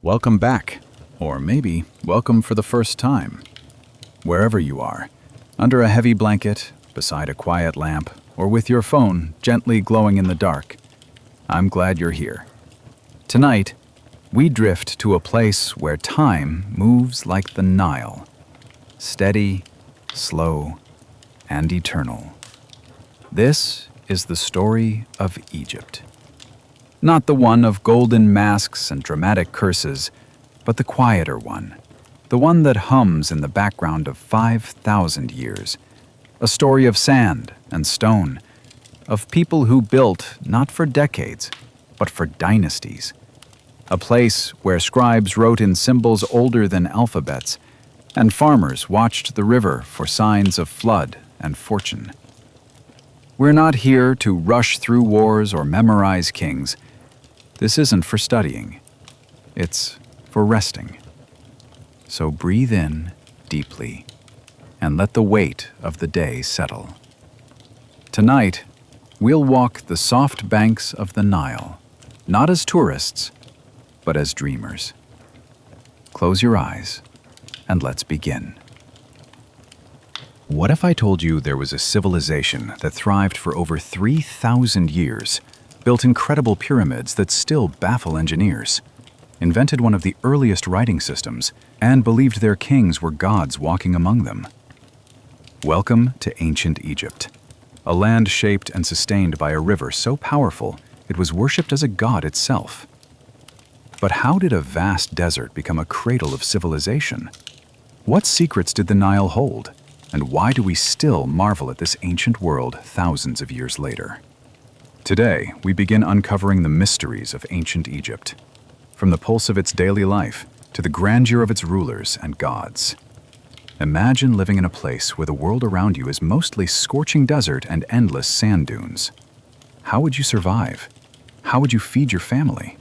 Welcome back, or maybe welcome for the first time. Wherever you are, under a heavy blanket, beside a quiet lamp, or with your phone gently glowing in the dark, I'm glad you're here. Tonight, we drift to a place where time moves like the Nile, steady, slow, and eternal. This is the story of Egypt. Not the one of golden masks and dramatic curses, but the quieter one, the one that hums in the background of 5,000 years. A story of sand and stone, of people who built not for decades, but for dynasties. A place where scribes wrote in symbols older than alphabets, and farmers watched the river for signs of flood and fortune. We're not here to rush through wars or memorize kings. This isn't for studying. It's for resting. So breathe in deeply and let the weight of the day settle. Tonight, we'll walk the soft banks of the Nile, not as tourists, but as dreamers. Close your eyes and let's begin. What if I told you there was a civilization that thrived for over 3,000 years, built incredible pyramids that still baffle engineers, invented one of the earliest writing systems, and believed their kings were gods walking among them? Welcome to ancient Egypt, a land shaped and sustained by a river so powerful it was worshipped as a god itself. But how did a vast desert become a cradle of civilization? What secrets did the Nile hold? And why do we still marvel at this ancient world thousands of years later? Today, we begin uncovering the mysteries of ancient Egypt, from the pulse of its daily life to the grandeur of its rulers and gods. Imagine living in a place where the world around you is mostly scorching desert and endless sand dunes. How would you survive? How would you feed your family?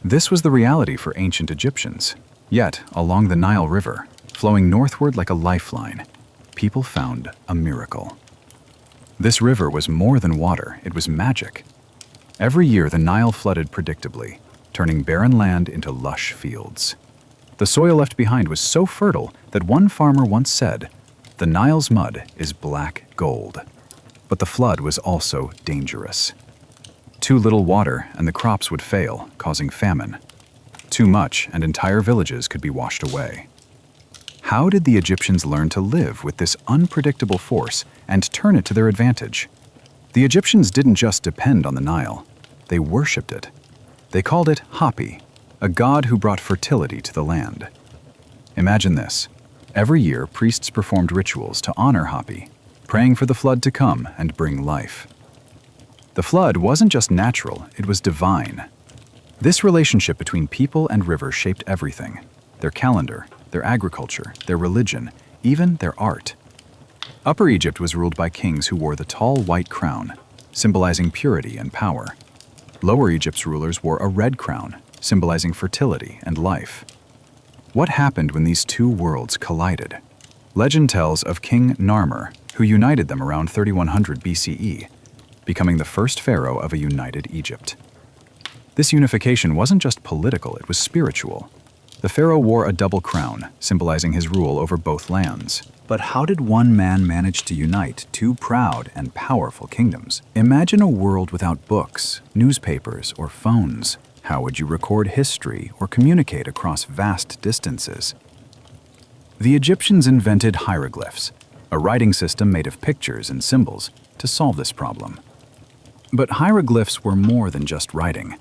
This was the reality for ancient Egyptians. Yet, along the Nile River, flowing northward like a lifeline, people found a miracle. This river was more than water, it was magic. Every year, the Nile flooded predictably, turning barren land into lush fields. The soil left behind was so fertile that one farmer once said, "The Nile's mud is black gold." But the flood was also dangerous. Too little water and the crops would fail, causing famine. Too much and entire villages could be washed away. How did the Egyptians learn to live with this unpredictable force and turn it to their advantage? The Egyptians didn't just depend on the Nile, they worshipped it. They called it Hapi, a god who brought fertility to the land. Imagine this. Every year, priests performed rituals to honor Hapi, praying for the flood to come and bring life. The flood wasn't just natural, it was divine. This relationship between people and river shaped everything: their calendar, their agriculture, their religion, even their art. Upper Egypt was ruled by kings who wore the tall white crown, symbolizing purity and power. Lower Egypt's rulers wore a red crown, symbolizing fertility and life. What happened when these two worlds collided? Legend tells of King Narmer, who united them around 3100 BCE, becoming the first pharaoh of a united Egypt. This unification wasn't just political, it was spiritual. The pharaoh wore a double crown, symbolizing his rule over both lands. But how did one man manage to unite two proud and powerful kingdoms? Imagine a world without books, newspapers, or phones. How would you record history or communicate across vast distances? The Egyptians invented hieroglyphs, a writing system made of pictures and symbols, to solve this problem. But hieroglyphs were more than just writing.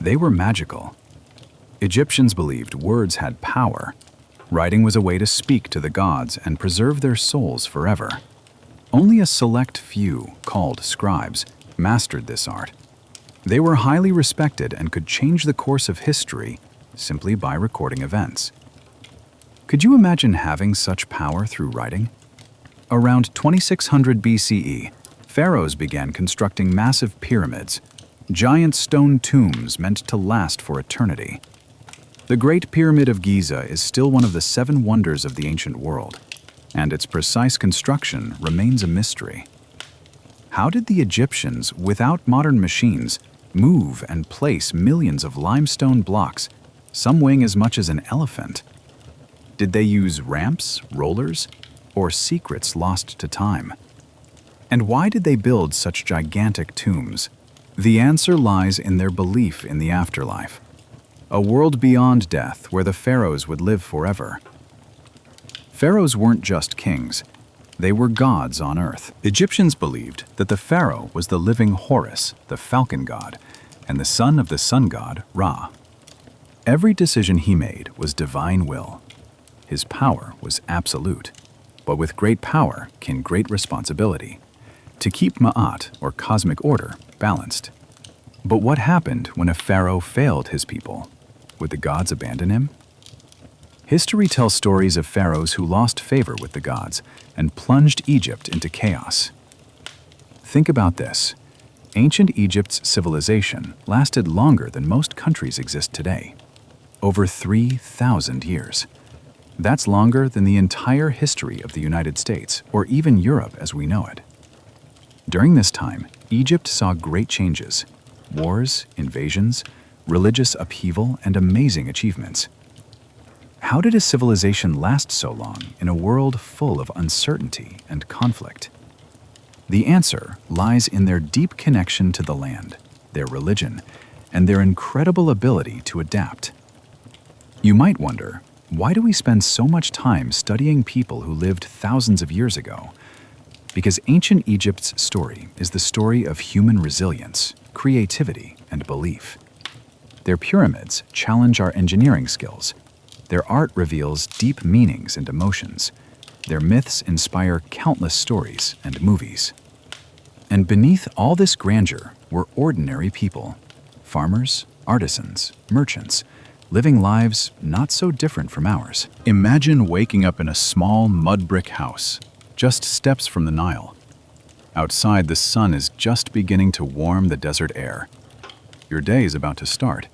They were magical. Egyptians believed words had power. Writing was a way to speak to the gods and preserve their souls forever. Only a select few, called scribes, mastered this art. They were highly respected and could change the course of history simply by recording events. Could you imagine having such power through writing? Around 2600 BCE, pharaohs began constructing massive pyramids, giant stone tombs meant to last for eternity. The Great Pyramid of Giza is still one of the 7 wonders of the ancient world, and its precise construction remains a mystery. How did the Egyptians, without modern machines, move and place millions of limestone blocks some weighing as much as an elephant. Did they use ramps, rollers, or secrets lost to time? And why did they build such gigantic tombs? The answer lies in their belief in the afterlife, a world beyond death where the pharaohs would live forever. Pharaohs weren't just kings, they were gods on earth. Egyptians believed that the pharaoh was the living Horus, the falcon god, and the son of the sun god, Ra. Every decision he made was divine will. His power was absolute, but with great power came great responsibility, to keep Ma'at, or cosmic order, balanced. But what happened when a pharaoh failed his people? Would the gods abandon him? History tells stories of pharaohs who lost favor with the gods and plunged Egypt into chaos. Think about this. Ancient Egypt's civilization lasted longer than most countries exist today. Over 3,000 years. That's longer than the entire history of the United States, or even Europe as we know it. During this time, Egypt saw great changes: wars, invasions, religious upheaval, and amazing achievements. How did a civilization last so long in a world full of uncertainty and conflict? The answer lies in their deep connection to the land, their religion, and their incredible ability to adapt. You might wonder, why do we spend so much time studying people who lived thousands of years ago? Because ancient Egypt's story is the story of human resilience, creativity, and belief. Their pyramids challenge our engineering skills. Their art reveals deep meanings and emotions. Their myths inspire countless stories and movies. And beneath all this grandeur were ordinary people: farmers, artisans, merchants, living lives not so different from ours. Imagine waking up in a small mud brick house, just steps from the Nile. Outside, the sun is just beginning to warm the desert air. Your day is about to start,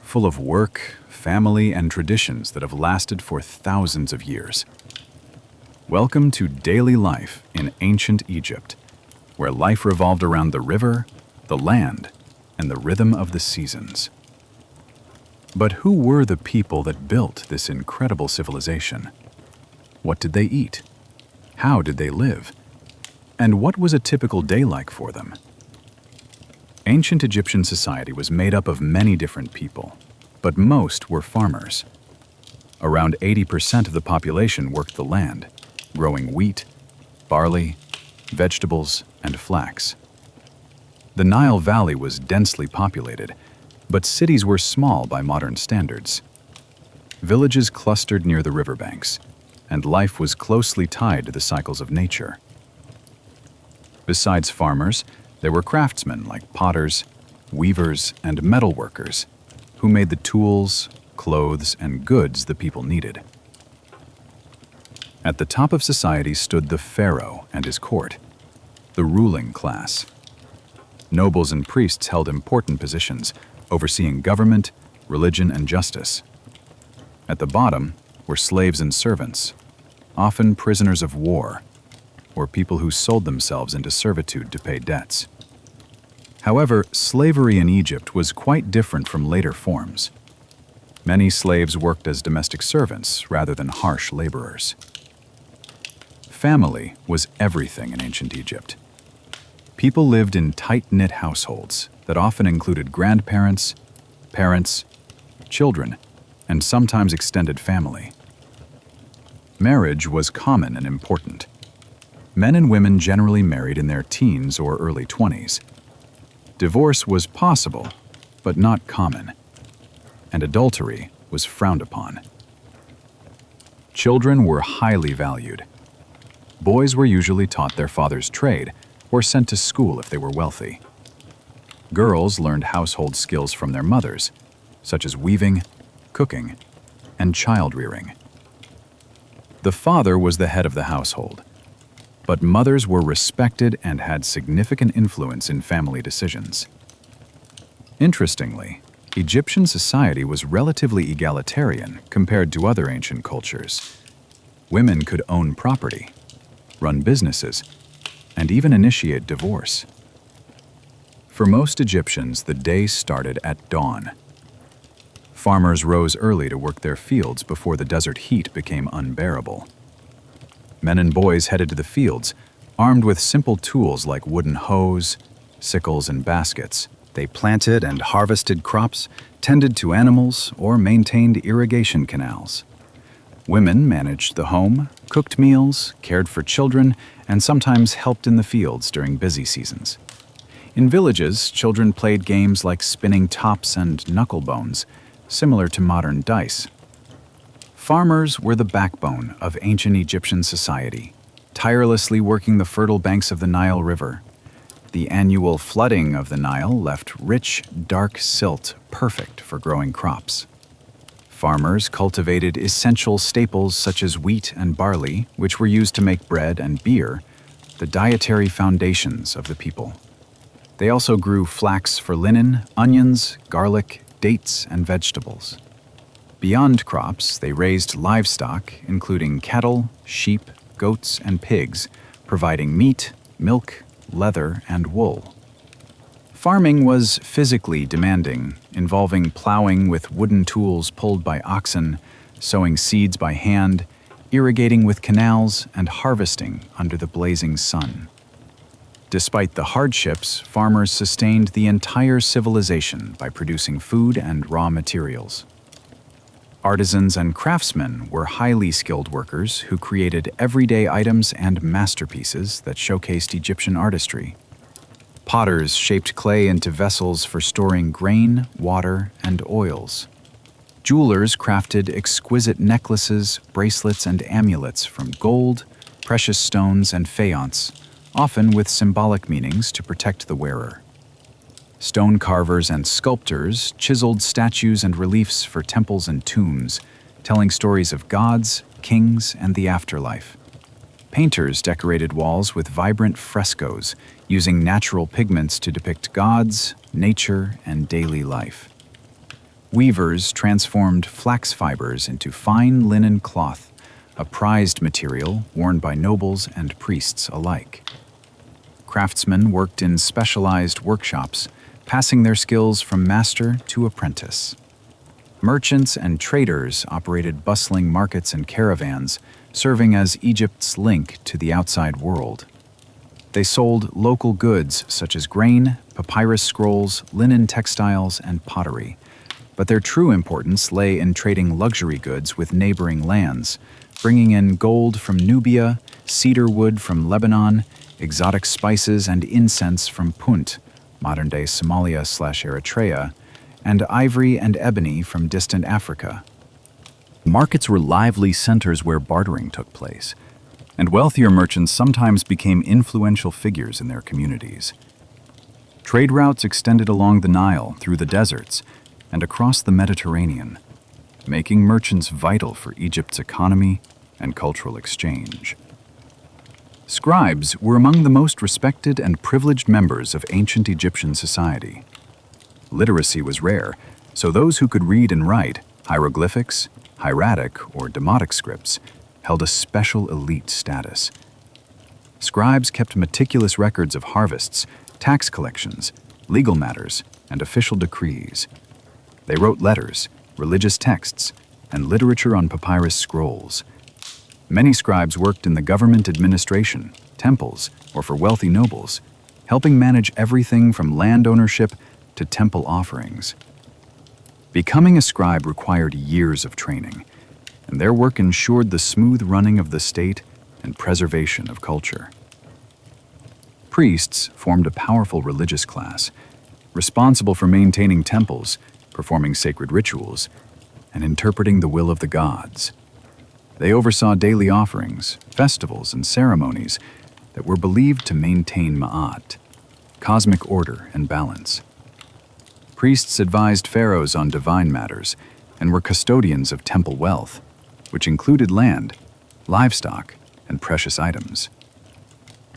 full of work, family, and traditions that have lasted for thousands of years. Welcome to daily life in ancient Egypt, where life revolved around the river, the land, and the rhythm of the seasons. But who were the people that built this incredible civilization? What did they eat? How did they live? And what was a typical day like for them? Ancient Egyptian society was made up of many different people, but most were farmers. Around 80% of the population worked the land, growing wheat, barley, vegetables, and flax. The Nile Valley was densely populated, but cities were small by modern standards. Villages clustered near the riverbanks, and life was closely tied to the cycles of nature. Besides farmers, there were craftsmen like potters, weavers, and metalworkers, who made the tools, clothes, and goods the people needed. At the top of society stood the pharaoh and his court, the ruling class. Nobles and priests held important positions, overseeing government, religion, and justice. At the bottom were slaves and servants, often prisoners of war, or people who sold themselves into servitude to pay debts. However, slavery in Egypt was quite different from later forms. Many slaves worked as domestic servants rather than harsh laborers. Family was everything in ancient Egypt. People lived in tight-knit households that often included grandparents, parents, children, and sometimes extended family. Marriage was common and important. Men and women generally married in their teens or early 20s. Divorce was possible, but not common, and adultery was frowned upon. Children were highly valued. Boys were usually taught their father's trade or sent to school if they were wealthy. Girls learned household skills from their mothers, such as weaving, cooking, and child-rearing. The father was the head of the household, but mothers were respected and had significant influence in family decisions. Interestingly, Egyptian society was relatively egalitarian compared to other ancient cultures. Women could own property, run businesses, and even initiate divorce. For most Egyptians, the day started at dawn. Farmers rose early to work their fields before the desert heat became unbearable. Men and boys headed to the fields, armed with simple tools like wooden hoes, sickles, and baskets. They planted and harvested crops, tended to animals, or maintained irrigation canals. Women managed the home, cooked meals, cared for children, and sometimes helped in the fields during busy seasons. In villages, children played games like spinning tops and knucklebones, similar to modern dice. Farmers were the backbone of ancient Egyptian society, tirelessly working the fertile banks of the Nile River. The annual flooding of the Nile left rich, dark silt perfect for growing crops. Farmers cultivated essential staples such as wheat and barley, which were used to make bread and beer, the dietary foundations of the people. They also grew flax for linen, onions, garlic, dates, and vegetables. Beyond crops, they raised livestock, including cattle, sheep, goats, and pigs, providing meat, milk, leather, and wool. Farming was physically demanding, involving plowing with wooden tools pulled by oxen, sowing seeds by hand, irrigating with canals, and harvesting under the blazing sun. Despite the hardships, farmers sustained the entire civilization by producing food and raw materials. Artisans and craftsmen were highly skilled workers who created everyday items and masterpieces that showcased Egyptian artistry. Potters shaped clay into vessels for storing grain, water, and oils. Jewelers crafted exquisite necklaces, bracelets, and amulets from gold, precious stones, and faience, often with symbolic meanings to protect the wearer. Stone carvers and sculptors chiseled statues and reliefs for temples and tombs, telling stories of gods, kings, and the afterlife. Painters decorated walls with vibrant frescoes, using natural pigments to depict gods, nature, and daily life. Weavers transformed flax fibers into fine linen cloth, a prized material worn by nobles and priests alike. Craftsmen worked in specialized workshops, passing their skills from master to apprentice. Merchants and traders operated bustling markets and caravans, serving as Egypt's link to the outside world. They sold local goods such as grain, papyrus scrolls, linen textiles, and pottery. But their true importance lay in trading luxury goods with neighboring lands, bringing in gold from Nubia, cedar wood from Lebanon, exotic spices and incense from Punt, modern-day Somalia/Eritrea, and ivory and ebony from distant Africa. Markets were lively centers where bartering took place, and wealthier merchants sometimes became influential figures in their communities. Trade routes extended along the Nile, through the deserts, and across the Mediterranean, making merchants vital for Egypt's economy and cultural exchange. Scribes were among the most respected and privileged members of ancient Egyptian society. Literacy was rare, so those who could read and write hieroglyphics, hieratic or demotic scripts held a special elite status. Scribes kept meticulous records of harvests, tax collections, legal matters, and official decrees. They wrote letters, religious texts, and literature on papyrus scrolls. Many scribes worked in the government administration, temples, or for wealthy nobles, helping manage everything from land ownership to temple offerings. Becoming a scribe required years of training, and their work ensured the smooth running of the state and preservation of culture. Priests formed a powerful religious class, responsible for maintaining temples, performing sacred rituals, and interpreting the will of the gods. They oversaw daily offerings, festivals, and ceremonies that were believed to maintain Ma'at, cosmic order and balance. Priests advised pharaohs on divine matters and were custodians of temple wealth, which included land, livestock, and precious items.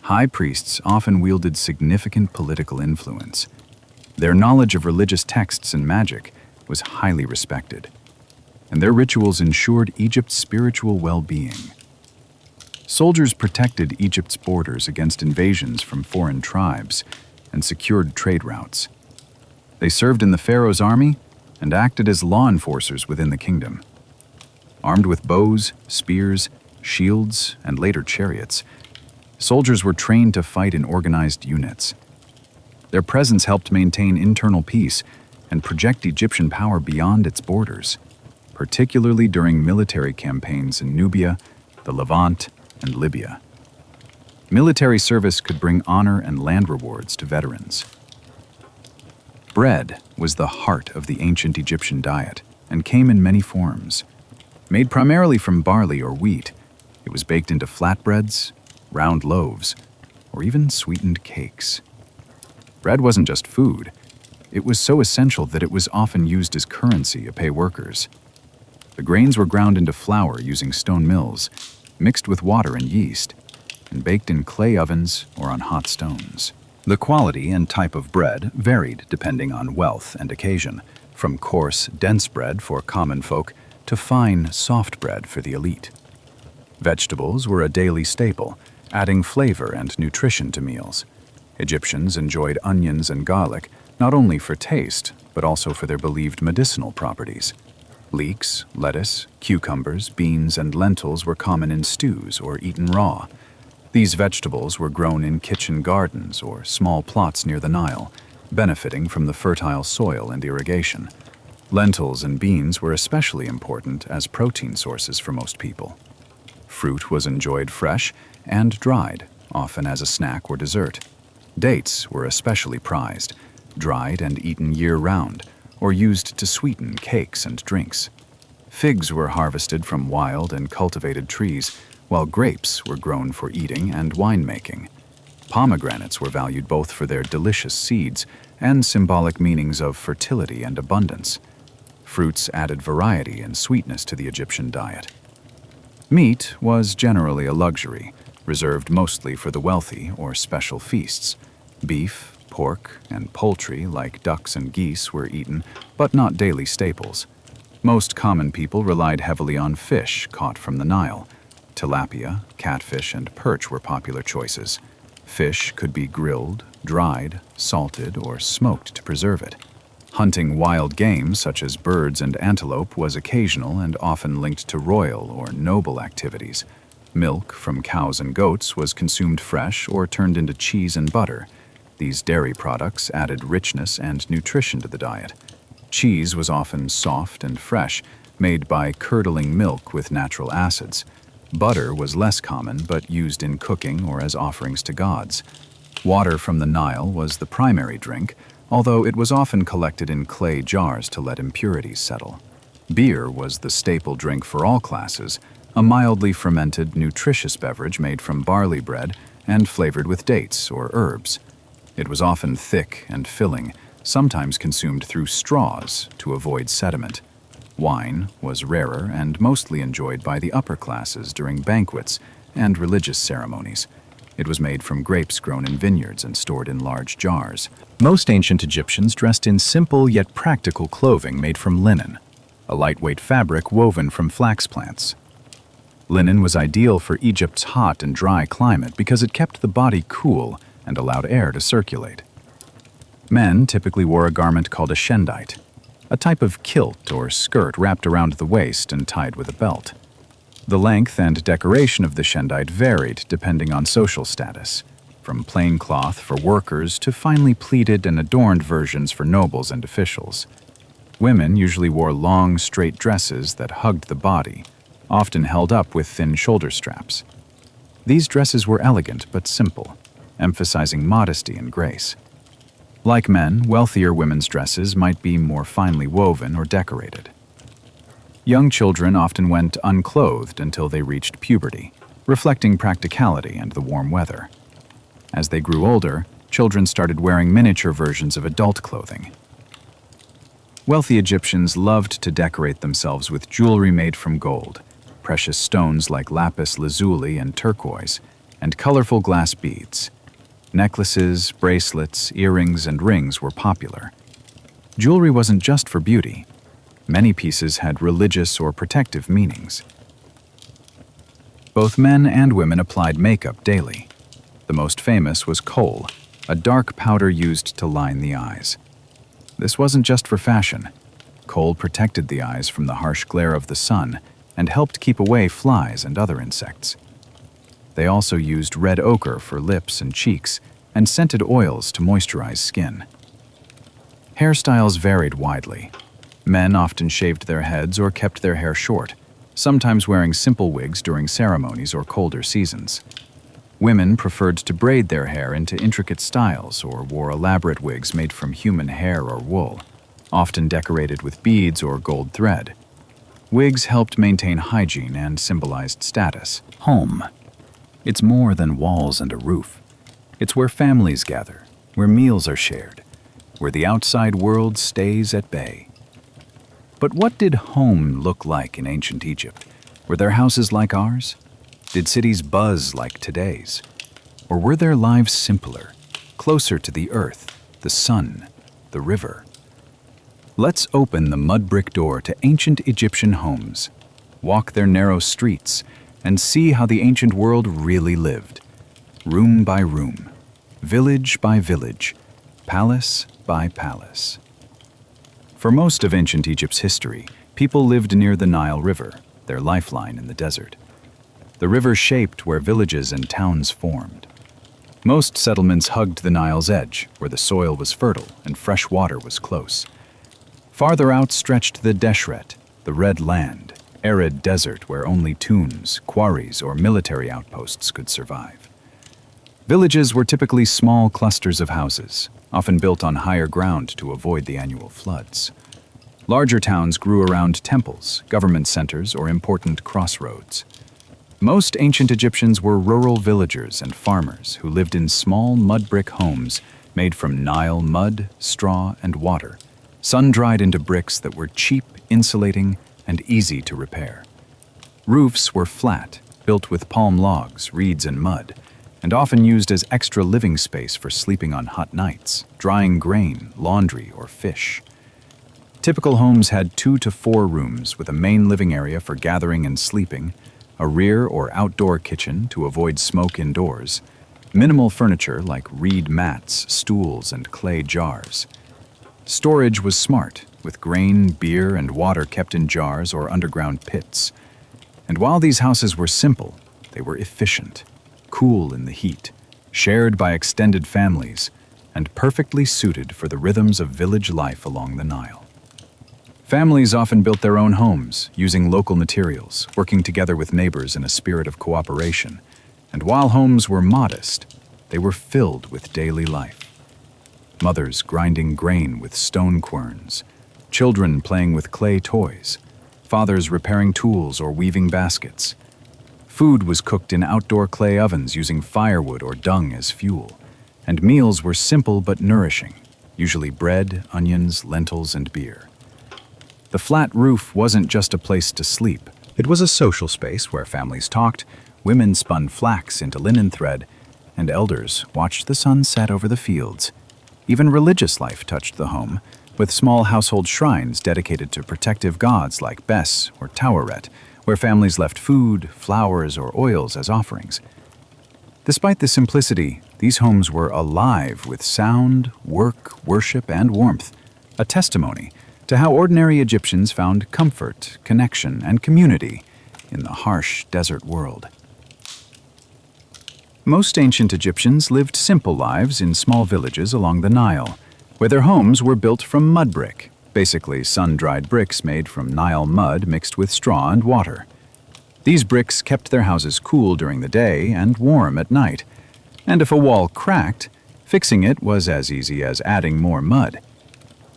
High priests often wielded significant political influence. Their knowledge of religious texts and magic was highly respected, and their rituals ensured Egypt's spiritual well-being. Soldiers protected Egypt's borders against invasions from foreign tribes and secured trade routes. They served in the pharaoh's army and acted as law enforcers within the kingdom. Armed with bows, spears, shields, and later chariots, soldiers were trained to fight in organized units. Their presence helped maintain internal peace and project Egyptian power beyond its borders, particularly during military campaigns in Nubia, the Levant, and Libya. Military service could bring honor and land rewards to veterans. Bread was the heart of the ancient Egyptian diet and came in many forms. Made primarily from barley or wheat, it was baked into flatbreads, round loaves, or even sweetened cakes. Bread wasn't just food. It was so essential that it was often used as currency to pay workers. The grains were ground into flour using stone mills, mixed with water and yeast, and baked in clay ovens or on hot stones. The quality and type of bread varied depending on wealth and occasion, from coarse, dense bread for common folk to fine, soft bread for the elite. Vegetables were a daily staple, adding flavor and nutrition to meals. Egyptians enjoyed onions and garlic not only for taste, but also for their believed medicinal properties. Leeks, lettuce, cucumbers, beans, and lentils were common in stews or eaten raw. These vegetables were grown in kitchen gardens or small plots near the Nile, benefiting from the fertile soil and irrigation. Lentils and beans were especially important as protein sources for most people. Fruit was enjoyed fresh and dried, often as a snack or dessert. Dates were especially prized, dried and eaten year-round, or used to sweeten cakes and drinks. Figs were harvested from wild and cultivated trees, while grapes were grown for eating and winemaking. Pomegranates were valued both for their delicious seeds and symbolic meanings of fertility and abundance. Fruits added variety and sweetness to the Egyptian diet. Meat was generally a luxury, reserved mostly for the wealthy or special feasts. Beef, pork, and poultry like ducks and geese were eaten, but not daily staples. Most common people relied heavily on fish caught from the Nile. Tilapia, catfish, and perch were popular choices. Fish could be grilled, dried, salted, or smoked to preserve it. Hunting wild game such as birds and antelope was occasional and often linked to royal or noble activities. Milk from cows and goats was consumed fresh or turned into cheese and butter. These dairy products added richness and nutrition to the diet. Cheese was often soft and fresh, made by curdling milk with natural acids. Butter was less common, but used in cooking or as offerings to gods. Water from the Nile was the primary drink, although it was often collected in clay jars to let impurities settle. Beer was the staple drink for all classes, a mildly fermented, nutritious beverage made from barley bread and flavored with dates or herbs. It was often thick and filling, sometimes consumed through straws to avoid sediment. Wine was rarer and mostly enjoyed by the upper classes during banquets and religious ceremonies. It was made from grapes grown in vineyards and stored in large jars. Most ancient Egyptians dressed in simple yet practical clothing made from linen, a lightweight fabric woven from flax plants. Linen was ideal for Egypt's hot and dry climate because it kept the body cool and allowed air to circulate. Men typically wore a garment called a shendite, a type of kilt or skirt wrapped around the waist and tied with a belt. The length and decoration of the shendite varied depending on social status, from plain cloth for workers to finely pleated and adorned versions for nobles and officials. Women usually wore long, straight dresses that hugged the body, often held up with thin shoulder straps. These dresses were elegant but simple, emphasizing modesty and grace. Like men, wealthier women's dresses might be more finely woven or decorated. Young children often went unclothed until they reached puberty, reflecting practicality and the warm weather. As they grew older, children started wearing miniature versions of adult clothing. Wealthy Egyptians loved to decorate themselves with jewelry made from gold, precious stones like lapis lazuli and turquoise, and colorful glass beads. Necklaces, bracelets, earrings, and rings were popular. Jewelry wasn't just for beauty. Many pieces had religious or protective meanings. Both men and women applied makeup daily. The most famous was kohl, a dark powder used to line the eyes. This wasn't just for fashion. Coal protected the eyes from the harsh glare of the sun and helped keep away flies and other insects. They also used red ochre for lips and cheeks and scented oils to moisturize skin. Hairstyles varied widely. Men often shaved their heads or kept their hair short, sometimes wearing simple wigs during ceremonies or colder seasons. Women preferred to braid their hair into intricate styles or wore elaborate wigs made from human hair or wool, often decorated with beads or gold thread. Wigs helped maintain hygiene and symbolized status. Home. It's more than walls and a roof. It's where families gather, where meals are shared, where the outside world stays at bay. But what did home look like in ancient Egypt? Were their houses like ours? Did cities buzz like today's? Or were their lives simpler, closer to the earth, the sun, the river? Let's open the mud brick door to ancient Egyptian homes, walk their narrow streets, and see how the ancient world really lived. Room by room, village by village, palace by palace. For most of ancient Egypt's history, people lived near the Nile River, their lifeline in the desert. The river shaped where villages and towns formed. Most settlements hugged the Nile's edge, where the soil was fertile and fresh water was close. Farther out stretched the Deshret, the Red Land, arid desert where only tombs, quarries, or military outposts could survive. Villages were typically small clusters of houses, often built on higher ground to avoid the annual floods. Larger towns grew around temples, government centers, or important crossroads. Most ancient Egyptians were rural villagers and farmers who lived in small mud brick homes made from Nile mud, straw, and water, sun-dried into bricks that were cheap, insulating, and easy to repair. Roofs were flat, built with palm logs, reeds, and mud, and often used as extra living space for sleeping on hot nights, drying grain, laundry, or fish. Typical homes had 2 to 4 rooms with a main living area for gathering and sleeping, a rear or outdoor kitchen to avoid smoke indoors, minimal furniture like reed mats, stools, and clay jars. Storage was smart, with grain, beer, and water kept in jars or underground pits. And while these houses were simple, they were efficient, cool in the heat, shared by extended families, and perfectly suited for the rhythms of village life along the Nile. Families often built their own homes, using local materials, working together with neighbors in a spirit of cooperation. And while homes were modest, they were filled with daily life. Mothers grinding grain with stone querns, children playing with clay toys, fathers repairing tools or weaving baskets. Food was cooked in outdoor clay ovens using firewood or dung as fuel, and meals were simple but nourishing, usually bread, onions, lentils, and beer. The flat roof wasn't just a place to sleep. It was a social space where families talked, women spun flax into linen thread, and elders watched the sun set over the fields. Even religious life touched the home, with small household shrines dedicated to protective gods like Bes or Taweret, where families left food, flowers, or oils as offerings. Despite the simplicity, these homes were alive with sound, work, worship, and warmth, a testimony to how ordinary Egyptians found comfort, connection, and community in the harsh desert world. Most ancient Egyptians lived simple lives in small villages along the Nile, where their homes were built from mud brick, basically sun-dried bricks made from Nile mud mixed with straw and water. These bricks kept their houses cool during the day and warm at night, and if a wall cracked, fixing it was as easy as adding more mud.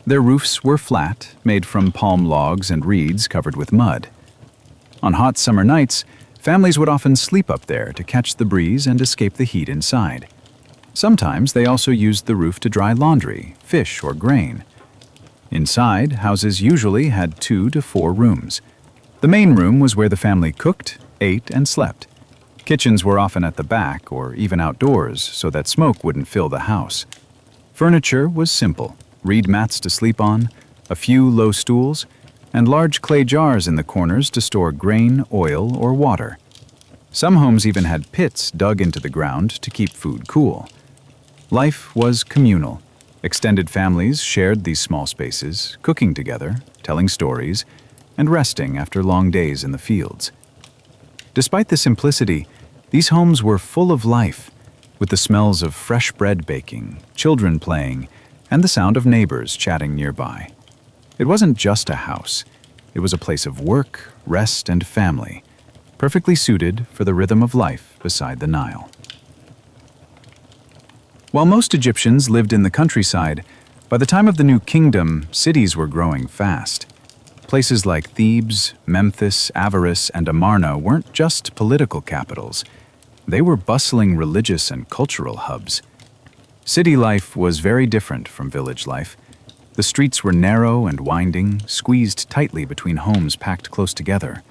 Their roofs were flat, made from palm logs and reeds covered with mud. On hot summer nights, families would often sleep up there to catch the breeze and escape the heat inside. Sometimes they also used the roof to dry laundry, fish, or grain. Inside, houses usually had 2 to 4 rooms. The main room was where the family cooked, ate, and slept. Kitchens were often at the back or even outdoors so that smoke wouldn't fill the house. Furniture was simple: reed mats to sleep on, a few low stools, and large clay jars in the corners to store grain, oil, or water. Some homes even had pits dug into the ground to keep food cool. Life was communal, Extended families shared these small spaces, cooking together, telling stories, and resting after long days in the fields. Despite the simplicity, these homes were full of life, with the smells of fresh bread baking, children playing, and the sound of neighbors chatting nearby. It wasn't just a house. It was a place of work, rest, and family, perfectly suited for the rhythm of life beside the Nile. While most Egyptians lived in the countryside, by the time of the New Kingdom, cities were growing fast. Places like Thebes, Memphis, Avaris, and Amarna weren't just political capitals. They were bustling religious and cultural hubs. City life was very different from village life. The streets were narrow and winding, squeezed tightly between homes packed close together.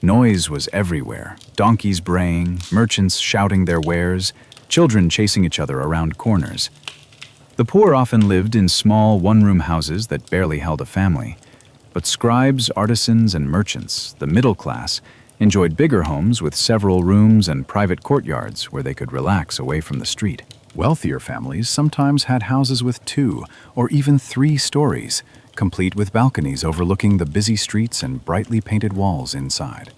Noise was everywhere, donkeys braying, merchants shouting their wares, children chasing each other around corners. The poor often lived in small one-room houses that barely held a family. But scribes, artisans, and merchants, the middle class, enjoyed bigger homes with several rooms and private courtyards where they could relax away from the street. Wealthier families sometimes had houses with 2 or even 3 stories, complete with balconies overlooking the busy streets and brightly painted walls inside.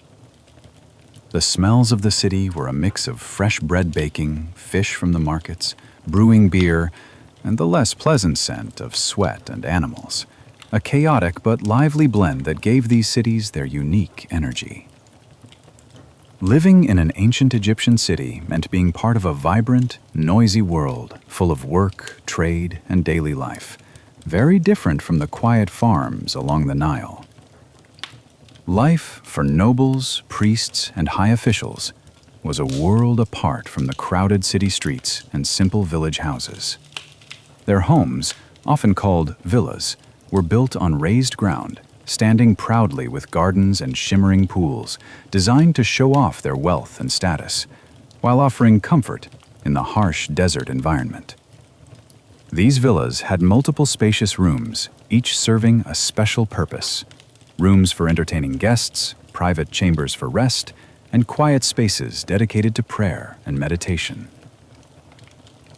The smells of the city were a mix of fresh bread baking, fish from the markets, brewing beer, and the less pleasant scent of sweat and animals, a chaotic but lively blend that gave these cities their unique energy. Living in an ancient Egyptian city meant being part of a vibrant, noisy world full of work, trade, and daily life, very different from the quiet farms along the Nile. Life for nobles, priests, and high officials was a world apart from the crowded city streets and simple village houses. Their homes, often called villas, were built on raised ground, standing proudly with gardens and shimmering pools, designed to show off their wealth and status, while offering comfort in the harsh desert environment. These villas had multiple spacious rooms, each serving a special purpose: rooms for entertaining guests, private chambers for rest, and quiet spaces dedicated to prayer and meditation.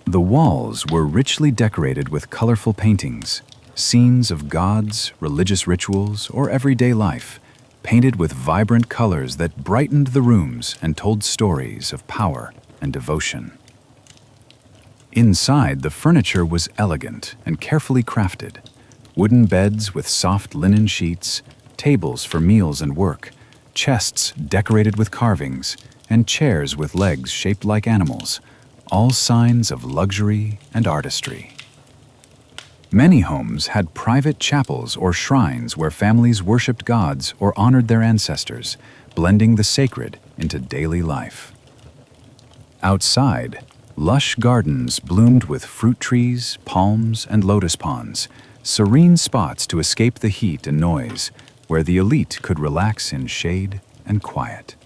The walls were richly decorated with colorful paintings, scenes of gods, religious rituals, or everyday life, painted with vibrant colors that brightened the rooms and told stories of power and devotion. Inside, the furniture was elegant and carefully crafted. Wooden beds with soft linen sheets, tables for meals and work, chests decorated with carvings, and chairs with legs shaped like animals, all signs of luxury and artistry. Many homes had private chapels or shrines where families worshipped gods or honored their ancestors, blending the sacred into daily life. Outside, lush gardens bloomed with fruit trees, palms, and lotus ponds, serene spots to escape the heat and noise, where the elite could relax in shade and quiet.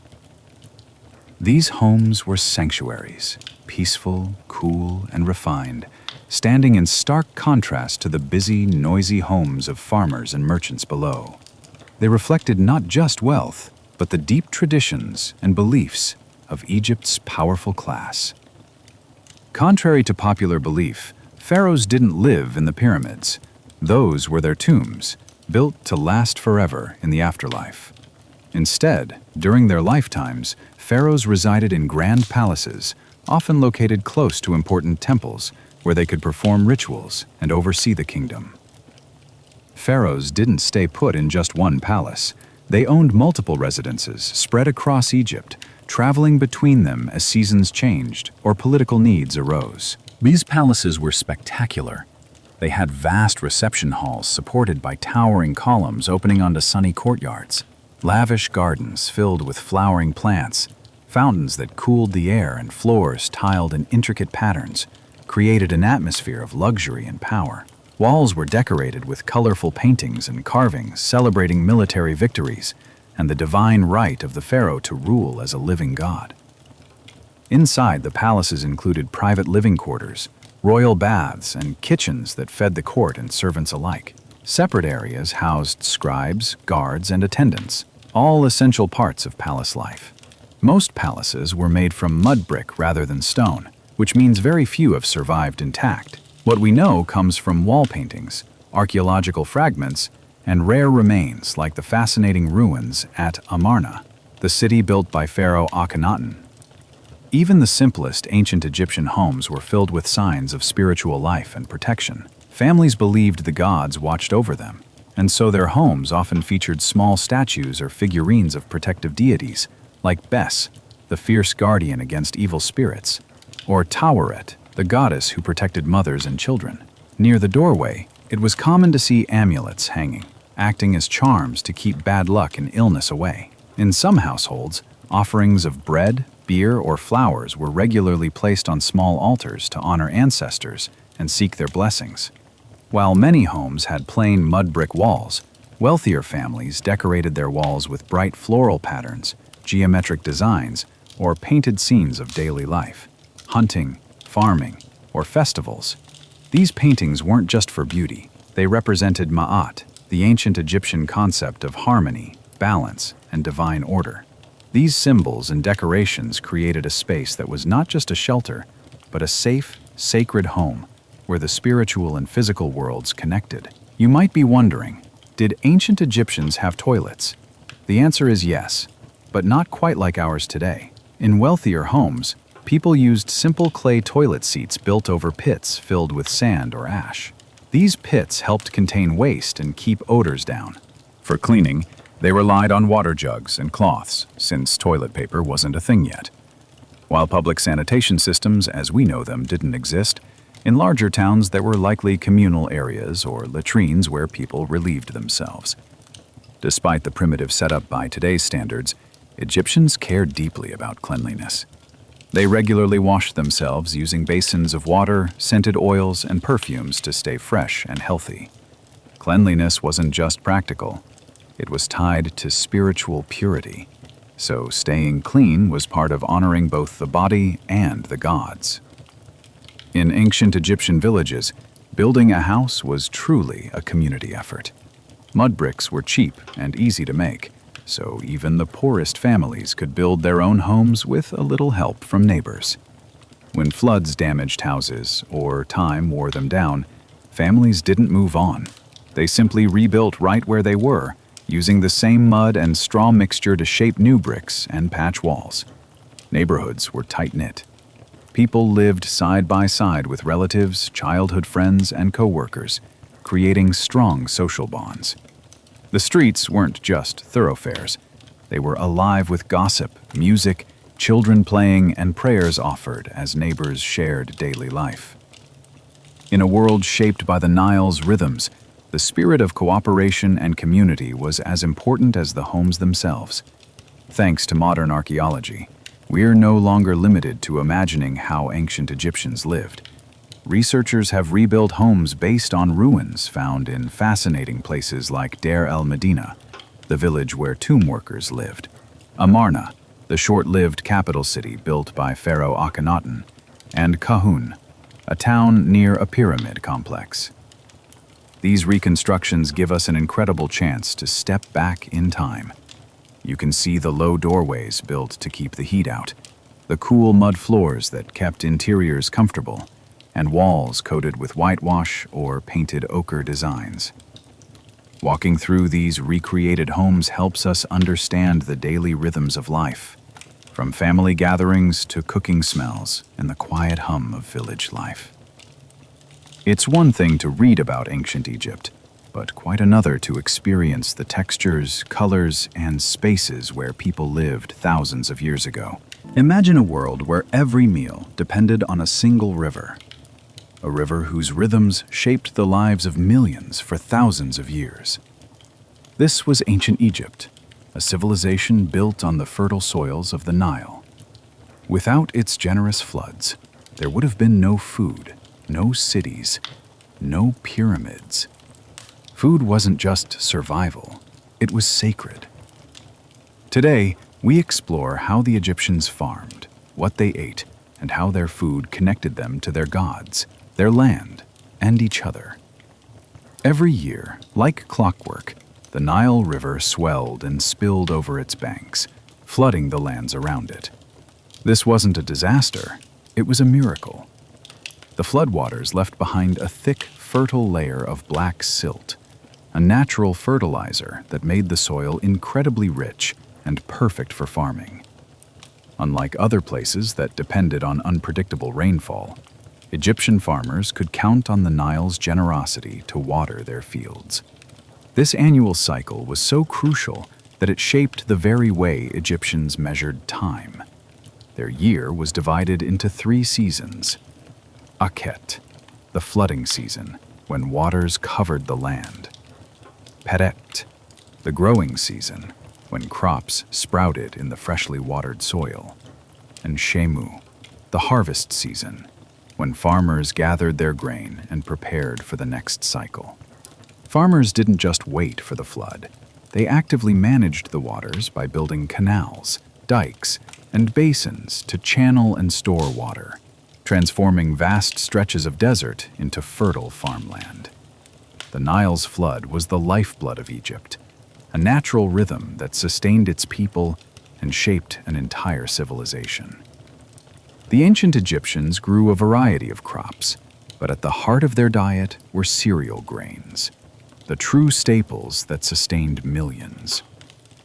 These homes were sanctuaries, peaceful, cool, and refined, standing in stark contrast to the busy, noisy homes of farmers and merchants below. They reflected not just wealth, but the deep traditions and beliefs of Egypt's powerful class. Contrary to popular belief, pharaohs didn't live in the pyramids. Those were their tombs, built to last forever in the afterlife. Instead, during their lifetimes, pharaohs resided in grand palaces, often located close to important temples, where they could perform rituals and oversee the kingdom. Pharaohs didn't stay put in just one palace. They owned multiple residences spread across Egypt, traveling between them as seasons changed or political needs arose. These palaces were spectacular. They had vast reception halls supported by towering columns opening onto sunny courtyards, lavish gardens filled with flowering plants, fountains that cooled the air, and floors tiled in intricate patterns created an atmosphere of luxury and power. Walls were decorated with colorful paintings and carvings celebrating military victories and the divine right of the pharaoh to rule as a living god. Inside, the palaces included private living quarters, royal baths, and kitchens that fed the court and servants alike. Separate areas housed scribes, guards, and attendants, all essential parts of palace life. Most palaces were made from mud brick rather than stone, which means very few have survived intact. What we know comes from wall paintings, archaeological fragments, and rare remains like the fascinating ruins at Amarna, the city built by Pharaoh Akhenaten. Even the simplest ancient Egyptian homes were filled with signs of spiritual life and protection. Families believed the gods watched over them, and so their homes often featured small statues or figurines of protective deities, like Bes, the fierce guardian against evil spirits, or Taweret, the goddess who protected mothers and children. Near the doorway, it was common to see amulets hanging, acting as charms to keep bad luck and illness away. In some households, offerings of bread, beer, or flowers were regularly placed on small altars to honor ancestors and seek their blessings. While many homes had plain mud brick walls, wealthier families decorated their walls with bright floral patterns, geometric designs, or painted scenes of daily life, hunting, farming, or festivals. These paintings weren't just for beauty. They represented Ma'at, the ancient Egyptian concept of harmony, balance, and divine order. These symbols and decorations created a space that was not just a shelter, but a safe, sacred home where the spiritual and physical worlds connected. You might be wondering, did ancient Egyptians have toilets? The answer is yes, but not quite like ours today. In wealthier homes, people used simple clay toilet seats built over pits filled with sand or ash. These pits helped contain waste and keep odors down. For cleaning, they relied on water jugs and cloths, since toilet paper wasn't a thing yet. While public sanitation systems, as we know them, didn't exist, in larger towns there were likely communal areas or latrines where people relieved themselves. Despite the primitive setup by today's standards, Egyptians cared deeply about cleanliness. They regularly washed themselves using basins of water, scented oils, and perfumes to stay fresh and healthy. Cleanliness wasn't just practical. It was tied to spiritual purity, so staying clean was part of honoring both the body and the gods. In ancient Egyptian villages, building a house was truly a community effort. Mud bricks were cheap and easy to make, so even the poorest families could build their own homes with a little help from neighbors. When floods damaged houses or time wore them down, families didn't move on. They simply rebuilt right where they were, using the same mud and straw mixture to shape new bricks and patch walls. Neighborhoods were tight-knit. People lived side by side with relatives, childhood friends, and co-workers, creating strong social bonds. The streets weren't just thoroughfares. They were alive with gossip, music, children playing, and prayers offered as neighbors shared daily life. In a world shaped by the Nile's rhythms, the spirit of cooperation and community was as important as the homes themselves. Thanks to modern archaeology, we're no longer limited to imagining how ancient Egyptians lived. Researchers have rebuilt homes based on ruins found in fascinating places like Deir el-Medina, the village where tomb workers lived, Amarna, the short-lived capital city built by Pharaoh Akhenaten, and Kahun, a town near a pyramid complex. These reconstructions give us an incredible chance to step back in time. You can see the low doorways built to keep the heat out, the cool mud floors that kept interiors comfortable, and walls coated with whitewash or painted ochre designs. Walking through these recreated homes helps us understand the daily rhythms of life, from family gatherings to cooking smells and the quiet hum of village life. It's one thing to read about ancient Egypt, but quite another to experience the textures, colors, and spaces where people lived thousands of years ago. Imagine a world where every meal depended on a single river. A river whose rhythms shaped the lives of millions for thousands of years. This was ancient Egypt, a civilization built on the fertile soils of the Nile. Without its generous floods, there would have been no food, no cities, no pyramids. Food wasn't just survival, it was sacred. Today, we explore how the Egyptians farmed, what they ate, and how their food connected them to their gods, their land, and each other. Every year, like clockwork, the Nile River swelled and spilled over its banks, flooding the lands around it. This wasn't a disaster, it was a miracle. The floodwaters left behind a thick, fertile layer of black silt, a natural fertilizer that made the soil incredibly rich and perfect for farming. Unlike other places that depended on unpredictable rainfall, Egyptian farmers could count on the Nile's generosity to water their fields. This annual cycle was so crucial that it shaped the very way Egyptians measured time. Their year was divided into 3 seasons. Akhet, the flooding season, when waters covered the land. Peret, the growing season, when crops sprouted in the freshly watered soil. And Shemu, the harvest season, when farmers gathered their grain and prepared for the next cycle. Farmers didn't just wait for the flood. They actively managed the waters by building canals, dikes, and basins to channel and store water, transforming vast stretches of desert into fertile farmland. The Nile's flood was the lifeblood of Egypt, a natural rhythm that sustained its people and shaped an entire civilization. The ancient Egyptians grew a variety of crops, but at the heart of their diet were cereal grains, the true staples that sustained millions.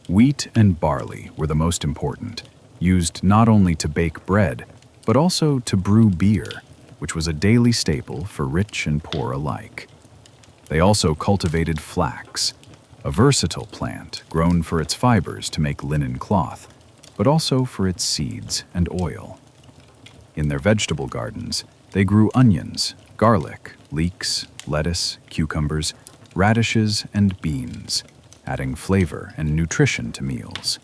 Wheat and barley were the most important, used not only to bake bread, but also to brew beer, which was a daily staple for rich and poor alike. They also cultivated flax, a versatile plant grown for its fibers to make linen cloth, but also for its seeds and oil. In their vegetable gardens, they grew onions, garlic, leeks, lettuce, cucumbers, radishes, and beans, adding flavor and nutrition to meals.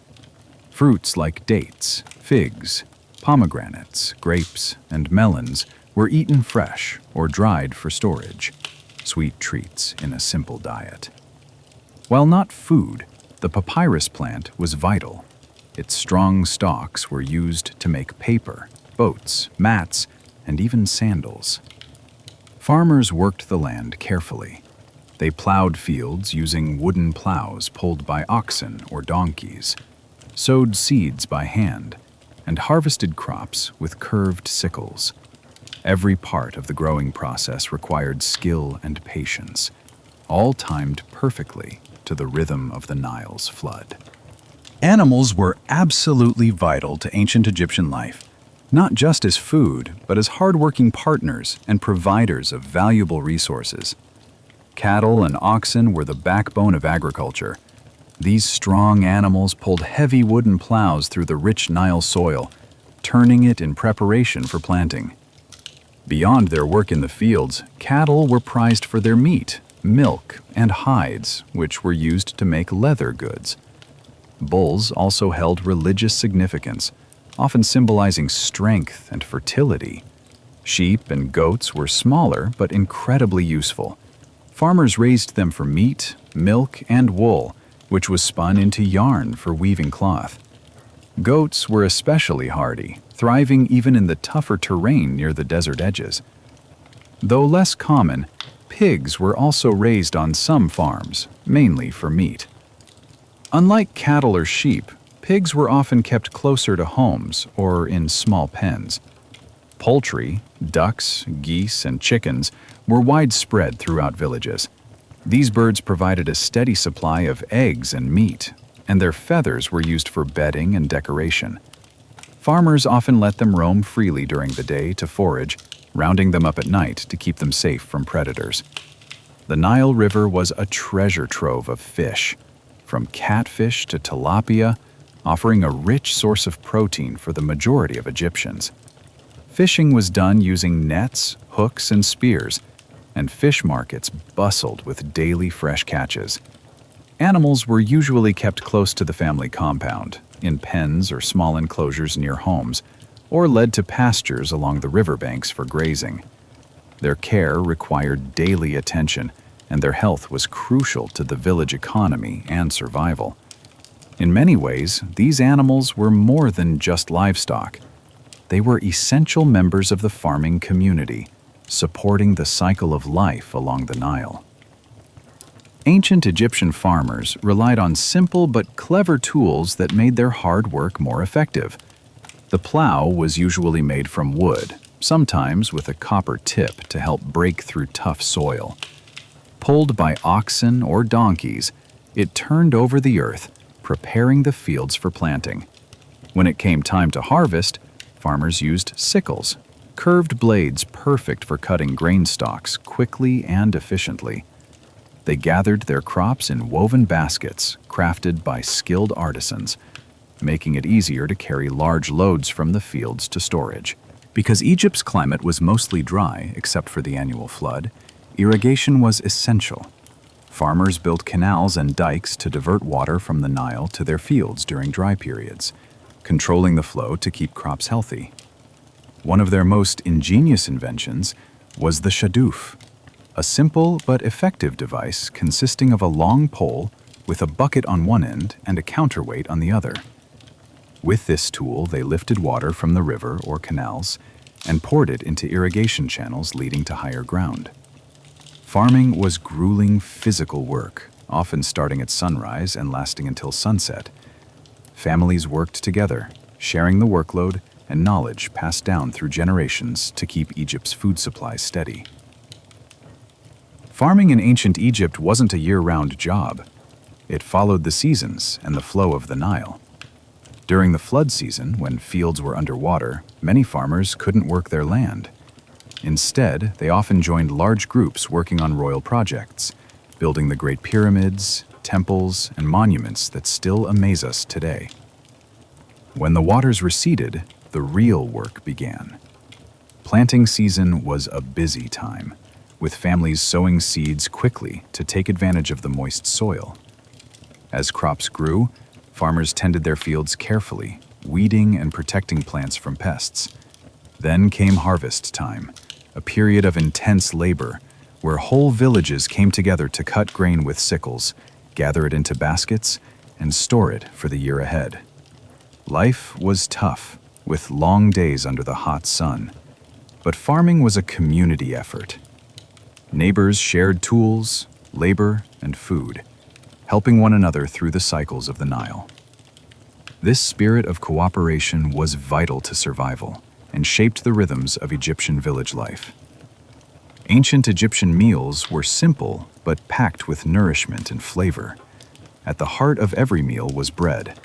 Fruits like dates, figs, pomegranates, grapes, and melons were eaten fresh or dried for storage, sweet treats in a simple diet. While not food, the papyrus plant was vital. Its strong stalks were used to make paper, boats, mats, and even sandals. Farmers worked the land carefully. They plowed fields using wooden plows pulled by oxen or donkeys, sowed seeds by hand, and harvested crops with curved sickles. Every part of the growing process required skill and patience, all timed perfectly to the rhythm of the Nile's flood. Animals were absolutely vital to ancient Egyptian life, not just as food, but as hardworking partners and providers of valuable resources. Cattle and oxen were the backbone of agriculture. These strong animals pulled heavy wooden plows through the rich Nile soil, turning it in preparation for planting. Beyond their work in the fields, cattle were prized for their meat, milk, and hides, which were used to make leather goods. Bulls also held religious significance, often symbolizing strength and fertility. Sheep and goats were smaller but incredibly useful. Farmers raised them for meat, milk, and wool, which was spun into yarn for weaving cloth. Goats were especially hardy, thriving even in the tougher terrain near the desert edges. Though less common, pigs were also raised on some farms, mainly for meat. Unlike cattle or sheep, pigs were often kept closer to homes or in small pens. Poultry, ducks, geese, and chickens were widespread throughout villages. These birds provided a steady supply of eggs and meat, and their feathers were used for bedding and decoration. Farmers often let them roam freely during the day to forage, rounding them up at night to keep them safe from predators. The Nile River was a treasure trove of fish, from catfish to tilapia, offering a rich source of protein for the majority of Egyptians. Fishing was done using nets, hooks, and spears, and fish markets bustled with daily fresh catches. Animals were usually kept close to the family compound, in pens or small enclosures near homes, or led to pastures along the riverbanks for grazing. Their care required daily attention, and their health was crucial to the village economy and survival. In many ways, these animals were more than just livestock. They were essential members of the farming community, supporting the cycle of life along the Nile. Ancient Egyptian farmers relied on simple but clever tools that made their hard work more effective. The plow was usually made from wood, sometimes with a copper tip to help break through tough soil. Pulled by oxen or donkeys, it turned over the earth, preparing the fields for planting. When it came time to harvest, farmers used sickles, curved blades perfect for cutting grain stalks quickly and efficiently. They gathered their crops in woven baskets crafted by skilled artisans, making it easier to carry large loads from the fields to storage. Because Egypt's climate was mostly dry except for the annual flood, irrigation was essential. Farmers built canals and dikes to divert water from the Nile to their fields during dry periods, controlling the flow to keep crops healthy. One of their most ingenious inventions was the shadoof, a simple but effective device consisting of a long pole with a bucket on one end and a counterweight on the other. With this tool, they lifted water from the river or canals and poured it into irrigation channels leading to higher ground. Farming was grueling physical work, often starting at sunrise and lasting until sunset. Families worked together, sharing the workload and knowledge passed down through generations to keep Egypt's food supply steady. Farming in ancient Egypt wasn't a year-round job. It followed the seasons and the flow of the Nile. During the flood season, when fields were underwater, many farmers couldn't work their land. Instead, they often joined large groups working on royal projects, building the great pyramids, temples, and monuments that still amaze us today. When the waters receded, the real work began. Planting season was a busy time, with families sowing seeds quickly to take advantage of the moist soil. As crops grew, farmers tended their fields carefully, weeding and protecting plants from pests. Then came harvest time, a period of intense labor, where whole villages came together to cut grain with sickles, gather it into baskets, and store it for the year ahead. Life was tough, with long days under the hot sun, but farming was a community effort. Neighbors shared tools, labor, and food, helping one another through the cycles of the Nile. This spirit of cooperation was vital to survival and shaped the rhythms of Egyptian village life. Ancient Egyptian meals were simple but packed with nourishment and flavor. At the heart of every meal was bread.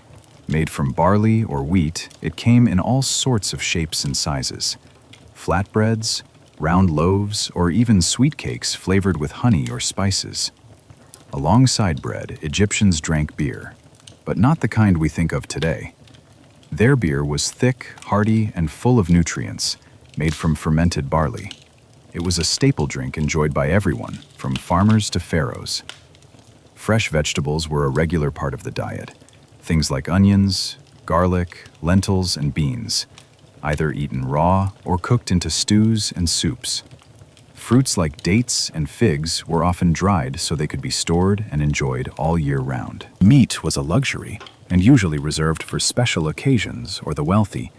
Made from barley or wheat, it came in all sorts of shapes and sizes. Flatbreads, round loaves, or even sweet cakes flavored with honey or spices. Alongside bread, Egyptians drank beer, but not the kind we think of today. Their beer was thick, hearty, and full of nutrients, made from fermented barley. It was a staple drink enjoyed by everyone, from farmers to pharaohs. Fresh vegetables were a regular part of the diet. Things like onions, garlic, lentils, and beans, either eaten raw or cooked into stews and soups. Fruits like dates and figs were often dried so they could be stored and enjoyed all year round. Meat was a luxury and usually reserved for special occasions or the wealthy,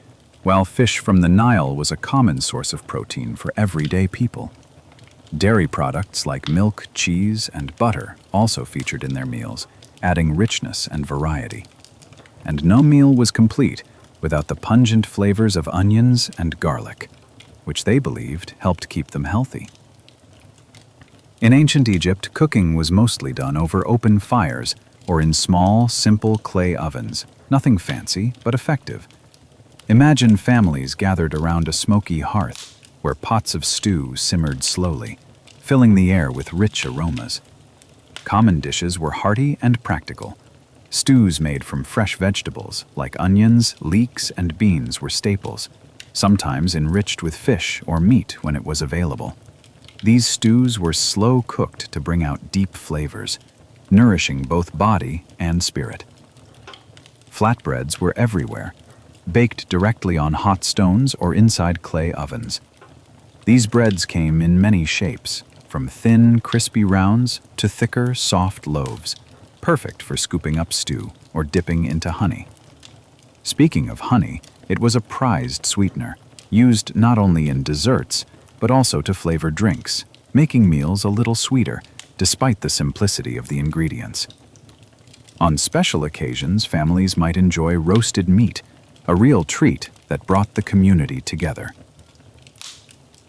while fish from the Nile was a common source of protein for everyday people. Dairy products like milk, cheese, and butter also featured in their meals, adding richness and variety. And no meal was complete without the pungent flavors of onions and garlic, which they believed helped keep them healthy. In ancient Egypt, cooking was mostly done over open fires or in small, simple clay ovens, nothing fancy but effective. Imagine families gathered around a smoky hearth where pots of stew simmered slowly, filling the air with rich aromas. Common dishes were hearty and practical. Stews made from fresh vegetables like onions, leeks, and beans were staples, sometimes enriched with fish or meat when it was available. These stews were slow cooked to bring out deep flavors, nourishing both body and spirit. Flatbreads were everywhere, baked directly on hot stones or inside clay ovens. These breads came in many shapes, from thin, crispy rounds to thicker, soft loaves, perfect for scooping up stew or dipping into honey. Speaking of honey, it was a prized sweetener, used not only in desserts, but also to flavor drinks, making meals a little sweeter, despite the simplicity of the ingredients. On special occasions, families might enjoy roasted meat, a real treat that brought the community together.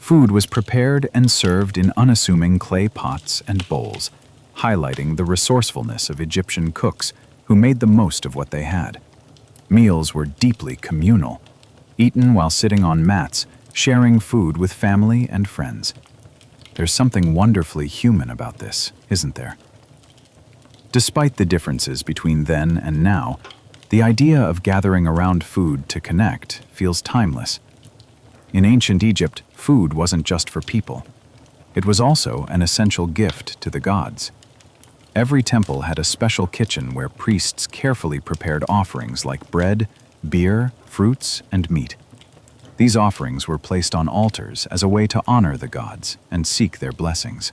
Food was prepared and served in unassuming clay pots and bowls, highlighting the resourcefulness of Egyptian cooks who made the most of what they had. Meals were deeply communal, eaten while sitting on mats, sharing food with family and friends. There's something wonderfully human about this, isn't there? Despite the differences between then and now, the idea of gathering around food to connect feels timeless. In ancient Egypt, food wasn't just for people. It was also an essential gift to the gods. Every temple had a special kitchen where priests carefully prepared offerings like bread, beer, fruits, and meat. These offerings were placed on altars as a way to honor the gods and seek their blessings.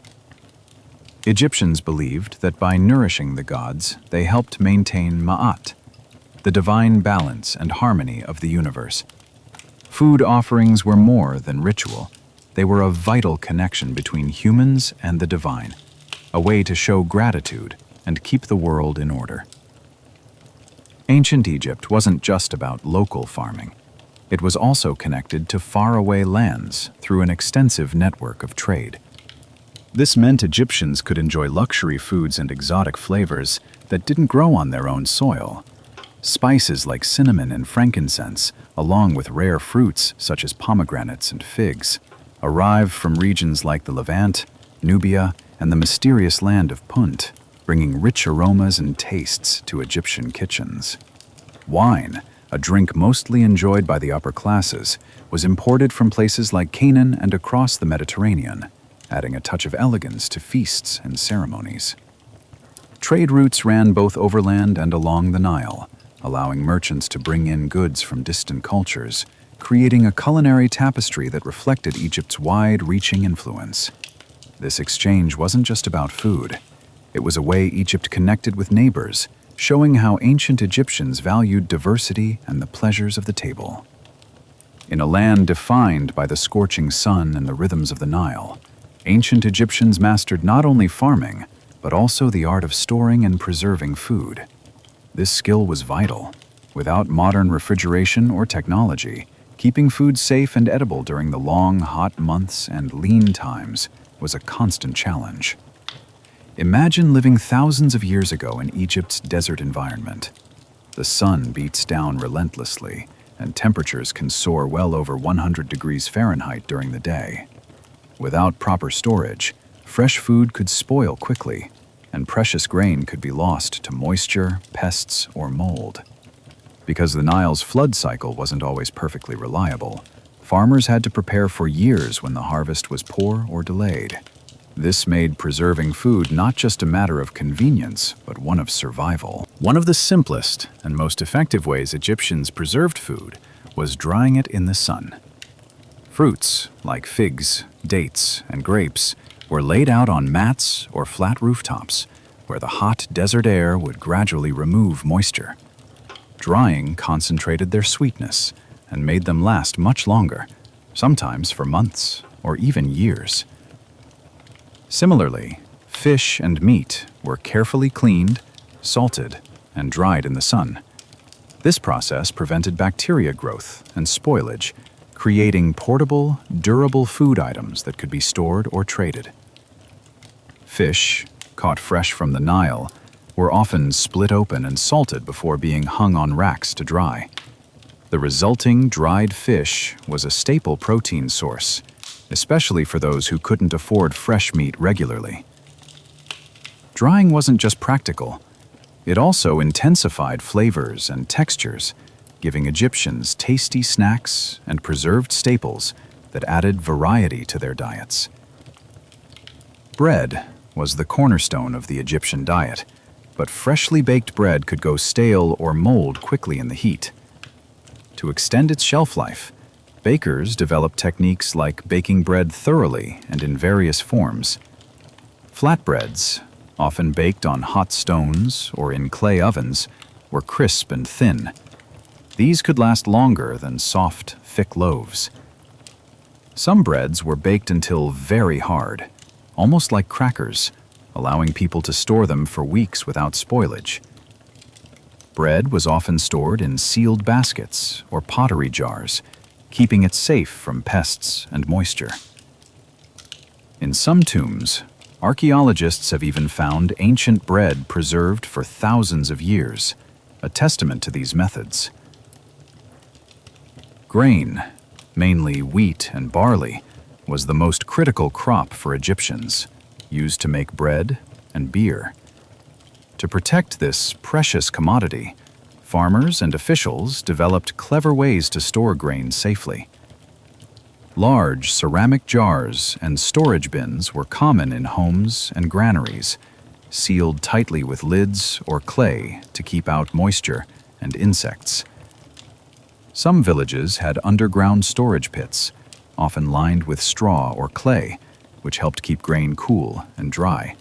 Egyptians believed that by nourishing the gods, they helped maintain Ma'at, the divine balance and harmony of the universe. Food offerings were more than ritual. They were a vital connection between humans and the divine, a way to show gratitude and keep the world in order. Ancient Egypt wasn't just about local farming. It was also connected to faraway lands through an extensive network of trade. This meant Egyptians could enjoy luxury foods and exotic flavors that didn't grow on their own soil. Spices like cinnamon and frankincense, along with rare fruits such as pomegranates and figs, arrived from regions like the Levant, Nubia, and the mysterious land of Punt, bringing rich aromas and tastes to Egyptian kitchens. Wine, a drink mostly enjoyed by the upper classes, was imported from places like Canaan and across the Mediterranean, adding a touch of elegance to feasts and ceremonies. Trade routes ran both overland and along the Nile, allowing merchants to bring in goods from distant cultures, creating a culinary tapestry that reflected Egypt's wide-reaching influence. This exchange wasn't just about food. It was a way Egypt connected with neighbors, showing how ancient Egyptians valued diversity and the pleasures of the table. In a land defined by the scorching sun and the rhythms of the Nile, ancient Egyptians mastered not only farming, but also the art of storing and preserving food. This skill was vital. Without modern refrigeration or technology, keeping food safe and edible during the long, hot months and lean times was a constant challenge. Imagine living thousands of years ago in Egypt's desert environment. The sun beats down relentlessly, and temperatures can soar well over 100 degrees Fahrenheit during the day. Without proper storage, fresh food could spoil quickly, and precious grain could be lost to moisture, pests, or mold. Because the Nile's flood cycle wasn't always perfectly reliable, farmers had to prepare for years when the harvest was poor or delayed. This made preserving food not just a matter of convenience, but one of survival. One of the simplest and most effective ways Egyptians preserved food was drying it in the sun. Fruits, like figs, dates, and grapes, were laid out on mats or flat rooftops, where the hot desert air would gradually remove moisture. Drying concentrated their sweetness and made them last much longer, sometimes for months or even years. Similarly, fish and meat were carefully cleaned, salted, and dried in the sun. This process prevented bacteria growth and spoilage, creating portable, durable food items that could be stored or traded. Fish, caught fresh from the Nile, were often split open and salted before being hung on racks to dry. The resulting dried fish was a staple protein source, especially for those who couldn't afford fresh meat regularly. Drying wasn't just practical. It also intensified flavors and textures, giving Egyptians tasty snacks and preserved staples that added variety to their diets. Bread was the cornerstone of the Egyptian diet, but freshly baked bread could go stale or mold quickly in the heat. To extend its shelf life, bakers developed techniques like baking bread thoroughly and in various forms. Flatbreads, often baked on hot stones or in clay ovens, were crisp and thin. These could last longer than soft, thick loaves. Some breads were baked until very hard, almost like crackers, allowing people to store them for weeks without spoilage. Bread was often stored in sealed baskets or pottery jars, keeping it safe from pests and moisture. In some tombs, archaeologists have even found ancient bread preserved for thousands of years, a testament to these methods. Grain, mainly wheat and barley, was the most critical crop for Egyptians, used to make bread and beer. To protect this precious commodity, farmers and officials developed clever ways to store grain safely. Large ceramic jars and storage bins were common in homes and granaries, sealed tightly with lids or clay to keep out moisture and insects. Some villages had underground storage pits, often lined with straw or clay, which helped keep grain cool and dry.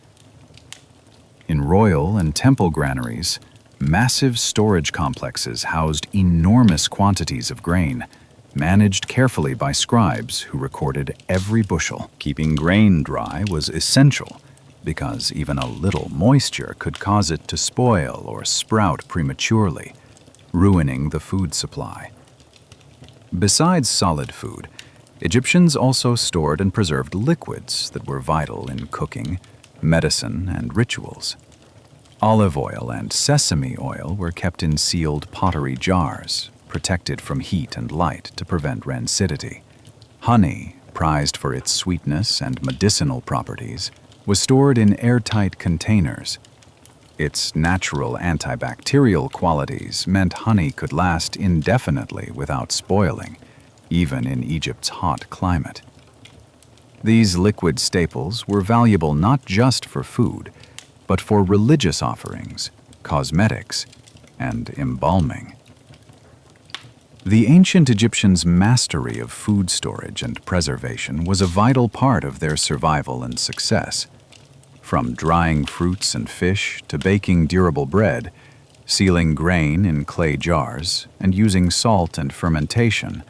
In royal and temple granaries, massive storage complexes housed enormous quantities of grain, managed carefully by scribes who recorded every bushel. Keeping grain dry was essential because even a little moisture could cause it to spoil or sprout prematurely, ruining the food supply. Besides solid food, Egyptians also stored and preserved liquids that were vital in cooking, medicine, and rituals. Olive oil and sesame oil were kept in sealed pottery jars, protected from heat and light to prevent rancidity. Honey, prized for its sweetness and medicinal properties, was stored in airtight containers. Its natural antibacterial qualities meant honey could last indefinitely without spoiling, even in Egypt's hot climate. These liquid staples were valuable not just for food, but for religious offerings, cosmetics, and embalming. The ancient Egyptians' mastery of food storage and preservation was a vital part of their survival and success. From drying fruits and fish to baking durable bread, sealing grain in clay jars, and using salt and fermentation,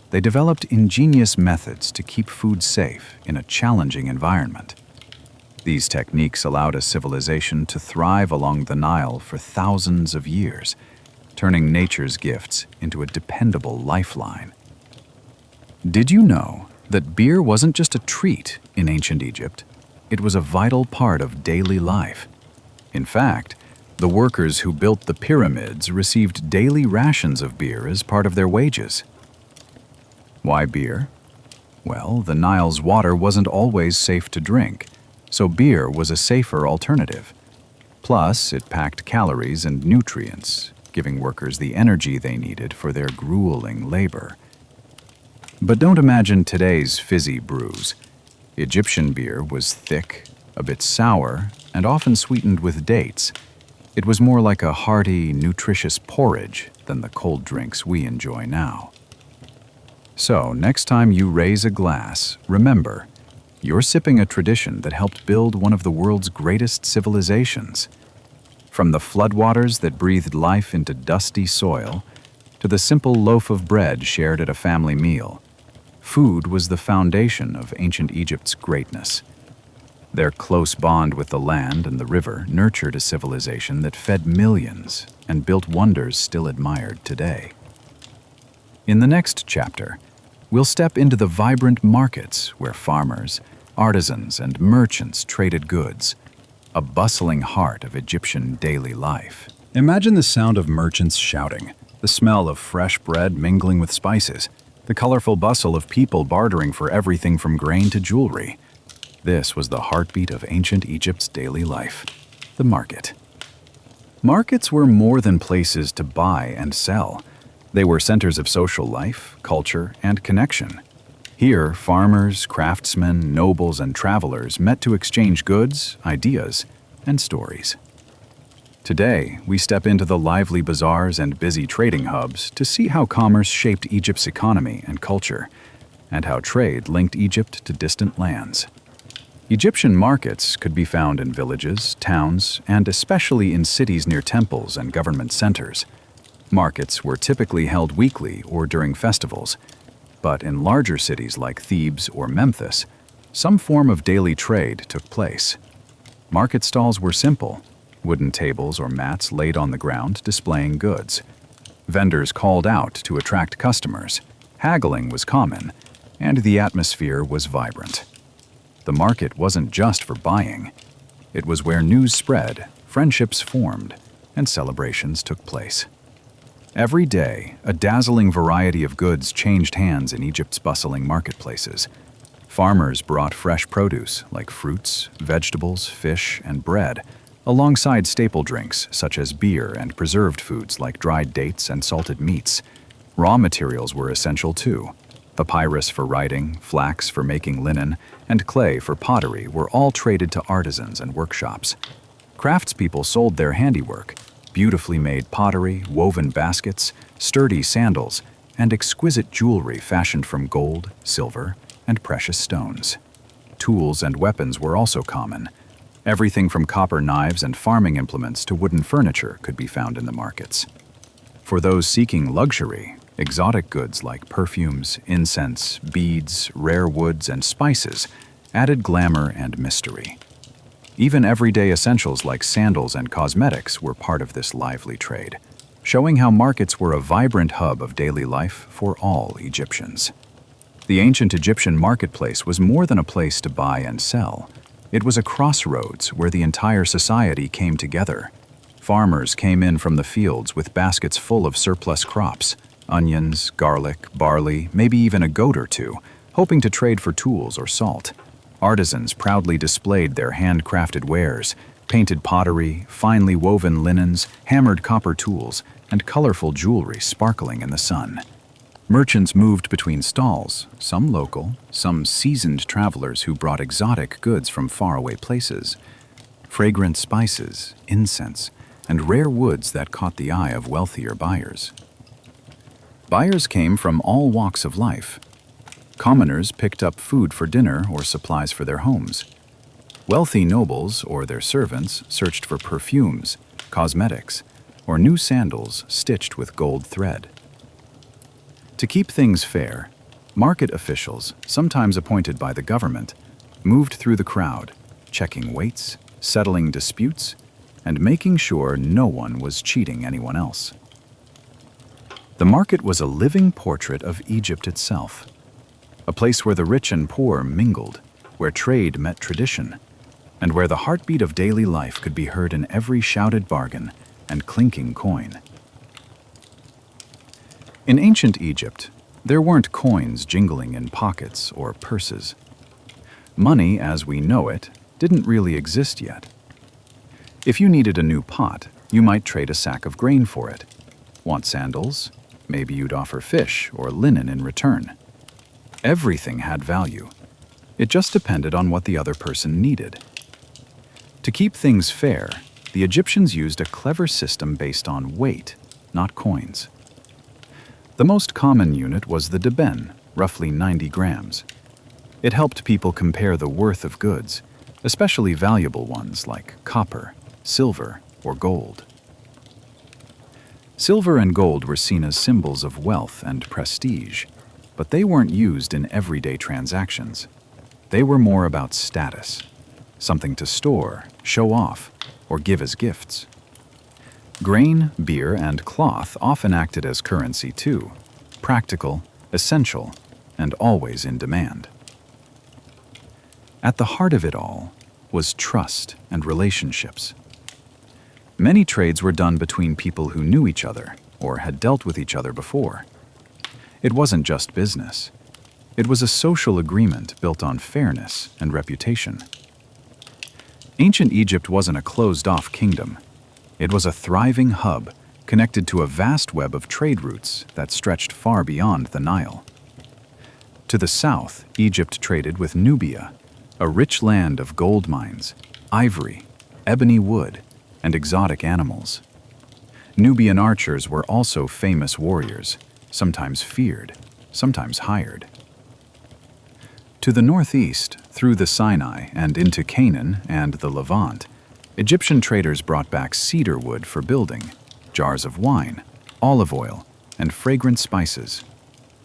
they developed ingenious methods to keep food safe in a challenging environment. These techniques allowed a civilization to thrive along the Nile for thousands of years, turning nature's gifts into a dependable lifeline. Did you know that beer wasn't just a treat in ancient Egypt? It was a vital part of daily life. In fact, the workers who built the pyramids received daily rations of beer as part of their wages. Why beer? Well, the Nile's water wasn't always safe to drink, so beer was a safer alternative. Plus, it packed calories and nutrients, giving workers the energy they needed for their grueling labor. But don't imagine today's fizzy brews. Egyptian beer was thick, a bit sour, and often sweetened with dates. It was more like a hearty, nutritious porridge than the cold drinks we enjoy now. So, next time you raise a glass, remember, you're sipping a tradition that helped build one of the world's greatest civilizations. From the floodwaters that breathed life into dusty soil, to the simple loaf of bread shared at a family meal, food was the foundation of ancient Egypt's greatness. Their close bond with the land and the river nurtured a civilization that fed millions and built wonders still admired today. In the next chapter, we'll step into the vibrant markets where farmers, artisans, and merchants traded goods, a bustling heart of Egyptian daily life. Imagine the sound of merchants shouting, the smell of fresh bread mingling with spices, the colorful bustle of people bartering for everything from grain to jewelry. This was the heartbeat of ancient Egypt's daily life, the market. Markets were more than places to buy and sell. They were centers of social life, culture, and connection. Here, farmers, craftsmen, nobles, and travelers met to exchange goods, ideas, and stories. Today, we step into the lively bazaars and busy trading hubs to see how commerce shaped Egypt's economy and culture, and how trade linked Egypt to distant lands. Egyptian markets could be found in villages, towns, and especially in cities near temples and government centers. Markets were typically held weekly or during festivals, but in larger cities like Thebes or Memphis, some form of daily trade took place. Market stalls were simple, wooden tables or mats laid on the ground displaying goods. Vendors called out to attract customers. Haggling was common, and the atmosphere was vibrant. The market wasn't just for buying. It was where news spread, friendships formed, and celebrations took place. Every day, a dazzling variety of goods changed hands in Egypt's bustling marketplaces. Farmers brought fresh produce like fruits, vegetables, fish, and bread, alongside staple drinks such as beer and preserved foods like dried dates and salted meats. Raw materials were essential too. Papyrus for writing, flax for making linen, and clay for pottery were all traded to artisans and workshops. Craftspeople sold their handiwork, beautifully made pottery, woven baskets, sturdy sandals, and exquisite jewelry fashioned from gold, silver, and precious stones. Tools and weapons were also common. Everything from copper knives and farming implements to wooden furniture could be found in the markets. For those seeking luxury, exotic goods like perfumes, incense, beads, rare woods, and spices added glamour and mystery. Even everyday essentials like sandals and cosmetics were part of this lively trade, showing how markets were a vibrant hub of daily life for all Egyptians. The ancient Egyptian marketplace was more than a place to buy and sell. It was a crossroads where the entire society came together. Farmers came in from the fields with baskets full of surplus crops, onions, garlic, barley, maybe even a goat or two, hoping to trade for tools or salt. Artisans proudly displayed their handcrafted wares, painted pottery, finely woven linens, hammered copper tools, and colorful jewelry sparkling in the sun. Merchants moved between stalls, some local, some seasoned travelers who brought exotic goods from faraway places. Fragrant spices, incense, and rare woods that caught the eye of wealthier buyers. Buyers came from all walks of life. Commoners picked up food for dinner or supplies for their homes. Wealthy nobles or their servants searched for perfumes, cosmetics, or new sandals stitched with gold thread. To keep things fair, market officials, sometimes appointed by the government, moved through the crowd, checking weights, settling disputes, and making sure no one was cheating anyone else. The market was a living portrait of Egypt itself, a place where the rich and poor mingled, where trade met tradition, and where the heartbeat of daily life could be heard in every shouted bargain and clinking coin. In ancient Egypt, there weren't coins jingling in pockets or purses. Money, as we know it, didn't really exist yet. If you needed a new pot, you might trade a sack of grain for it. Want sandals? Maybe you'd offer fish or linen in return. Everything had value. It just depended on what the other person needed. To keep things fair, the Egyptians used a clever system based on weight, not coins. The most common unit was the deben, roughly 90 grams. It helped people compare the worth of goods, especially valuable ones like copper, silver, or gold. Silver and gold were seen as symbols of wealth and prestige, but they weren't used in everyday transactions. They were more about status, something to store, show off, or give as gifts. Grain, beer, and cloth often acted as currency too, practical, essential, and always in demand. At the heart of it all was trust and relationships. Many trades were done between people who knew each other or had dealt with each other before. It wasn't just business. It was a social agreement built on fairness and reputation. Ancient Egypt wasn't a closed-off kingdom. It was a thriving hub connected to a vast web of trade routes that stretched far beyond the Nile. To the south, Egypt traded with Nubia, a rich land of gold mines, ivory, ebony wood, and exotic animals. Nubian archers were also famous warriors, sometimes feared, sometimes hired. To the northeast, through the Sinai and into Canaan and the Levant, Egyptian traders brought back cedar wood for building, jars of wine, olive oil, and fragrant spices.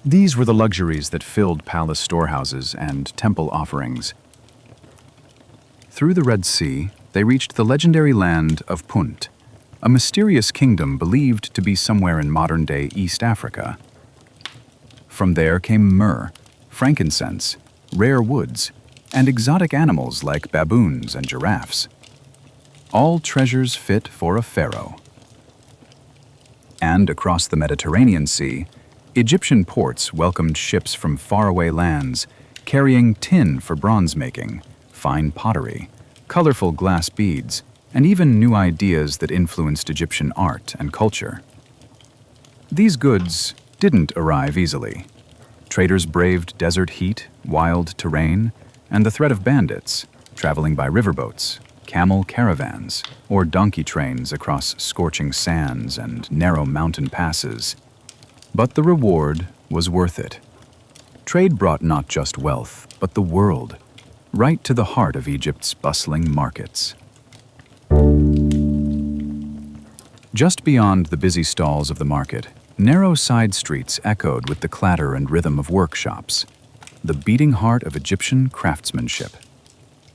These were the luxuries that filled palace storehouses and temple offerings. Through the Red Sea, they reached the legendary land of Punt, a mysterious kingdom believed to be somewhere in modern-day East Africa. From there came myrrh, frankincense, rare woods, and exotic animals like baboons and giraffes. All treasures fit for a pharaoh. And across the Mediterranean Sea, Egyptian ports welcomed ships from faraway lands, carrying tin for bronze making, fine pottery, colorful glass beads, and even new ideas that influenced Egyptian art and culture. These goods didn't arrive easily. Traders braved desert heat, wild terrain, and the threat of bandits, traveling by riverboats, camel caravans, or donkey trains across scorching sands and narrow mountain passes. But the reward was worth it. Trade brought not just wealth, but the world, right to the heart of Egypt's bustling markets. Just beyond the busy stalls of the market, narrow side streets echoed with the clatter and rhythm of workshops, the beating heart of Egyptian craftsmanship.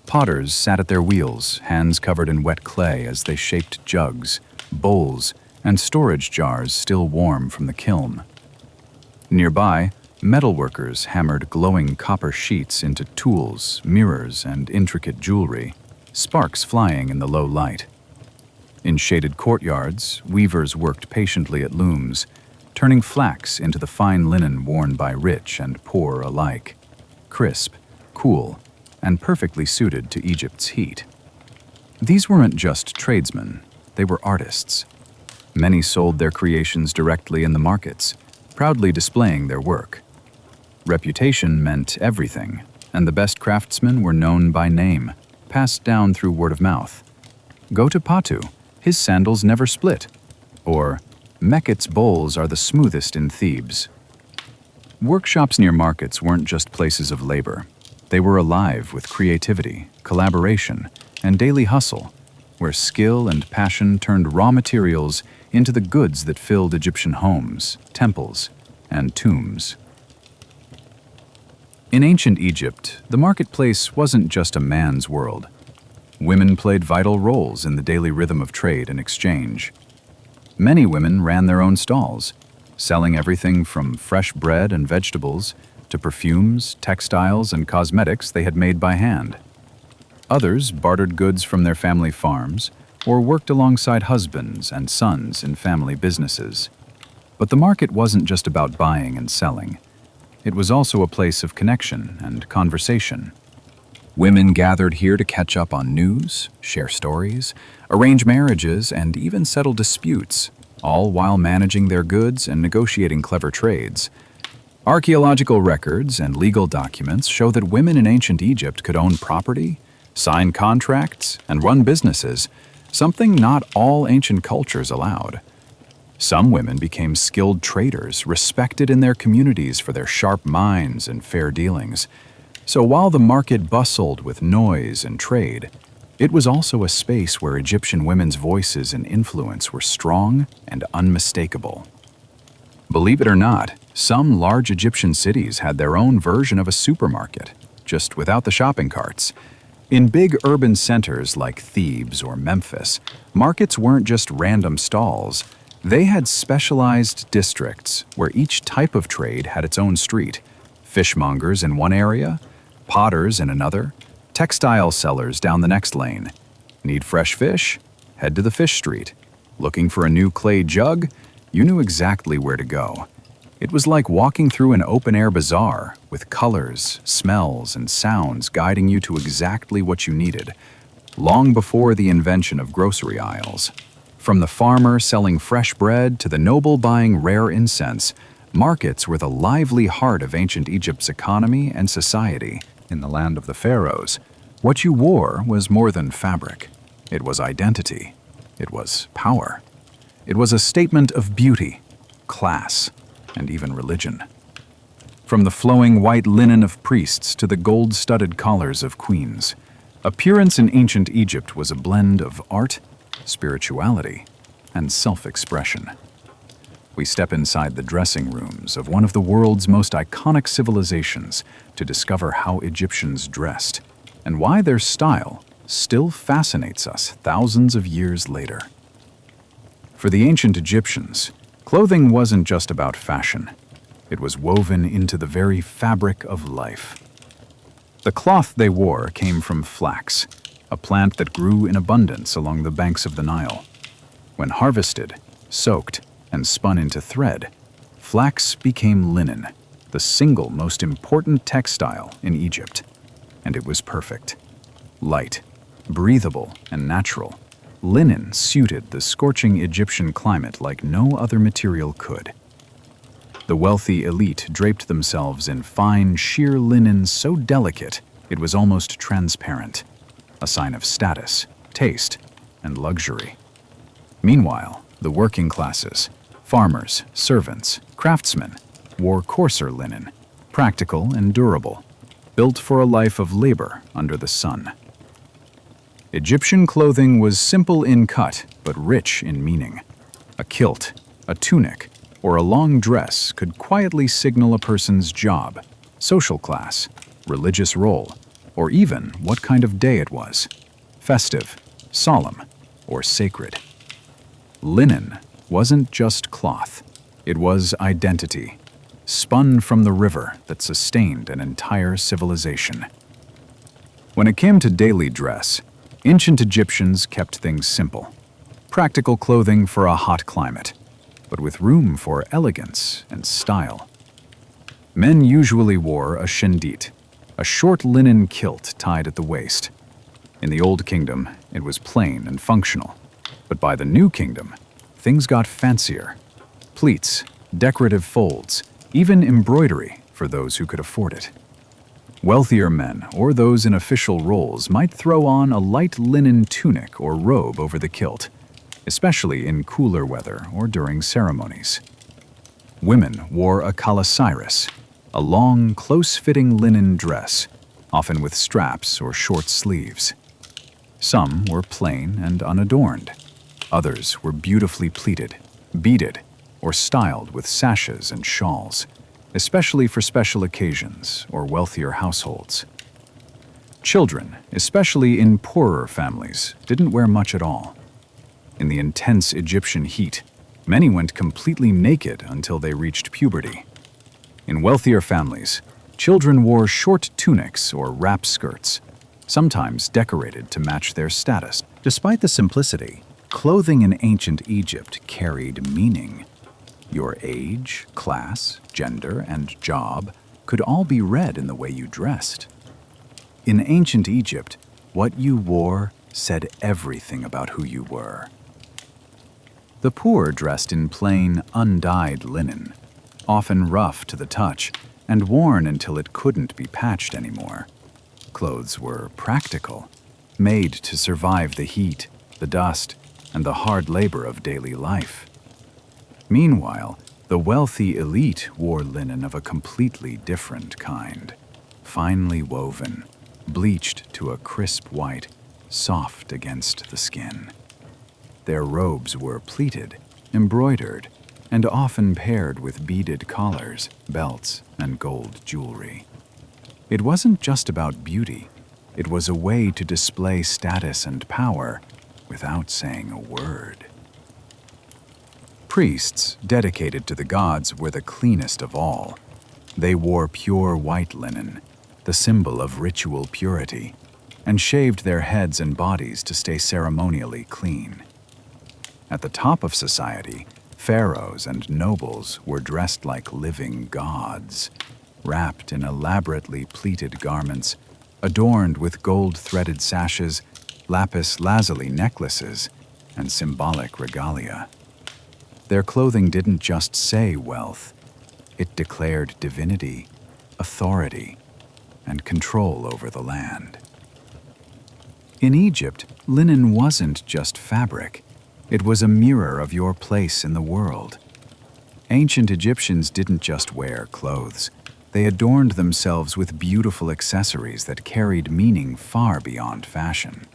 Potters sat at their wheels, hands covered in wet clay as they shaped jugs, bowls, and storage jars still warm from the kiln. Nearby, metalworkers hammered glowing copper sheets into tools, mirrors, and intricate jewelry, sparks flying in the low light. In shaded courtyards, weavers worked patiently at looms, turning flax into the fine linen worn by rich and poor alike, crisp, cool, and perfectly suited to Egypt's heat. These weren't just tradesmen, they were artists. Many sold their creations directly in the markets, proudly displaying their work. Reputation meant everything, and the best craftsmen were known by name, passed down through word of mouth. Go to Patu, his sandals never split, or Meket's bowls are the smoothest in Thebes. Workshops near markets weren't just places of labor. They were alive with creativity, collaboration, and daily hustle, where skill and passion turned raw materials into the goods that filled Egyptian homes, temples, and tombs. In ancient Egypt, the marketplace wasn't just a man's world. Women played vital roles in the daily rhythm of trade and exchange. Many women ran their own stalls, selling everything from fresh bread and vegetables to perfumes, textiles, and cosmetics they had made by hand. Others bartered goods from their family farms or worked alongside husbands and sons in family businesses. But the market wasn't just about buying and selling. It was also a place of connection and conversation. Women gathered here to catch up on news, share stories, arrange marriages, and even settle disputes, all while managing their goods and negotiating clever trades. Archaeological records and legal documents show that women in ancient Egypt could own property, sign contracts, and run businesses, something not all ancient cultures allowed. Some women became skilled traders, respected in their communities for their sharp minds and fair dealings. So while the market bustled with noise and trade, it was also a space where Egyptian women's voices and influence were strong and unmistakable. Believe it or not, some large Egyptian cities had their own version of a supermarket, just without the shopping carts. In big urban centers like Thebes or Memphis, markets weren't just random stalls. They had specialized districts where each type of trade had its own street. Fishmongers in one area, potters in another, textile sellers down the next lane. Need fresh fish? Head to the fish street. Looking for a new clay jug? You knew exactly where to go. It was like walking through an open-air bazaar with colors, smells, and sounds guiding you to exactly what you needed, long before the invention of grocery aisles. From the farmer selling fresh bread to the noble buying rare incense, markets were the lively heart of ancient Egypt's economy and society. In the land of the pharaohs, what you wore was more than fabric. It was identity. It was power. It was a statement of beauty, class, and even religion. From the flowing white linen of priests to the gold-studded collars of queens, appearance in ancient Egypt was a blend of art, spirituality, and self-expression. We step inside the dressing rooms of one of the world's most iconic civilizations to discover how Egyptians dressed and why their style still fascinates us thousands of years later. For the ancient Egyptians, clothing wasn't just about fashion. It was woven into the very fabric of life. The cloth they wore came from flax, a plant that grew in abundance along the banks of the Nile. When harvested, soaked, and spun into thread, flax became linen, the single most important textile in Egypt. And it was perfect. Light, breathable, and natural, linen suited the scorching Egyptian climate like no other material could. The wealthy elite draped themselves in fine, sheer linen so delicate it was almost transparent, a sign of status, taste, and luxury. Meanwhile, the working classes, farmers, servants, craftsmen, wore coarser linen, practical and durable, built for a life of labor under the sun. Egyptian clothing was simple in cut but rich in meaning. A kilt, a tunic, or a long dress could quietly signal a person's job, social class, religious role, or even what kind of day it was: festive, solemn, or sacred. Linen wasn't just cloth, it was identity, spun from the river that sustained an entire civilization. When it came to daily dress, ancient Egyptians kept things simple. Practical clothing for a hot climate, but with room for elegance and style. Men usually wore a shendit, a short linen kilt tied at the waist. In the Old Kingdom, it was plain and functional, but by the New Kingdom, things got fancier. Pleats, decorative folds, even embroidery for those who could afford it. Wealthier men or those in official roles might throw on a light linen tunic or robe over the kilt, especially in cooler weather or during ceremonies. Women wore a kalasiris, a long, close-fitting linen dress, often with straps or short sleeves. Some were plain and unadorned. Others were beautifully pleated, beaded, or styled with sashes and shawls, especially for special occasions or wealthier households. Children, especially in poorer families, didn't wear much at all. In the intense Egyptian heat, many went completely naked until they reached puberty. In wealthier families, children wore short tunics or wrap skirts, sometimes decorated to match their status. Despite the simplicity, clothing in ancient Egypt carried meaning. Your age, class, gender, and job could all be read in the way you dressed. In ancient Egypt, what you wore said everything about who you were. The poor dressed in plain, undyed linen, often rough to the touch and worn until it couldn't be patched anymore. Clothes were practical, made to survive the heat, the dust, and the hard labor of daily life. Meanwhile, the wealthy elite wore linen of a completely different kind, finely woven, bleached to a crisp white, soft against the skin. Their robes were pleated, embroidered, and often paired with beaded collars, belts, and gold jewelry. It wasn't just about beauty, it was a way to display status and power without saying a word. Priests dedicated to the gods were the cleanest of all. They wore pure white linen, the symbol of ritual purity, and shaved their heads and bodies to stay ceremonially clean. At the top of society, pharaohs and nobles were dressed like living gods, wrapped in elaborately pleated garments, adorned with gold-threaded sashes, lapis lazuli necklaces, and symbolic regalia. Their clothing didn't just say wealth, it declared divinity, authority, and control over the land. In Egypt, linen wasn't just fabric. It was a mirror of your place in the world. Ancient Egyptians didn't just wear clothes. They adorned themselves with beautiful accessories that carried meaning far beyond fashion.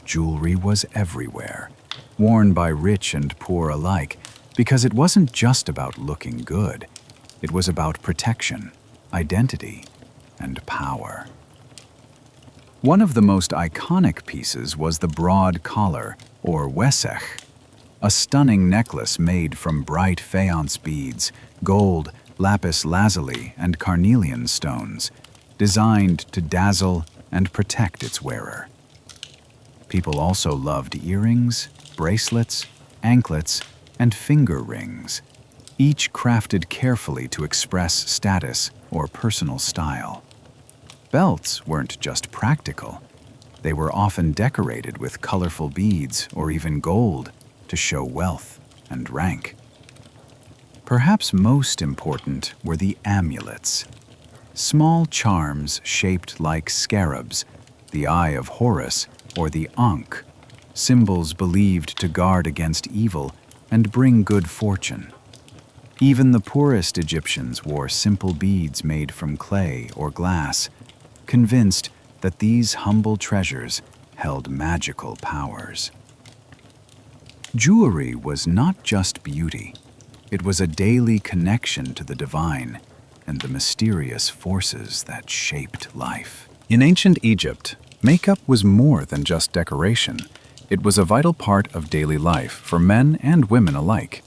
Jewelry was everywhere, worn by rich and poor alike, because it wasn't just about looking good. It was about protection, identity, and power. One of the most iconic pieces was the broad collar, or wesech, a stunning necklace made from bright faience beads, gold, lapis lazuli, and carnelian stones, designed to dazzle and protect its wearer. People also loved earrings, bracelets, anklets, and finger rings, each crafted carefully to express status or personal style. Belts weren't just practical. They were often decorated with colorful beads or even gold to show wealth and rank. Perhaps most important were the amulets, small charms shaped like scarabs, the Eye of Horus, or the Ankh, symbols believed to guard against evil and bring good fortune. Even the poorest Egyptians wore simple beads made from clay or glass, convinced that these humble treasures held magical powers. Jewelry was not just beauty. It was a daily connection to the divine and the mysterious forces that shaped life. In ancient Egypt, makeup was more than just decoration. It was a vital part of daily life for men and women alike.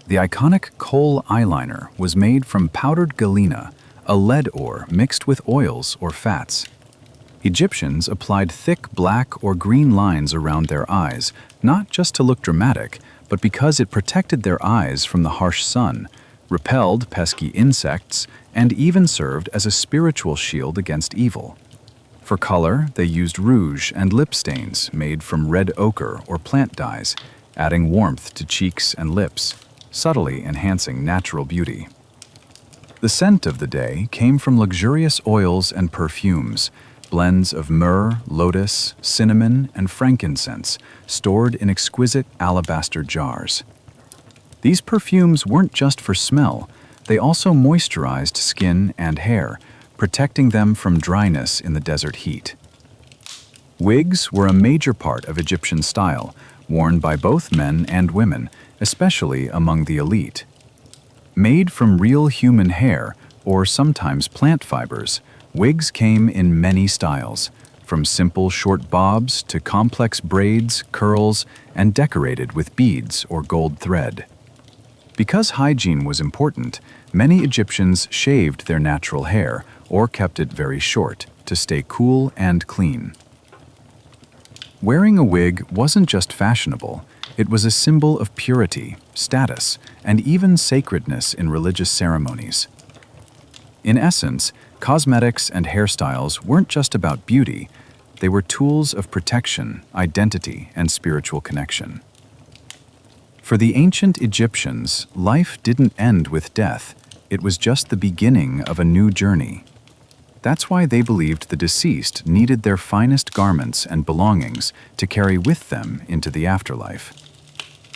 The iconic kohl eyeliner was made from powdered galena, a lead ore mixed with oils or fats. Egyptians applied thick black or green lines around their eyes, not just to look dramatic, but because it protected their eyes from the harsh sun, repelled pesky insects, and even served as a spiritual shield against evil. For color, they used rouge and lip stains made from red ochre or plant dyes, adding warmth to cheeks and lips, subtly enhancing natural beauty. The scent of the day came from luxurious oils and perfumes, blends of myrrh, lotus, cinnamon, and frankincense stored in exquisite alabaster jars. These perfumes weren't just for smell, they also moisturized skin and hair, protecting them from dryness in the desert heat. Wigs were a major part of Egyptian style, worn by both men and women, especially among the elite. Made from real human hair, or sometimes plant fibers, wigs came in many styles, from simple short bobs to complex braids, curls, and decorated with beads or gold thread. Because hygiene was important, many Egyptians shaved their natural hair or kept it very short to stay cool and clean. Wearing a wig wasn't just fashionable, it was a symbol of purity, status, and even sacredness in religious ceremonies. In essence, cosmetics and hairstyles weren't just about beauty, they were tools of protection, identity, and spiritual connection. For the ancient Egyptians, life didn't end with death, it was just the beginning of a new journey. That's why they believed the deceased needed their finest garments and belongings to carry with them into the afterlife.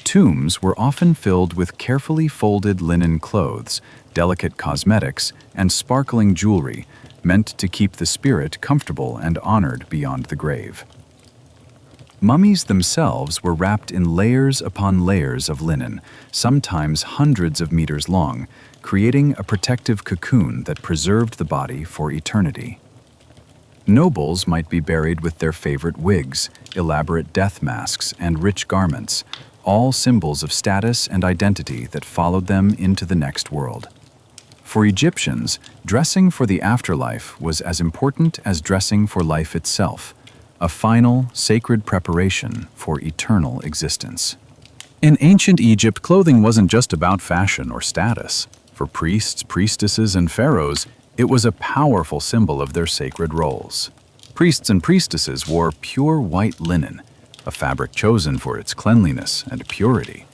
Tombs were often filled with carefully folded linen clothes, delicate cosmetics, and sparkling jewelry, meant to keep the spirit comfortable and honored beyond the grave. Mummies themselves were wrapped in layers upon layers of linen, sometimes hundreds of meters long, creating a protective cocoon that preserved the body for eternity. Nobles might be buried with their favorite wigs, elaborate death masks, and rich garments, all symbols of status and identity that followed them into the next world. For Egyptians, dressing for the afterlife was as important as dressing for life itself, a final, sacred preparation for eternal existence. In ancient Egypt, clothing wasn't just about fashion or status. For priests, priestesses, and pharaohs, it was a powerful symbol of their sacred roles. Priests and priestesses wore pure white linen, a fabric chosen for its cleanliness and purity.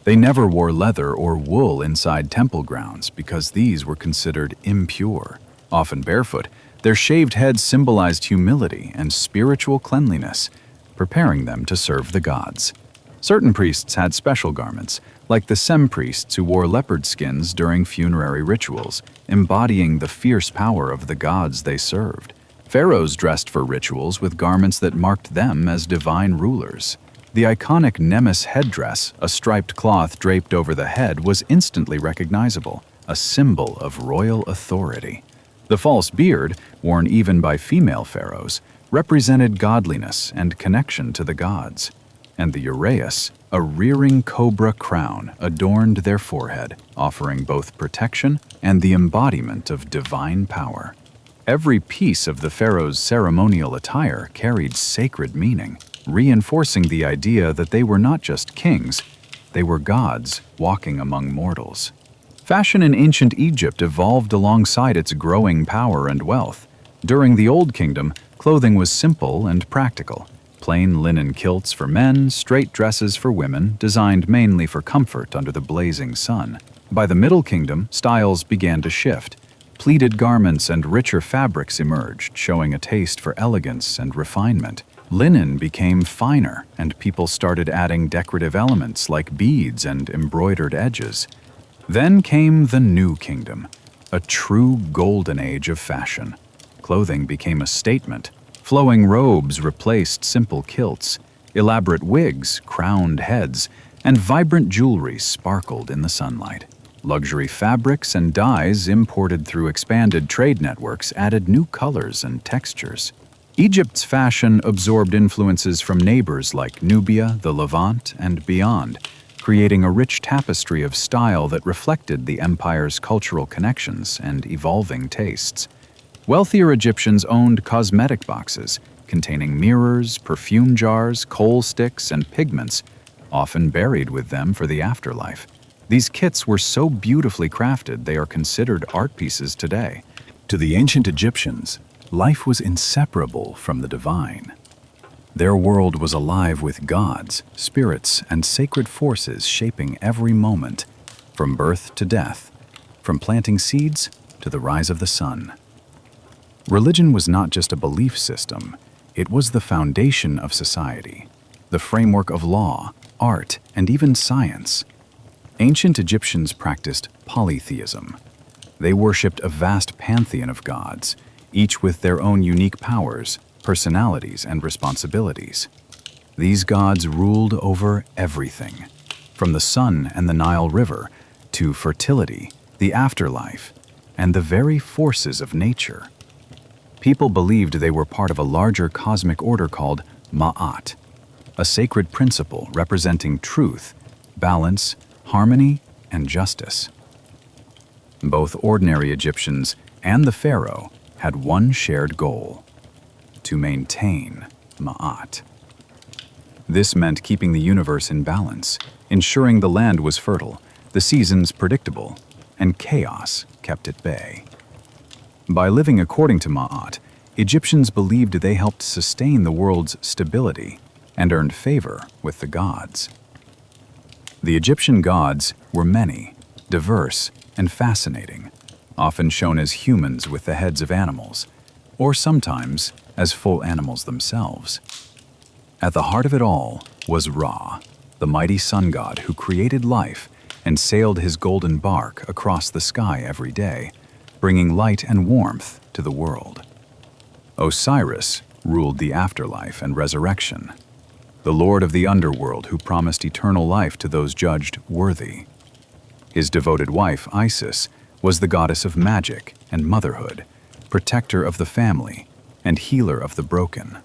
They never wore leather or wool inside temple grounds because these were considered impure. Often barefoot, their shaved heads symbolized humility and spiritual cleanliness, preparing them to serve the gods. Certain priests had special garments, like the Sem priests who wore leopard skins during funerary rituals, embodying the fierce power of the gods they served. Pharaohs dressed for rituals with garments that marked them as divine rulers. The iconic Nemes headdress, a striped cloth draped over the head, was instantly recognizable, a symbol of royal authority. The false beard, worn even by female pharaohs, represented godliness and connection to the gods. And the uraeus, a rearing cobra crown, adorned their forehead, offering both protection and the embodiment of divine power. Every piece of the pharaoh's ceremonial attire carried sacred meaning, reinforcing the idea that they were not just kings, they were gods walking among mortals. Fashion in ancient Egypt evolved alongside its growing power and wealth. During the Old Kingdom, clothing was simple and practical. Plain linen kilts for men, straight dresses for women, designed mainly for comfort under the blazing sun. By the Middle Kingdom, styles began to shift. Pleated garments and richer fabrics emerged, showing a taste for elegance and refinement. Linen became finer, and people started adding decorative elements like beads and embroidered edges. Then came the New Kingdom, a true golden age of fashion. Clothing became a statement. Flowing robes replaced simple kilts, elaborate wigs crowned heads, and vibrant jewelry sparkled in the sunlight. Luxury fabrics and dyes imported through expanded trade networks added new colors and textures. Egypt's fashion absorbed influences from neighbors like Nubia, the Levant, and beyond, creating a rich tapestry of style that reflected the empire's cultural connections and evolving tastes. Wealthier Egyptians owned cosmetic boxes containing mirrors, perfume jars, kohl sticks, and pigments, often buried with them for the afterlife. These kits were so beautifully crafted they are considered art pieces today. To the ancient Egyptians, life was inseparable from the divine. Their world was alive with gods, spirits, and sacred forces shaping every moment, from birth to death, from planting seeds to the rise of the sun. Religion was not just a belief system, it was the foundation of society, the framework of law, art, and even science. Ancient Egyptians practiced polytheism. They worshipped a vast pantheon of gods, each with their own unique powers, personalities, and responsibilities. These gods ruled over everything, from the sun and the Nile River to fertility, the afterlife, and the very forces of nature. People believed they were part of a larger cosmic order called Ma'at, a sacred principle representing truth, balance, harmony, and justice. Both ordinary Egyptians and the pharaoh had one shared goal: to maintain Ma'at. This meant keeping the universe in balance, ensuring the land was fertile, the seasons predictable, and chaos kept at bay. By living according to Ma'at, Egyptians believed they helped sustain the world's stability and earned favor with the gods. The Egyptian gods were many, diverse, and fascinating, often shown as humans with the heads of animals, or sometimes as full animals themselves. At the heart of it all was Ra, the mighty sun god who created life and sailed his golden bark across the sky every day, bringing light and warmth to the world. Osiris ruled the afterlife and resurrection, the lord of the underworld who promised eternal life to those judged worthy. His devoted wife, Isis, was the goddess of magic and motherhood, protector of the family, and healer of the broken.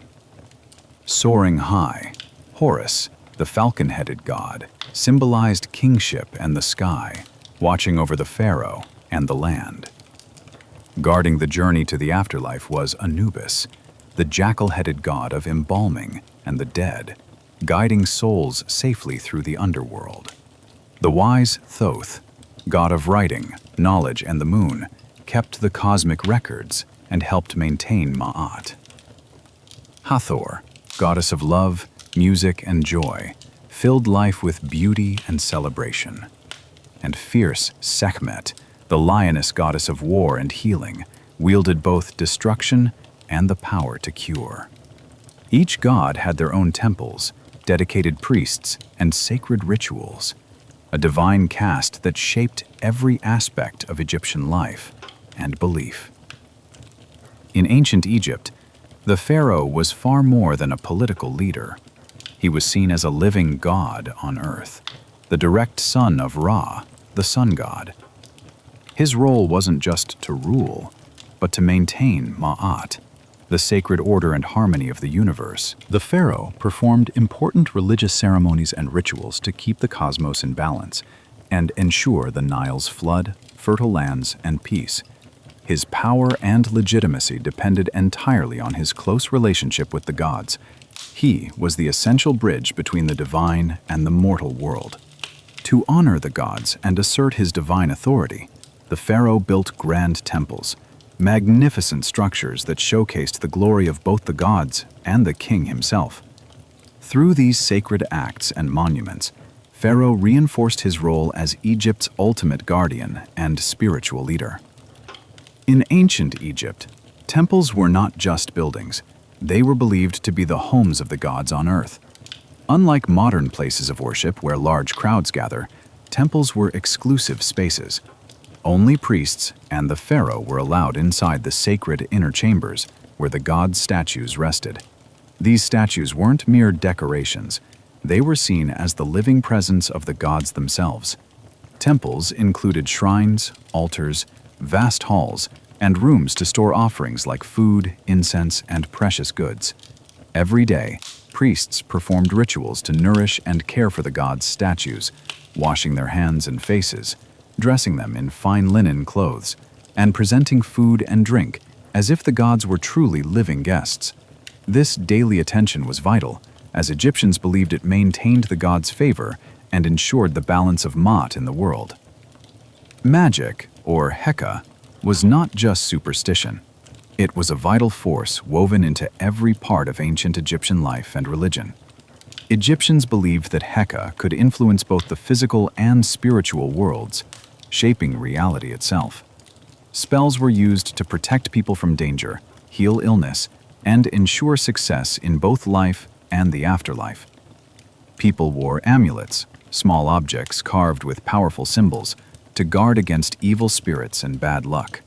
Soaring high, Horus, the falcon-headed god, symbolized kingship and the sky, watching over the pharaoh and the land. Guarding the journey to the afterlife was Anubis, the jackal-headed god of embalming and the dead, guiding souls safely through the underworld. The wise Thoth, god of writing, knowledge, and the moon, kept the cosmic records and helped maintain Ma'at. Hathor, goddess of love, music, and joy, filled life with beauty and celebration. And fierce Sekhmet, the lioness goddess of war and healing, wielded both destruction and the power to cure. Each god had their own temples, dedicated priests, and sacred rituals, a divine caste that shaped every aspect of Egyptian life and belief. In ancient Egypt, the pharaoh was far more than a political leader. He was seen as a living god on earth, the direct son of Ra, the sun god. His role wasn't just to rule, but to maintain Ma'at, the sacred order and harmony of the universe. The pharaoh performed important religious ceremonies and rituals to keep the cosmos in balance and ensure the Nile's flood, fertile lands, and peace. His power and legitimacy depended entirely on his close relationship with the gods. He was the essential bridge between the divine and the mortal world. To honor the gods and assert his divine authority, the pharaoh built grand temples, magnificent structures that showcased the glory of both the gods and the king himself. Through these sacred acts and monuments, Pharaoh reinforced his role as Egypt's ultimate guardian and spiritual leader. In ancient Egypt, temples were not just buildings. They were believed to be the homes of the gods on earth. Unlike modern places of worship where large crowds gather, temples were exclusive spaces. Only priests and the pharaoh were allowed inside the sacred inner chambers where the gods' statues rested. These statues weren't mere decorations. They were seen as the living presence of the gods themselves. Temples included shrines, altars, vast halls, and rooms to store offerings like food, incense, and precious goods. Every day, priests performed rituals to nourish and care for the gods' statues, washing their hands and faces, dressing them in fine linen clothes, and presenting food and drink as if the gods were truly living guests. This daily attention was vital, as Egyptians believed it maintained the gods' favor and ensured the balance of Ma'at in the world. Magic, or Heka, was not just superstition. It was a vital force woven into every part of ancient Egyptian life and religion. Egyptians believed that Heka could influence both the physical and spiritual worlds, shaping reality itself. Spells were used to protect people from danger, heal illness, and ensure success in both life and the afterlife. People wore amulets, small objects carved with powerful symbols, to guard against evil spirits and bad luck.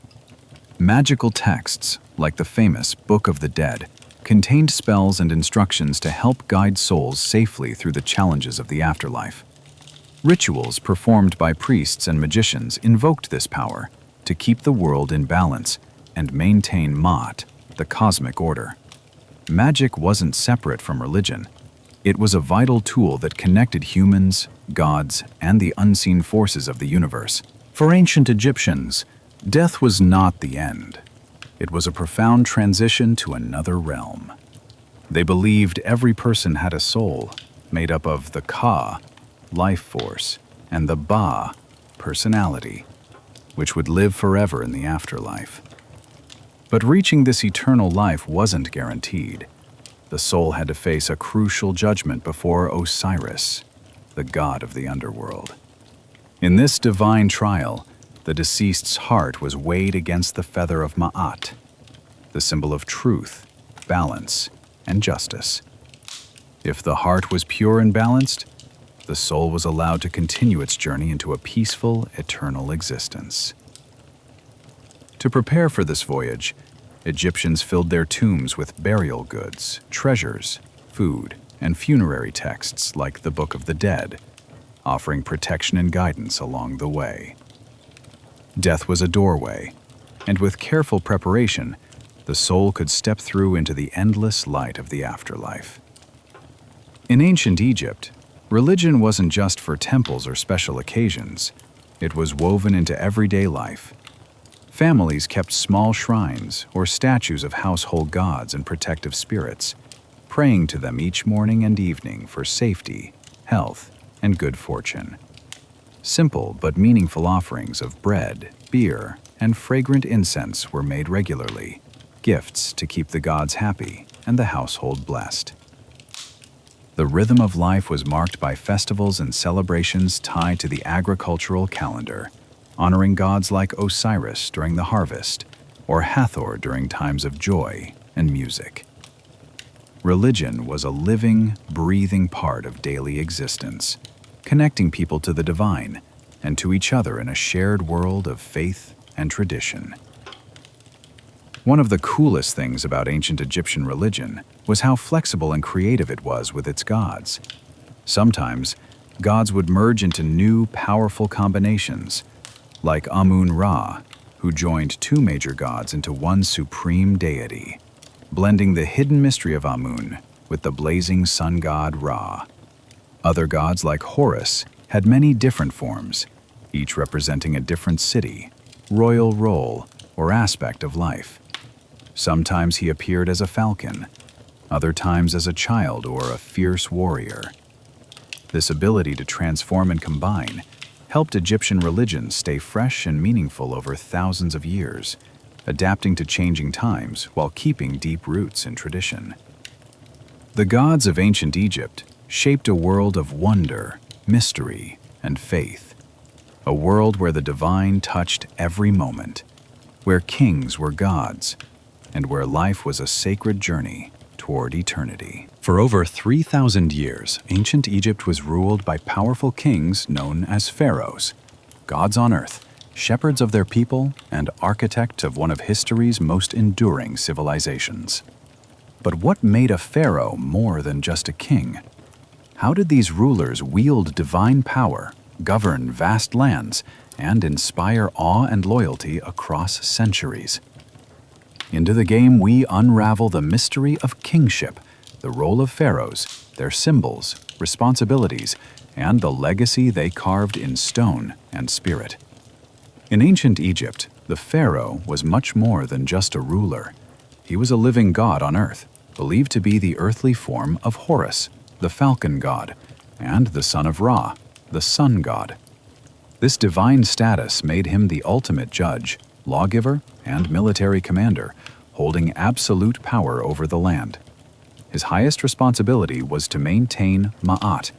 Magical texts, like the famous Book of the Dead, contained spells and instructions to help guide souls safely through the challenges of the afterlife. Rituals performed by priests and magicians invoked this power to keep the world in balance and maintain Ma'at, the cosmic order. Magic wasn't separate from religion. It was a vital tool that connected humans, gods, and the unseen forces of the universe. For ancient Egyptians, death was not the end. It was a profound transition to another realm. They believed every person had a soul, made up of the Ka, life force, and the Ba, personality, which would live forever in the afterlife. But reaching this eternal life wasn't guaranteed. The soul had to face a crucial judgment before Osiris, the god of the underworld. In this divine trial, the deceased's heart was weighed against the feather of Ma'at, the symbol of truth, balance, and justice. If the heart was pure and balanced, the soul was allowed to continue its journey into a peaceful, eternal existence. To prepare for this voyage, Egyptians filled their tombs with burial goods, treasures, food, and funerary texts like the Book of the Dead, offering protection and guidance along the way. Death was a doorway, and with careful preparation, the soul could step through into the endless light of the afterlife. In ancient Egypt, religion wasn't just for temples or special occasions. It was woven into everyday life. Families kept small shrines or statues of household gods and protective spirits, praying to them each morning and evening for safety, health, and good fortune. Simple but meaningful offerings of bread, beer, and fragrant incense were made regularly, gifts to keep the gods happy and the household blessed. The rhythm of life was marked by festivals and celebrations tied to the agricultural calendar, honoring gods like Osiris during the harvest or Hathor during times of joy and music. Religion was a living, breathing part of daily existence, connecting people to the divine and to each other in a shared world of faith and tradition. One of the coolest things about ancient Egyptian religion was how flexible and creative it was with its gods. Sometimes, gods would merge into new, powerful combinations, like Amun-Ra, who joined two major gods into one supreme deity, blending the hidden mystery of Amun with the blazing sun god Ra. Other gods like Horus had many different forms, each representing a different city, royal role, or aspect of life. Sometimes he appeared as a falcon, other times as a child or a fierce warrior. This ability to transform and combine helped Egyptian religions stay fresh and meaningful over thousands of years, adapting to changing times while keeping deep roots in tradition. The gods of ancient Egypt shaped a world of wonder, mystery, and faith. A world where the divine touched every moment, where kings were gods, and where life was a sacred journey toward eternity. For over 3,000 years, ancient Egypt was ruled by powerful kings known as pharaohs, gods on earth, shepherds of their people, and architect of one of history's most enduring civilizations. But what made a pharaoh more than just a king? How did these rulers wield divine power, govern vast lands, and inspire awe and loyalty across centuries? Into the game we unravel the mystery of kingship, the role of pharaohs, their symbols, responsibilities, and the legacy they carved in stone and spirit. In ancient Egypt, the pharaoh was much more than just a ruler. He was a living god on earth, believed to be the earthly form of Horus, the falcon god, and the son of Ra, the sun god. This divine status made him the ultimate judge, lawgiver, and military commander, holding absolute power over the land. His highest responsibility was to maintain Ma'at,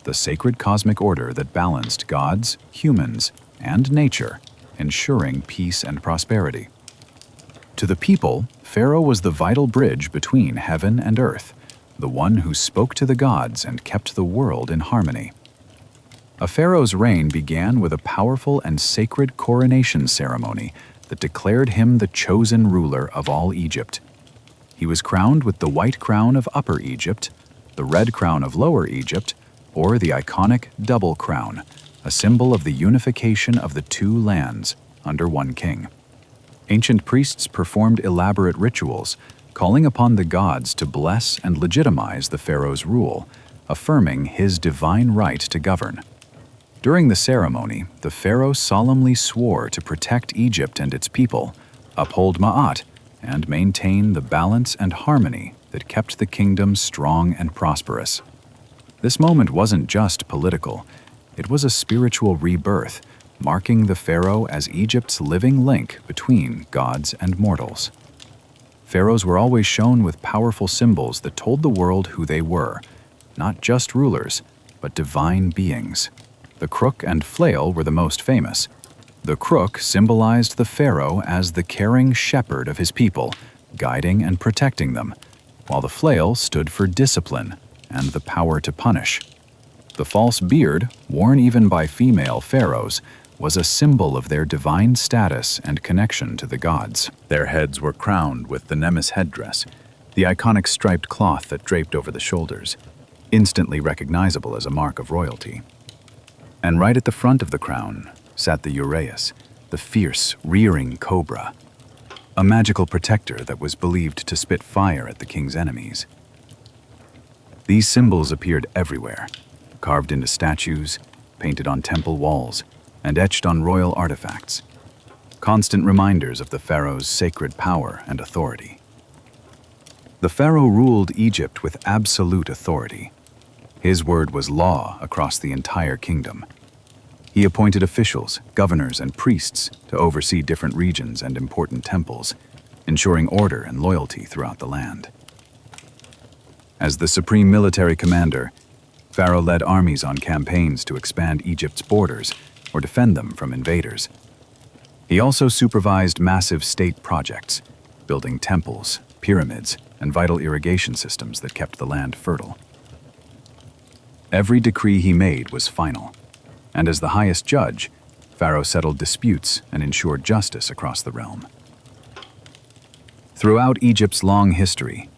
the sacred cosmic order that balanced gods, humans, and nature, ensuring peace and prosperity. To the people, Pharaoh was the vital bridge between heaven and earth, the one who spoke to the gods and kept the world in harmony. A pharaoh's reign began with a powerful and sacred coronation ceremony that declared him the chosen ruler of all Egypt. He was crowned with the white crown of Upper Egypt, the red crown of Lower Egypt, or the iconic double crown, a symbol of the unification of the two lands under one king. Ancient priests performed elaborate rituals, calling upon the gods to bless and legitimize the pharaoh's rule, affirming his divine right to govern. During the ceremony, the pharaoh solemnly swore to protect Egypt and its people, uphold Ma'at, and maintain the balance and harmony that kept the kingdom strong and prosperous. This moment wasn't just political, it was a spiritual rebirth, marking the pharaoh as Egypt's living link between gods and mortals. Pharaohs were always shown with powerful symbols that told the world who they were, not just rulers, but divine beings. The crook and flail were the most famous. The crook symbolized the pharaoh as the caring shepherd of his people, guiding and protecting them, while the flail stood for discipline and the power to punish. The false beard, worn even by female pharaohs, was a symbol of their divine status and connection to the gods. Their heads were crowned with the Nemes headdress, the iconic striped cloth that draped over the shoulders, instantly recognizable as a mark of royalty. And right at the front of the crown sat the uraeus, the fierce, rearing cobra, a magical protector that was believed to spit fire at the king's enemies. These symbols appeared everywhere, carved into statues, painted on temple walls, and etched on royal artifacts, constant reminders of the pharaoh's sacred power and authority. The pharaoh ruled Egypt with absolute authority. His word was law across the entire kingdom. He appointed officials, governors, and priests to oversee different regions and important temples, ensuring order and loyalty throughout the land. As the supreme military commander, Pharaoh led armies on campaigns to expand Egypt's borders or defend them from invaders. He also supervised massive state projects, building temples, pyramids, and vital irrigation systems that kept the land fertile. Every decree he made was final, and as the highest judge, Pharaoh settled disputes and ensured justice across the realm. Throughout Egypt's long history,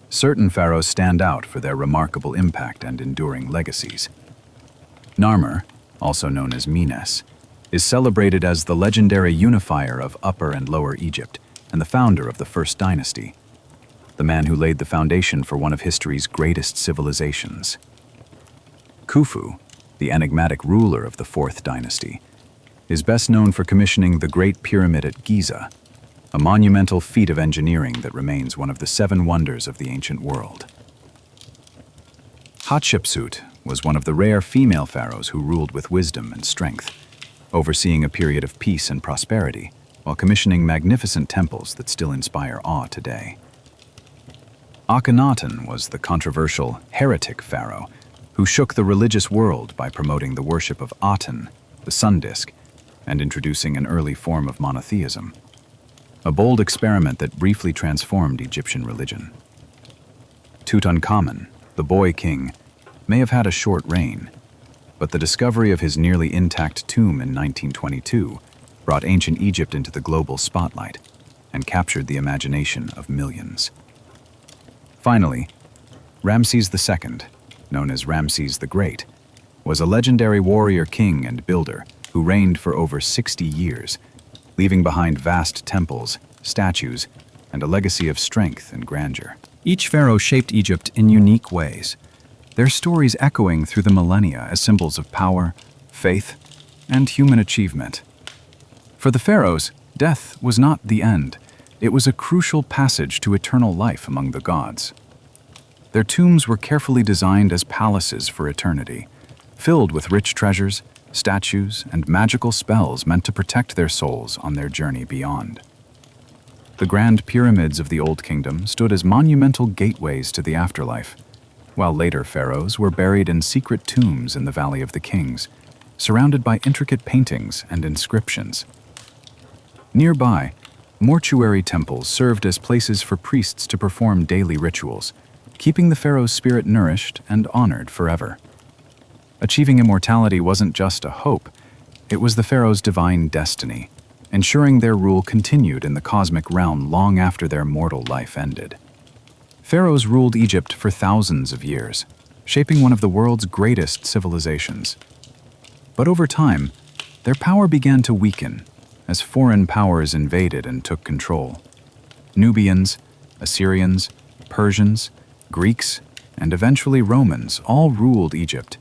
certain pharaohs stand out for their remarkable impact and enduring legacies. Narmer, also known as Menes, is celebrated as the legendary unifier of Upper and Lower Egypt and the founder of the First Dynasty, the man who laid the foundation for one of history's greatest civilizations. Khufu, the enigmatic ruler of the Fourth Dynasty, is best known for commissioning the Great Pyramid at Giza, a monumental feat of engineering that remains one of the 7 wonders of the ancient world. Hatshepsut was one of the rare female pharaohs who ruled with wisdom and strength, overseeing a period of peace and prosperity while commissioning magnificent temples that still inspire awe today. Akhenaten was the controversial heretic pharaoh who shook the religious world by promoting the worship of Aten, the sun disk, and introducing an early form of monotheism, a bold experiment that briefly transformed Egyptian religion. Tutankhamun, the boy king, may have had a short reign, but the discovery of his nearly intact tomb in 1922 brought ancient Egypt into the global spotlight and captured the imagination of millions. Finally, Ramses II, known as Ramses the Great, was a legendary warrior king and builder who reigned for over 60 years, leaving behind vast temples, statues, and a legacy of strength and grandeur. Each pharaoh shaped Egypt in unique ways, their stories echoing through the millennia as symbols of power, faith, and human achievement. For the pharaohs, death was not the end. It was a crucial passage to eternal life among the gods. Their tombs were carefully designed as palaces for eternity, filled with rich treasures, statues, and magical spells meant to protect their souls on their journey beyond. The grand pyramids of the Old Kingdom stood as monumental gateways to the afterlife, while later pharaohs were buried in secret tombs in the Valley of the Kings, surrounded by intricate paintings and inscriptions. Nearby, mortuary temples served as places for priests to perform daily rituals, keeping the pharaoh's spirit nourished and honored forever. Achieving immortality wasn't just a hope, it was the pharaoh's divine destiny, ensuring their rule continued in the cosmic realm long after their mortal life ended. Pharaohs ruled Egypt for thousands of years, shaping one of the world's greatest civilizations. But over time, their power began to weaken as foreign powers invaded and took control. Nubians, Assyrians, Persians, Greeks, and eventually Romans all ruled Egypt,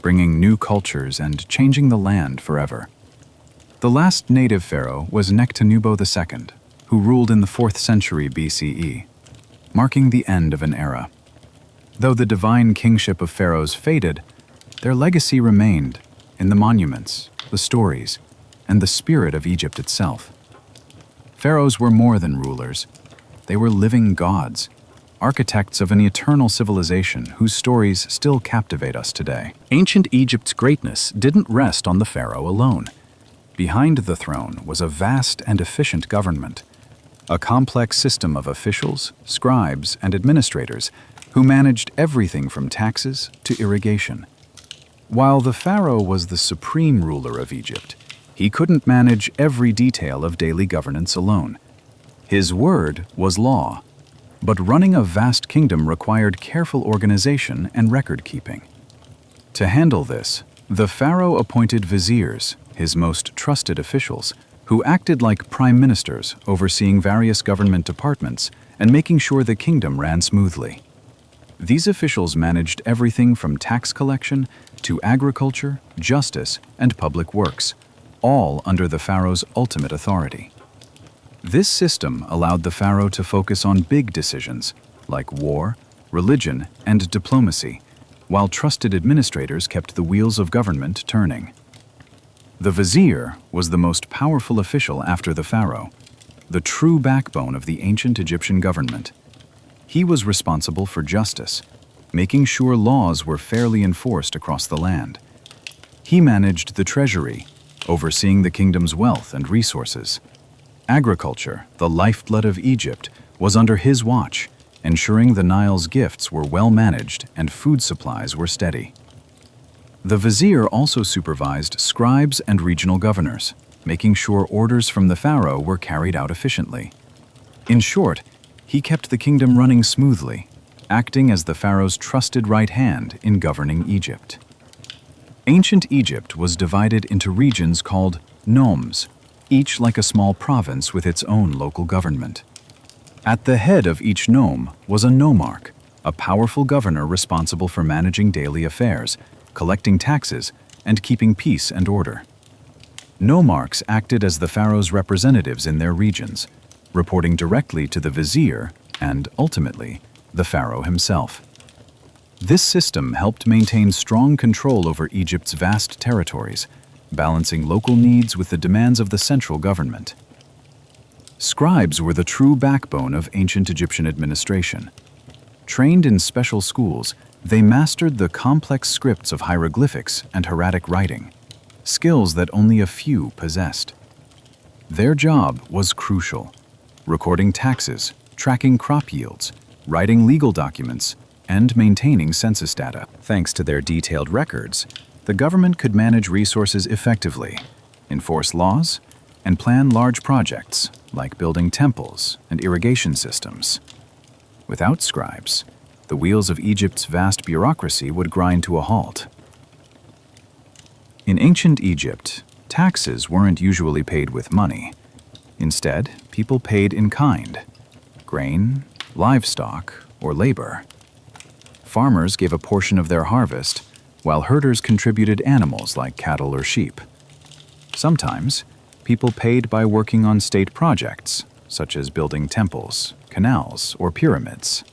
bringing new cultures and changing the land forever. The last native pharaoh was Nectanebo II, who ruled in the 4th century BCE, marking the end of an era. Though the divine kingship of pharaohs faded, their legacy remained in the monuments, the stories, and the spirit of Egypt itself. Pharaohs were more than rulers. They were living gods, architects of an eternal civilization whose stories still captivate us today. Ancient Egypt's greatness didn't rest on the pharaoh alone. Behind the throne was a vast and efficient government, a complex system of officials, scribes, and administrators who managed everything from taxes to irrigation. While the pharaoh was the supreme ruler of Egypt, he couldn't manage every detail of daily governance alone. His word was law, but running a vast kingdom required careful organization and record-keeping. To handle this, the pharaoh appointed viziers, his most trusted officials, who acted like prime ministers overseeing various government departments and making sure the kingdom ran smoothly. These officials managed everything from tax collection to agriculture, justice, and public works, all under the pharaoh's ultimate authority. This system allowed the pharaoh to focus on big decisions like war, religion, and diplomacy, while trusted administrators kept the wheels of government turning. The vizier was the most powerful official after the pharaoh, the true backbone of the ancient Egyptian government. He was responsible for justice, making sure laws were fairly enforced across the land. He managed the treasury, overseeing the kingdom's wealth and resources. Agriculture, the lifeblood of Egypt, was under his watch, ensuring the Nile's gifts were well managed and food supplies were steady. The vizier also supervised scribes and regional governors, making sure orders from the pharaoh were carried out efficiently. In short, he kept the kingdom running smoothly, acting as the pharaoh's trusted right hand in governing Egypt. Ancient Egypt was divided into regions called nomes, each like a small province with its own local government. At the head of each nome was a nomarch, a powerful governor responsible for managing daily affairs, collecting taxes, and keeping peace and order. Nomarchs acted as the pharaoh's representatives in their regions, reporting directly to the vizier and, ultimately, the pharaoh himself. This system helped maintain strong control over Egypt's vast territories, balancing local needs with the demands of the central government. Scribes were the true backbone of ancient Egyptian administration. Trained in special schools, they mastered the complex scripts of hieroglyphics and hieratic writing, skills that only a few possessed. Their job was crucial, recording taxes, tracking crop yields, writing legal documents, and maintaining census data. Thanks to their detailed records, the government could manage resources effectively, enforce laws, and plan large projects like building temples and irrigation systems. Without scribes, the wheels of Egypt's vast bureaucracy would grind to a halt. In ancient Egypt, taxes weren't usually paid with money. Instead, people paid in kind: grain, livestock, or labor. Farmers gave a portion of their harvest, while herders contributed animals like cattle or sheep. Sometimes, people paid by working on state projects, such as building temples, canals, or pyramids.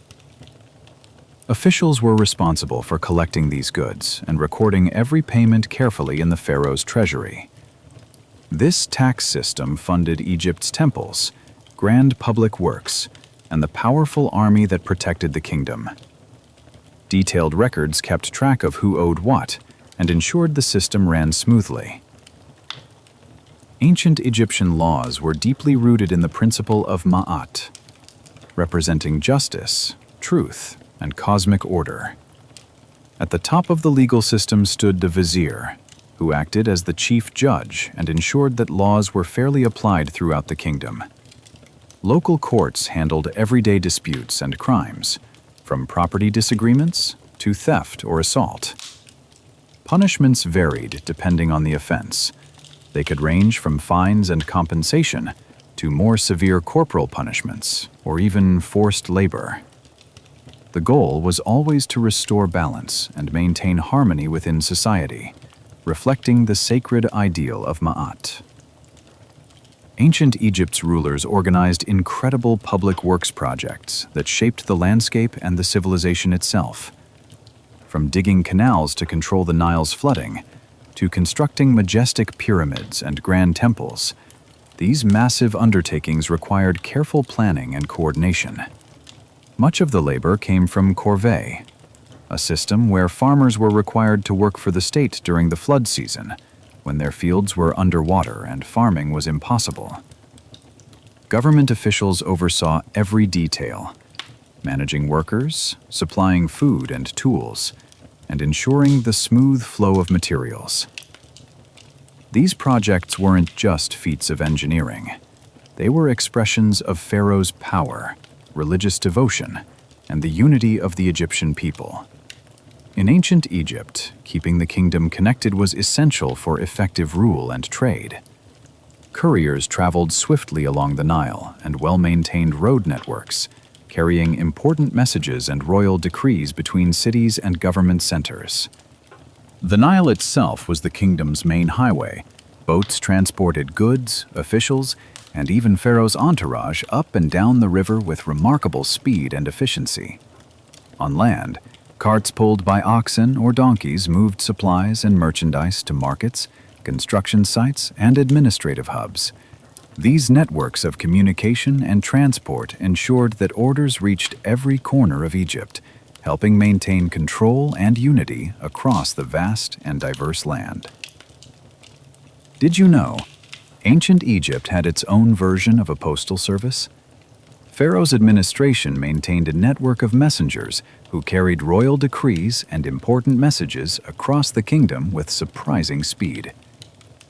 Officials were responsible for collecting these goods and recording every payment carefully in the pharaoh's treasury. This tax system funded Egypt's temples, grand public works, and the powerful army that protected the kingdom. Detailed records kept track of who owed what and ensured the system ran smoothly. Ancient Egyptian laws were deeply rooted in the principle of ma'at, representing justice, truth, and cosmic order. At the top of the legal system stood the vizier, who acted as the chief judge and ensured that laws were fairly applied throughout the kingdom. Local courts handled everyday disputes and crimes, from property disagreements to theft or assault. Punishments varied depending on the offense. They could range from fines and compensation to more severe corporal punishments or even forced labor. The goal was always to restore balance and maintain harmony within society, reflecting the sacred ideal of Ma'at. Ancient Egypt's rulers organized incredible public works projects that shaped the landscape and the civilization itself. From digging canals to control the Nile's flooding, to constructing majestic pyramids and grand temples, these massive undertakings required careful planning and coordination. Much of the labor came from corvée, a system where farmers were required to work for the state during the flood season, when their fields were underwater and farming was impossible. Government officials oversaw every detail, managing workers, supplying food and tools, and ensuring the smooth flow of materials. These projects weren't just feats of engineering. They were expressions of Pharaoh's power, religious devotion, and the unity of the Egyptian people. In ancient Egypt, keeping the kingdom connected was essential for effective rule and trade. Couriers traveled swiftly along the Nile and well-maintained road networks, carrying important messages and royal decrees between cities and government centers. The Nile itself was the kingdom's main highway. Boats transported goods, officials, and even Pharaoh's entourage up and down the river with remarkable speed and efficiency. On land, carts pulled by oxen or donkeys moved supplies and merchandise to markets, construction sites, and administrative hubs. These networks of communication and transport ensured that orders reached every corner of Egypt, helping maintain control and unity across the vast and diverse land. Did you know ancient Egypt had its own version of a postal service? Pharaoh's administration maintained a network of messengers who carried royal decrees and important messages across the kingdom with surprising speed.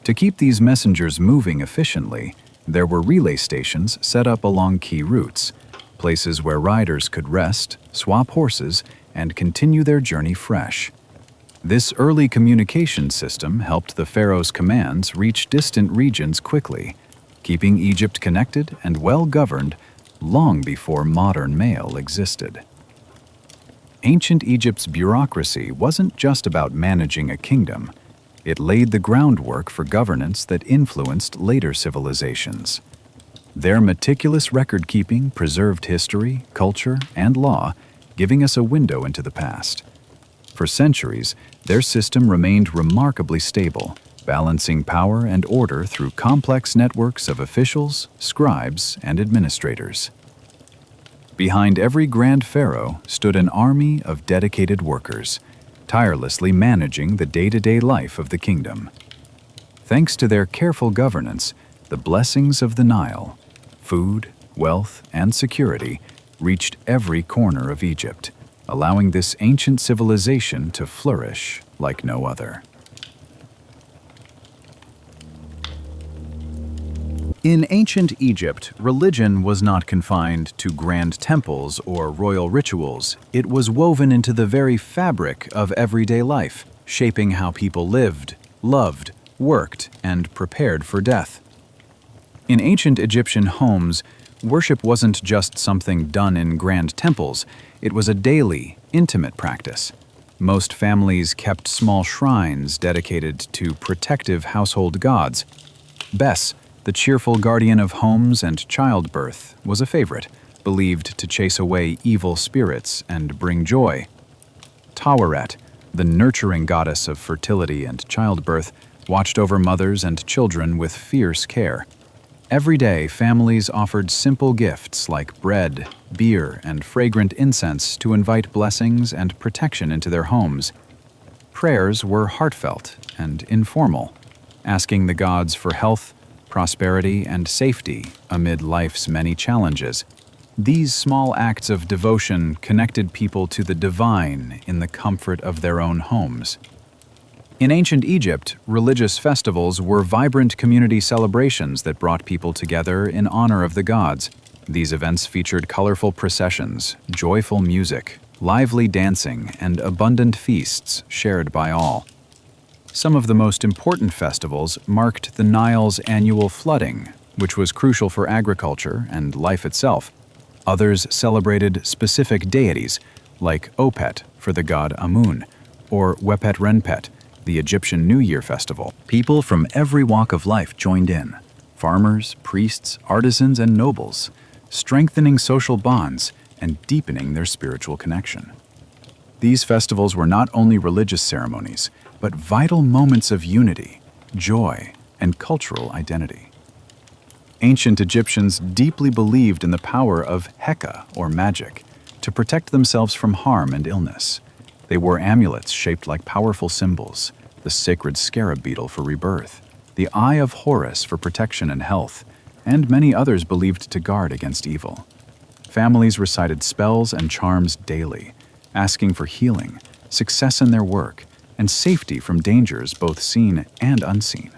To keep these messengers moving efficiently, there were relay stations set up along key routes, places where riders could rest, swap horses, and continue their journey fresh. This early communication system helped the pharaoh's commands reach distant regions quickly, keeping Egypt connected and well-governed long before modern mail existed. Ancient Egypt's bureaucracy wasn't just about managing a kingdom. It laid the groundwork for governance that influenced later civilizations. Their meticulous record-keeping preserved history, culture, and law, giving us a window into the past. For centuries, their system remained remarkably stable, balancing power and order through complex networks of officials, scribes, and administrators. Behind every grand pharaoh stood an army of dedicated workers, tirelessly managing the day-to-day life of the kingdom. Thanks to their careful governance, the blessings of the Nile, food, wealth, and security, reached every corner of Egypt, allowing this ancient civilization to flourish like no other. In ancient Egypt, religion was not confined to grand temples or royal rituals. It was woven into the very fabric of everyday life, shaping how people lived, loved, worked, and prepared for death. In ancient Egyptian homes, worship wasn't just something done in grand temples. It was a daily, intimate practice. Most families kept small shrines dedicated to protective household gods. Bes, the cheerful guardian of homes and childbirth, was a favorite, believed to chase away evil spirits and bring joy. Taweret, the nurturing goddess of fertility and childbirth, watched over mothers and children with fierce care. Every day, families offered simple gifts like bread, beer, and fragrant incense to invite blessings and protection into their homes. Prayers were heartfelt and informal, asking the gods for health, prosperity, and safety amid life's many challenges. These small acts of devotion connected people to the divine in the comfort of their own homes. In ancient Egypt, religious festivals were vibrant community celebrations that brought people together in honor of the gods. These events featured colorful processions, joyful music, lively dancing, and abundant feasts shared by all. Some of the most important festivals marked the Nile's annual flooding, which was crucial for agriculture and life itself. Others celebrated specific deities, like Opet for the god Amun, or Wepet Renpet, the Egyptian New Year festival. People from every walk of life joined in: farmers, priests, artisans, and nobles, strengthening social bonds and deepening their spiritual connection. These festivals were not only religious ceremonies, but vital moments of unity, joy, and cultural identity. Ancient Egyptians deeply believed in the power of Heka, or magic, to protect themselves from harm and illness. They wore amulets shaped like powerful symbols: the sacred scarab beetle for rebirth, the Eye of Horus for protection and health, and many others believed to guard against evil. Families recited spells and charms daily, asking for healing, success in their work, and safety from dangers both seen and unseen.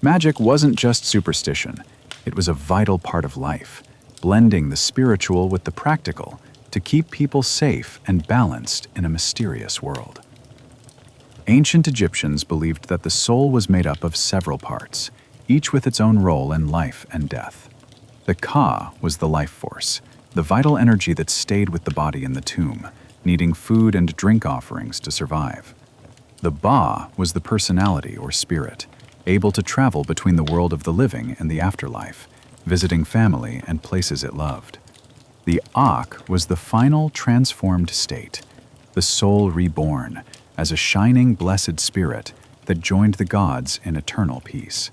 Magic wasn't just superstition, it was a vital part of life, blending the spiritual with the practical to keep people safe and balanced in a mysterious world. Ancient Egyptians believed that the soul was made up of several parts, each with its own role in life and death. The Ka was the life force, the vital energy that stayed with the body in the tomb, needing food and drink offerings to survive. The Ba was the personality or spirit, able to travel between the world of the living and the afterlife, visiting family and places it loved. The Ak was the final transformed state, the soul reborn, as a shining blessed spirit that joined the gods in eternal peace.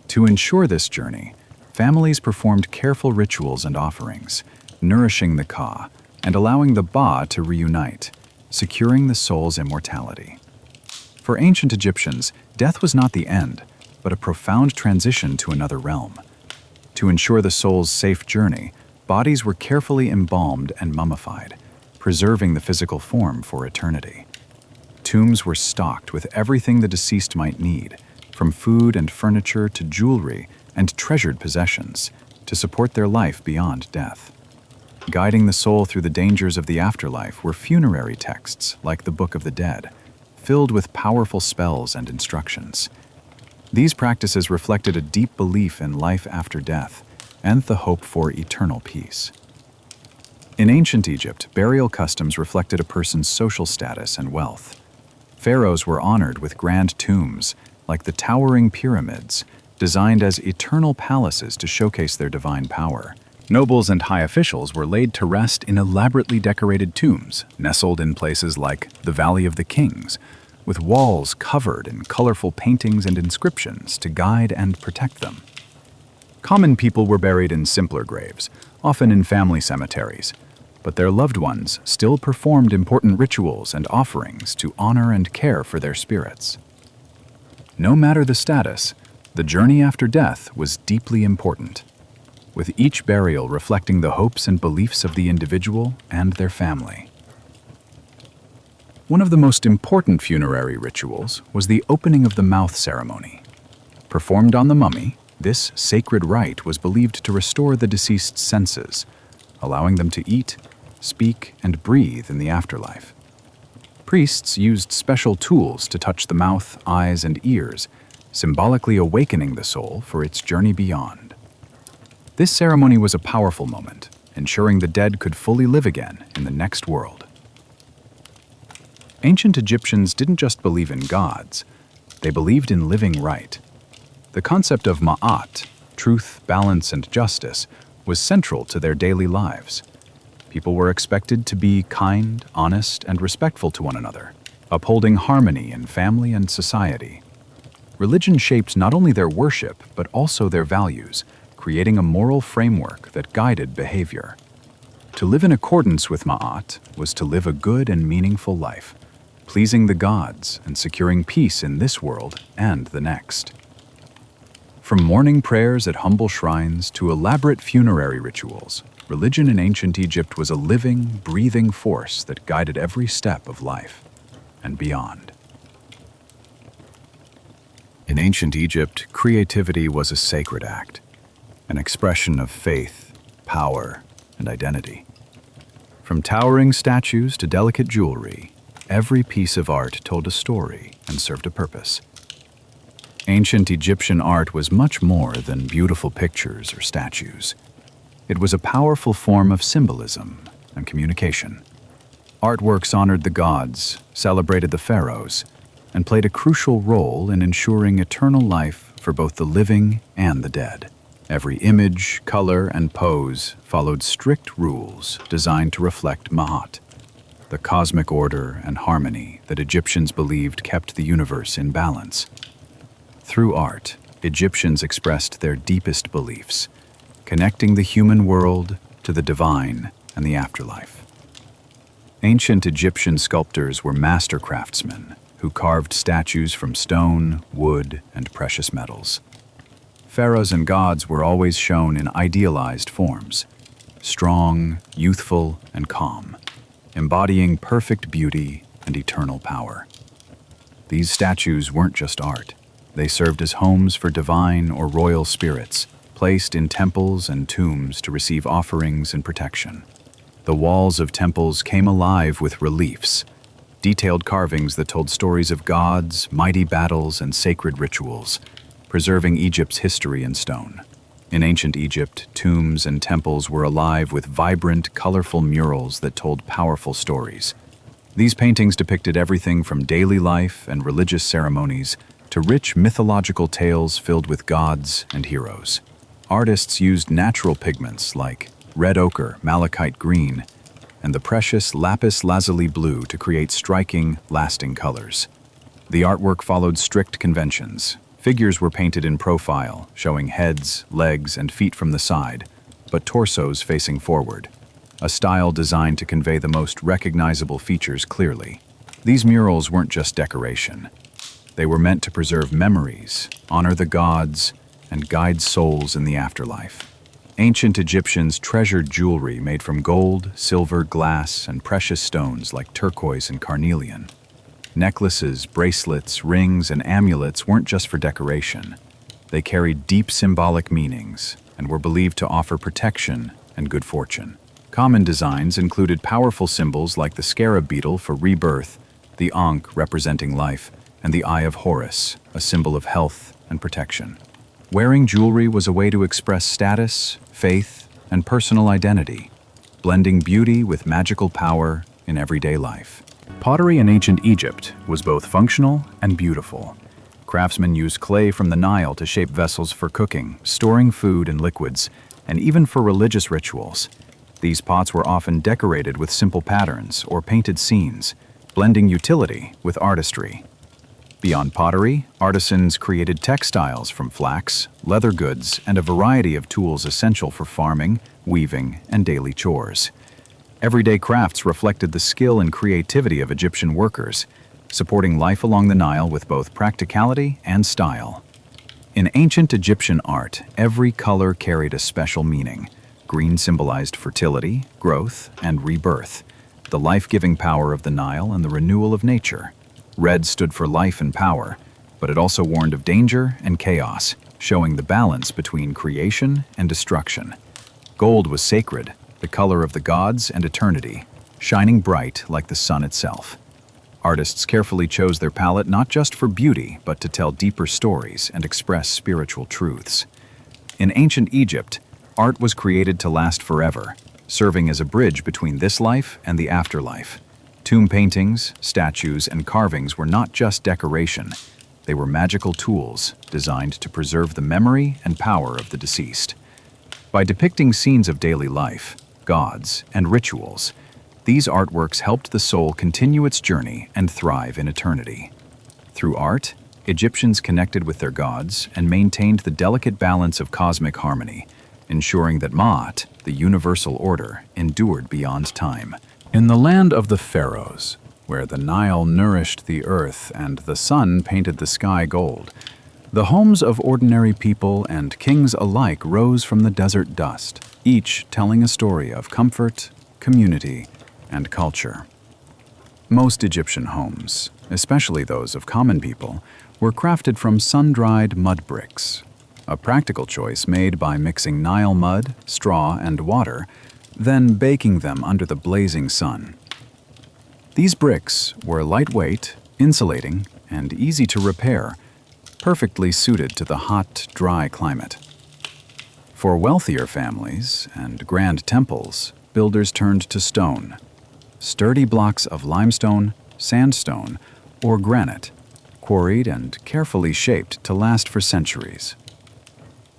To ensure this journey, families performed careful rituals and offerings, nourishing the Ka and allowing the Ba to reunite, securing the soul's immortality. For ancient Egyptians, death was not the end, but a profound transition to another realm. To ensure the soul's safe journey, bodies were carefully embalmed and mummified, preserving the physical form for eternity. Tombs were stocked with everything the deceased might need, from food and furniture to jewelry and treasured possessions, to support their life beyond death. Guiding the soul through the dangers of the afterlife were funerary texts like the Book of the Dead, filled with powerful spells and instructions. These practices reflected a deep belief in life after death and the hope for eternal peace. In ancient Egypt, burial customs reflected a person's social status and wealth. Pharaohs were honored with grand tombs, like the towering pyramids, designed as eternal palaces to showcase their divine power. Nobles and high officials were laid to rest in elaborately decorated tombs, nestled in places like the Valley of the Kings, with walls covered in colorful paintings and inscriptions to guide and protect them. Common people were buried in simpler graves, often in family cemeteries, but their loved ones still performed important rituals and offerings to honor and care for their spirits. No matter the status, the journey after death was deeply important, with each burial reflecting the hopes and beliefs of the individual and their family. One of the most important funerary rituals was the opening of the mouth ceremony. Performed on the mummy, this sacred rite was believed to restore the deceased's senses, allowing them to eat, speak, and breathe in the afterlife. Priests used special tools to touch the mouth, eyes, and ears, symbolically awakening the soul for its journey beyond. This ceremony was a powerful moment, ensuring the dead could fully live again in the next world. Ancient Egyptians didn't just believe in gods, they believed in living right. The concept of ma'at, truth, balance, and justice, was central to their daily lives. People were expected to be kind, honest, and respectful to one another, upholding harmony in family and society. Religion shaped not only their worship, but also their values, creating a moral framework that guided behavior. To live in accordance with Ma'at was to live a good and meaningful life, pleasing the gods and securing peace in this world and the next. From morning prayers at humble shrines to elaborate funerary rituals, religion in ancient Egypt was a living, breathing force that guided every step of life and beyond. In ancient Egypt, creativity was a sacred act, an expression of faith, power, and identity. From towering statues to delicate jewelry, every piece of art told a story and served a purpose. Ancient Egyptian art was much more than beautiful pictures or statues. It was a powerful form of symbolism and communication. Artworks honored the gods, celebrated the pharaohs, and played a crucial role in ensuring eternal life for both the living and the dead. Every image, color, and pose followed strict rules designed to reflect Ma'at, the cosmic order and harmony that Egyptians believed kept the universe in balance. Through art, Egyptians expressed their deepest beliefs, connecting the human world to the divine and the afterlife. Ancient Egyptian sculptors were master craftsmen who carved statues from stone, wood, and precious metals. Pharaohs and gods were always shown in idealized forms, strong, youthful, and calm, embodying perfect beauty and eternal power. These statues weren't just art. They served as homes for divine or royal spirits, placed in temples and tombs to receive offerings and protection. The walls of temples came alive with reliefs, detailed carvings that told stories of gods, mighty battles, and sacred rituals, preserving Egypt's history in stone. In ancient Egypt, tombs and temples were alive with vibrant, colorful murals that told powerful stories. These paintings depicted everything from daily life and religious ceremonies to rich mythological tales filled with gods and heroes. Artists used natural pigments like red ochre, malachite green, and the precious lapis lazuli blue to create striking, lasting colors. The artwork followed strict conventions. Figures were painted in profile, showing heads, legs, and feet from the side, but torsos facing forward, a style designed to convey the most recognizable features clearly. These murals weren't just decoration. They were meant to preserve memories, honor the gods, and guide souls in the afterlife. Ancient Egyptians treasured jewelry made from gold, silver, glass, and precious stones like turquoise and carnelian. Necklaces, bracelets, rings, and amulets weren't just for decoration. They carried deep symbolic meanings and were believed to offer protection and good fortune. Common designs included powerful symbols like the scarab beetle for rebirth, the ankh representing life, and the Eye of Horus, a symbol of health and protection. Wearing jewelry was a way to express status, faith, and personal identity, blending beauty with magical power in everyday life. Pottery in ancient Egypt was both functional and beautiful. Craftsmen used clay from the Nile to shape vessels for cooking, storing food and liquids, and even for religious rituals. These pots were often decorated with simple patterns or painted scenes, blending utility with artistry. Beyond pottery, artisans created textiles from flax, leather goods, and a variety of tools essential for farming, weaving, and daily chores. Everyday crafts reflected the skill and creativity of Egyptian workers, supporting life along the Nile with both practicality and style. In ancient Egyptian art, every color carried a special meaning. Green symbolized fertility, growth, and rebirth, the life-giving power of the Nile and the renewal of nature. Red stood for life and power, but it also warned of danger and chaos, showing the balance between creation and destruction. Gold was sacred, the color of the gods and eternity, shining bright like the sun itself. Artists carefully chose their palette not just for beauty, but to tell deeper stories and express spiritual truths. In ancient Egypt, art was created to last forever, serving as a bridge between this life and the afterlife. Tomb paintings, statues, and carvings were not just decoration. They were magical tools designed to preserve the memory and power of the deceased. By depicting scenes of daily life, gods, and rituals, these artworks helped the soul continue its journey and thrive in eternity. Through art, Egyptians connected with their gods and maintained the delicate balance of cosmic harmony, ensuring that Ma'at, the universal order, endured beyond time. In the land of the pharaohs, where the Nile nourished the earth and the sun painted the sky gold, the homes of ordinary people and kings alike rose from the desert dust, each telling a story of comfort, community, and culture. Most Egyptian homes, especially those of common people, were crafted from sun-dried mud bricks, a practical choice made by mixing Nile mud, straw, and water, then baking them under the blazing sun. These bricks were lightweight, insulating, and easy to repair, perfectly suited to the hot, dry climate. For wealthier families and grand temples, builders turned to stone, sturdy blocks of limestone, sandstone, or granite, quarried and carefully shaped to last for centuries.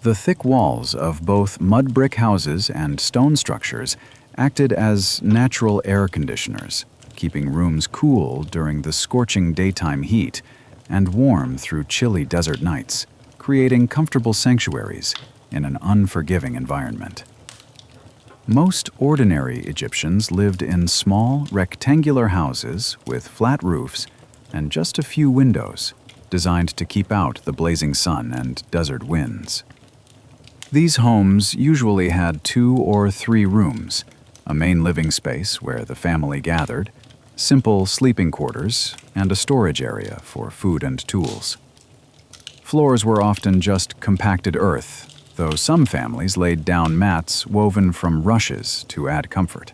The thick walls of both mud brick houses and stone structures acted as natural air conditioners, keeping rooms cool during the scorching daytime heat and warm through chilly desert nights, creating comfortable sanctuaries in an unforgiving environment. Most ordinary Egyptians lived in small, rectangular houses with flat roofs and just a few windows, designed to keep out the blazing sun and desert winds. These homes usually had 2 or 3 rooms, a main living space where the family gathered, simple sleeping quarters, and a storage area for food and tools. Floors were often just compacted earth, though some families laid down mats woven from rushes to add comfort.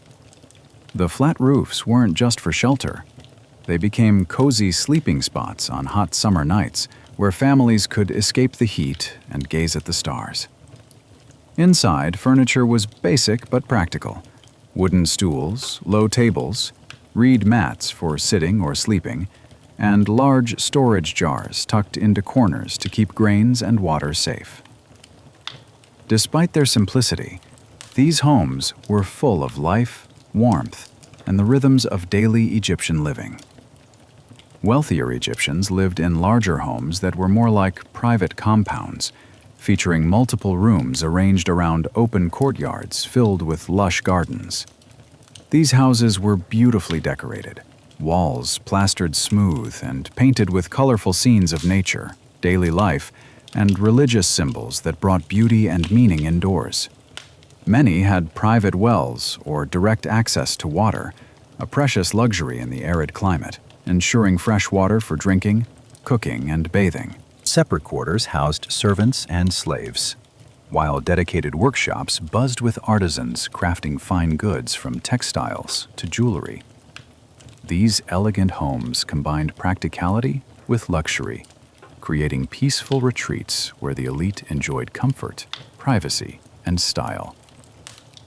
The flat roofs weren't just for shelter. They became cozy sleeping spots on hot summer nights where families could escape the heat and gaze at the stars. Inside, furniture was basic but practical. Wooden stools, low tables, reed mats for sitting or sleeping, and large storage jars tucked into corners to keep grains and water safe. Despite their simplicity, these homes were full of life, warmth, and the rhythms of daily Egyptian living. Wealthier Egyptians lived in larger homes that were more like private compounds, featuring multiple rooms arranged around open courtyards filled with lush gardens. These houses were beautifully decorated, walls plastered smooth and painted with colorful scenes of nature, daily life, and religious symbols that brought beauty and meaning indoors. Many had private wells or direct access to water, a precious luxury in the arid climate, ensuring fresh water for drinking, cooking, and bathing. Separate quarters housed servants and slaves, while dedicated workshops buzzed with artisans crafting fine goods from textiles to jewelry. These elegant homes combined practicality with luxury, creating peaceful retreats where the elite enjoyed comfort, privacy, and style.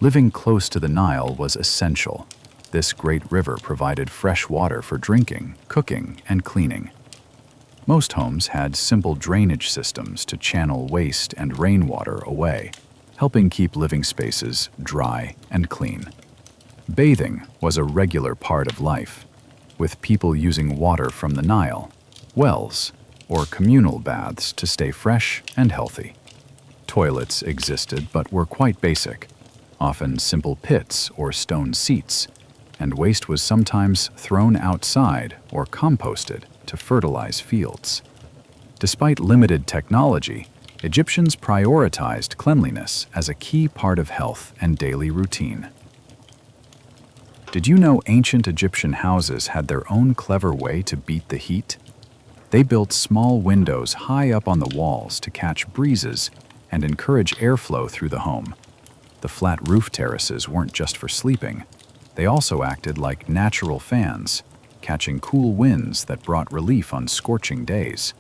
Living close to the Nile was essential. This great river provided fresh water for drinking, cooking, and cleaning. Most homes had simple drainage systems to channel waste and rainwater away, helping keep living spaces dry and clean. Bathing was a regular part of life, with people using water from the Nile, wells, or communal baths to stay fresh and healthy. Toilets existed but were quite basic, often simple pits or stone seats, and waste was sometimes thrown outside or composted to fertilize fields. Despite limited technology, Egyptians prioritized cleanliness as a key part of health and daily routine. Did you know ancient Egyptian houses had their own clever way to beat the heat? They built small windows high up on the walls to catch breezes and encourage airflow through the home. The flat roof terraces weren't just for sleeping. They also acted like natural fans, catching cool winds that brought relief on scorching days.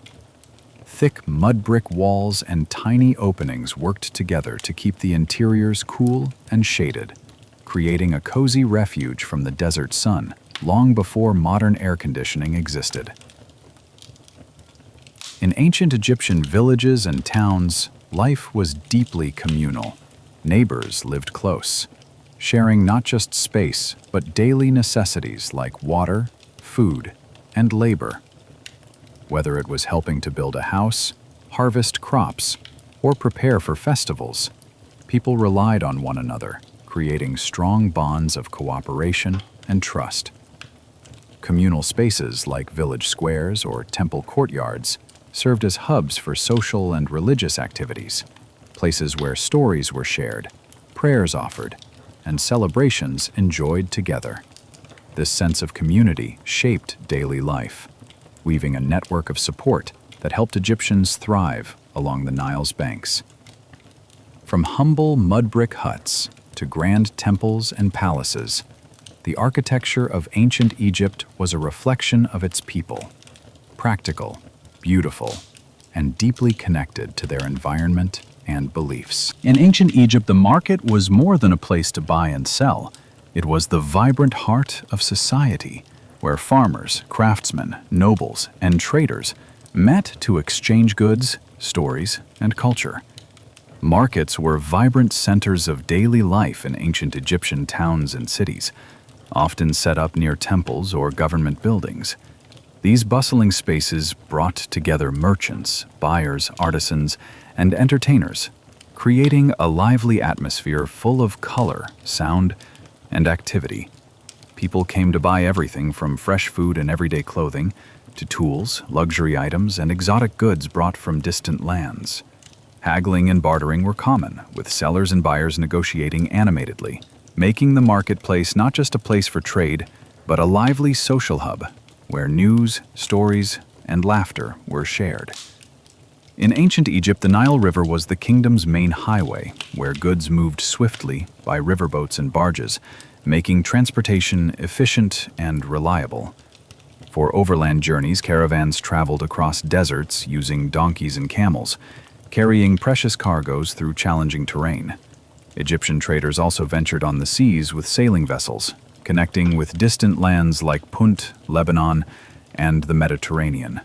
Thick mud brick walls and tiny openings worked together to keep the interiors cool and shaded, creating a cozy refuge from the desert sun long before modern air conditioning existed. In ancient Egyptian villages and towns, life was deeply communal. Neighbors lived close, sharing not just space but daily necessities like water, food, and labor. Whether it was helping to build a house, harvest crops, or prepare for festivals, people relied on one another, creating strong bonds of cooperation and trust. Communal spaces like village squares or temple courtyards served as hubs for social and religious activities, places where stories were shared, prayers offered, and celebrations enjoyed together. This sense of community shaped daily life, weaving a network of support that helped Egyptians thrive along the Nile's banks. From humble mud brick huts to grand temples and palaces, the architecture of ancient Egypt was a reflection of its people, practical, beautiful, and deeply connected to their environment and beliefs. In ancient Egypt, the market was more than a place to buy and sell. It was the vibrant heart of society, where farmers, craftsmen, nobles, and traders met to exchange goods, stories, and culture. Markets were vibrant centers of daily life in ancient Egyptian towns and cities, often set up near temples or government buildings. These bustling spaces brought together merchants, buyers, artisans, and entertainers, creating a lively atmosphere full of color, sound, and activity. People came to buy everything from fresh food and everyday clothing to tools, luxury items, and exotic goods brought from distant lands. Haggling and bartering were common, with sellers and buyers negotiating animatedly, making the marketplace not just a place for trade, but a lively social hub where news, stories, and laughter were shared. In ancient Egypt, the Nile River was the kingdom's main highway, where goods moved swiftly by riverboats and barges, making transportation efficient and reliable. For overland journeys, caravans traveled across deserts using donkeys and camels, carrying precious cargoes through challenging terrain. Egyptian traders also ventured on the seas with sailing vessels, connecting with distant lands like Punt, Lebanon, and the Mediterranean.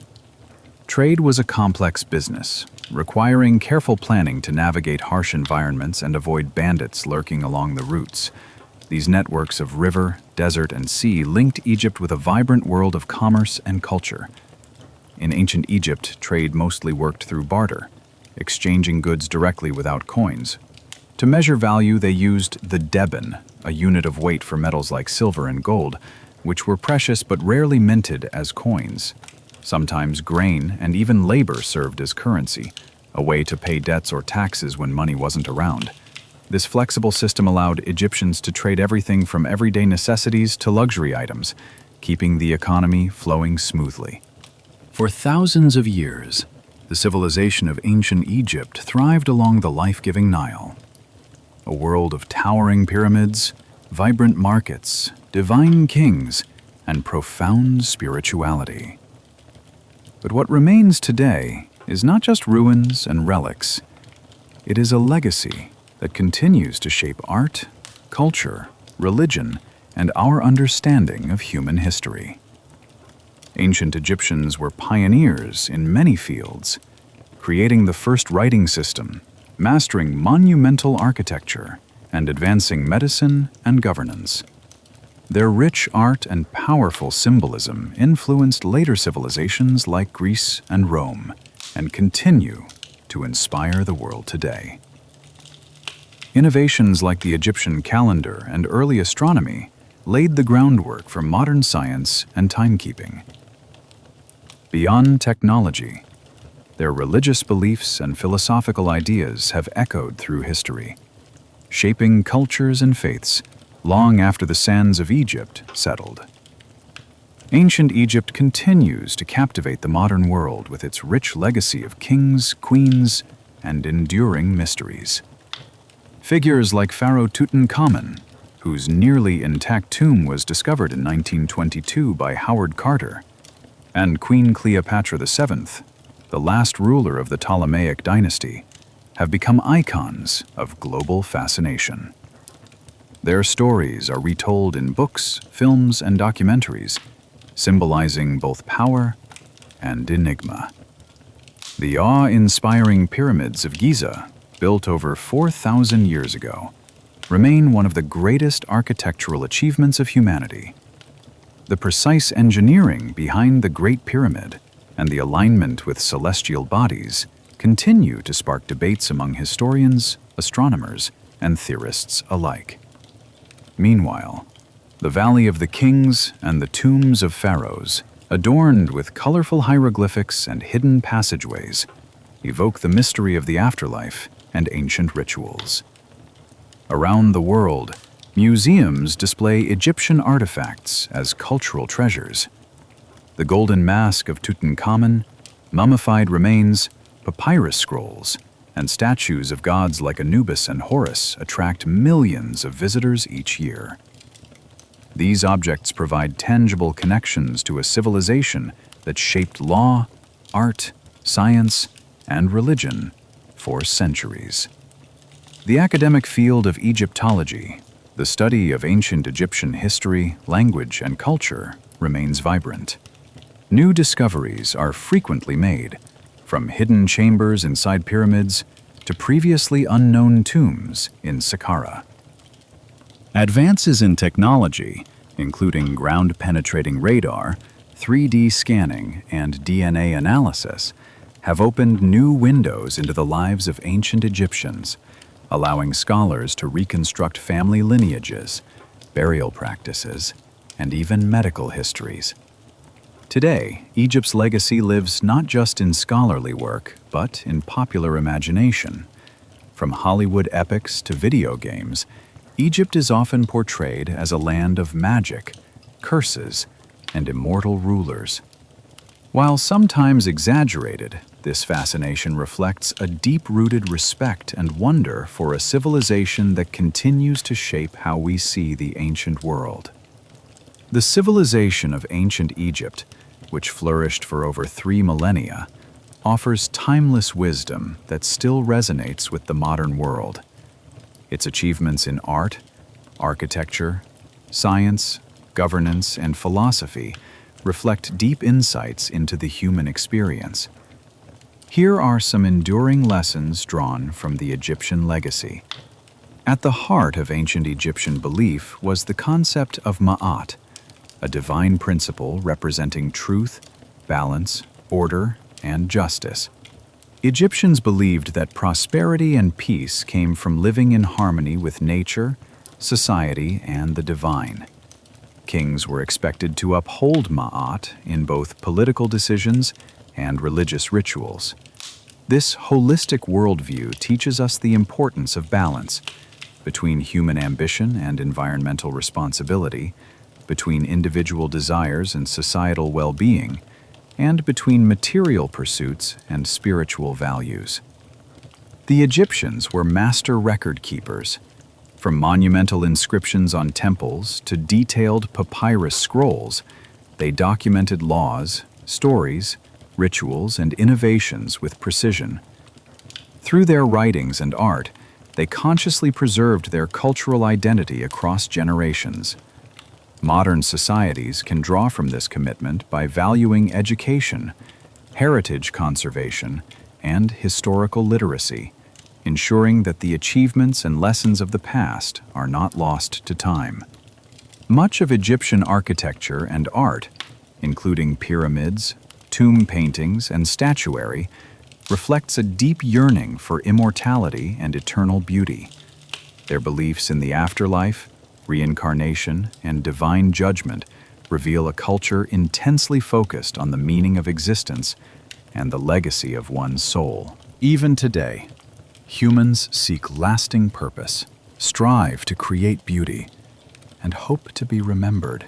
Trade was a complex business, requiring careful planning to navigate harsh environments and avoid bandits lurking along the routes. These networks of river, desert, and sea linked Egypt with a vibrant world of commerce and culture. In ancient Egypt, trade mostly worked through barter, exchanging goods directly without coins. To measure value, they used the deben, a unit of weight for metals like silver and gold, which were precious but rarely minted as coins. Sometimes grain and even labor served as currency, a way to pay debts or taxes when money wasn't around. This flexible system allowed Egyptians to trade everything from everyday necessities to luxury items, keeping the economy flowing smoothly. For thousands of years, the civilization of ancient Egypt thrived along the life-giving Nile. A world of towering pyramids, vibrant markets, divine kings, and profound spirituality. But what remains today is not just ruins and relics. It is a legacy that continues to shape art, culture, religion, and our understanding of human history. Ancient Egyptians were pioneers in many fields, creating the first writing system, mastering monumental architecture, and advancing medicine and governance. Their rich art and powerful symbolism influenced later civilizations like Greece and Rome, and continue to inspire the world today. Innovations like the Egyptian calendar and early astronomy laid the groundwork for modern science and timekeeping. Beyond technology, their religious beliefs and philosophical ideas have echoed through history, shaping cultures and faiths long after the sands of Egypt settled. Ancient Egypt continues to captivate the modern world with its rich legacy of kings, queens, and enduring mysteries. Figures like Pharaoh Tutankhamun, whose nearly intact tomb was discovered in 1922 by Howard Carter, and Queen Cleopatra VII, the last ruler of the Ptolemaic dynasty, have become icons of global fascination. Their stories are retold in books, films, and documentaries, symbolizing both power and enigma. The awe-inspiring pyramids of Giza, built over 4,000 years ago, remain one of the greatest architectural achievements of humanity. The precise engineering behind the Great Pyramid and the alignment with celestial bodies continue to spark debates among historians, astronomers, and theorists alike. Meanwhile, the Valley of the Kings and the tombs of pharaohs, adorned with colorful hieroglyphics and hidden passageways, evoke the mystery of the afterlife and ancient rituals. Around the world, museums display Egyptian artifacts as cultural treasures. The golden mask of Tutankhamun, mummified remains, papyrus scrolls, and statues of gods like Anubis and Horus attract millions of visitors each year. These objects provide tangible connections to a civilization that shaped law, art, science, and religion for centuries. The academic field of Egyptology, the study of ancient Egyptian history, language, and culture, remains vibrant. New discoveries are frequently made, from hidden chambers inside pyramids to previously unknown tombs in Saqqara. Advances in technology, including ground-penetrating radar, 3D scanning, and DNA analysis, have opened new windows into the lives of ancient Egyptians, allowing scholars to reconstruct family lineages, burial practices, and even medical histories. Today, Egypt's legacy lives not just in scholarly work, but in popular imagination. From Hollywood epics to video games, Egypt is often portrayed as a land of magic, curses, and immortal rulers. While sometimes exaggerated, this fascination reflects a deep-rooted respect and wonder for a civilization that continues to shape how we see the ancient world. The civilization of ancient Egypt, which flourished for over 3 millennia, offers timeless wisdom that still resonates with the modern world. Its achievements in art, architecture, science, governance, and philosophy reflect deep insights into the human experience. Here are some enduring lessons drawn from the Egyptian legacy. At the heart of ancient Egyptian belief was the concept of Ma'at, a divine principle representing truth, balance, order, and justice. Egyptians believed that prosperity and peace came from living in harmony with nature, society, and the divine. Kings were expected to uphold Ma'at in both political decisions and religious rituals. This holistic worldview teaches us the importance of balance between human ambition and environmental responsibility, between individual desires and societal well-being, and between material pursuits and spiritual values. The Egyptians were master record keepers. From monumental inscriptions on temples to detailed papyrus scrolls, they documented laws, stories, rituals, and innovations with precision. Through their writings and art, they consciously preserved their cultural identity across generations. Modern societies can draw from this commitment by valuing education, heritage conservation, and historical literacy, ensuring that the achievements and lessons of the past are not lost to time. Much of Egyptian architecture and art, including pyramids, tomb paintings, and statuary, reflects a deep yearning for immortality and eternal beauty. Their beliefs in the afterlife, reincarnation, and divine judgment reveal a culture intensely focused on the meaning of existence and the legacy of one's soul. Even today, humans seek lasting purpose, strive to create beauty, and hope to be remembered.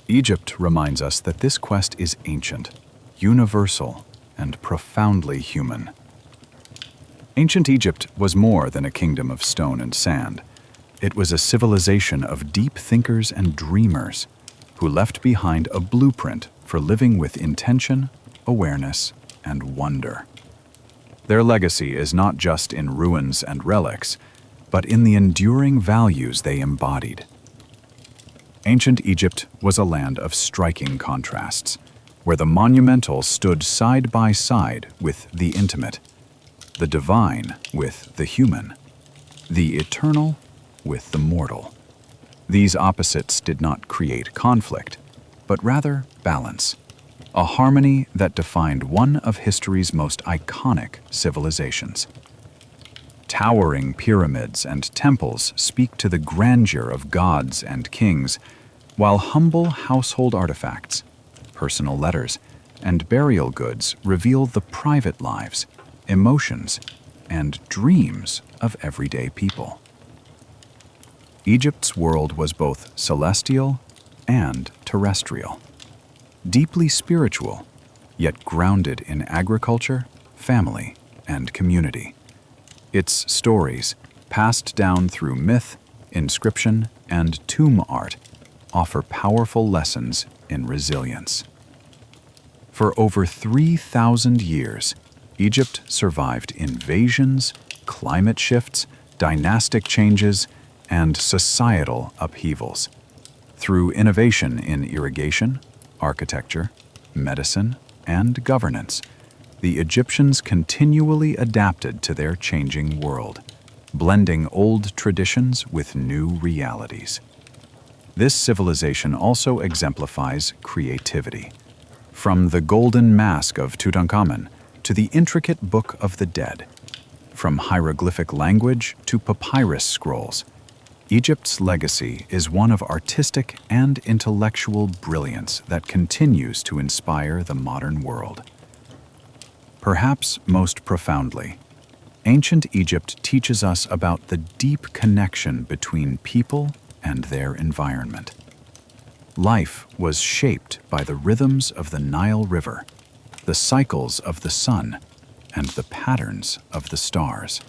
Egypt reminds us that this quest is ancient, universal, and profoundly human. Ancient Egypt was more than a kingdom of stone and sand. It was a civilization of deep thinkers and dreamers who left behind a blueprint for living with intention, awareness, and wonder. Their legacy is not just in ruins and relics, but in the enduring values they embodied. Ancient Egypt was a land of striking contrasts, where the monumental stood side by side with the intimate, the divine with the human, the eternal with the mortal. These opposites did not create conflict, but rather balance, a harmony that defined one of history's most iconic civilizations. Towering pyramids and temples speak to the grandeur of gods and kings, while humble household artifacts, personal letters, and burial goods reveal the private lives, emotions, and dreams of everyday people. Egypt's world was both celestial and terrestrial, deeply spiritual, yet grounded in agriculture, family, and community. Its stories, passed down through myth, inscription, and tomb art, offer powerful lessons in resilience. For over 3,000 years, Egypt survived invasions, climate shifts, dynastic changes, and societal upheavals. Through innovation in irrigation, architecture, medicine, and governance, the Egyptians continually adapted to their changing world, blending old traditions with new realities. This civilization also exemplifies creativity. From the golden mask of Tutankhamun to the intricate Book of the Dead, from hieroglyphic language to papyrus scrolls, Egypt's legacy is one of artistic and intellectual brilliance that continues to inspire the modern world. Perhaps most profoundly, ancient Egypt teaches us about the deep connection between people and their environment. Life was shaped by the rhythms of the Nile River, the cycles of the sun, and the patterns of the stars.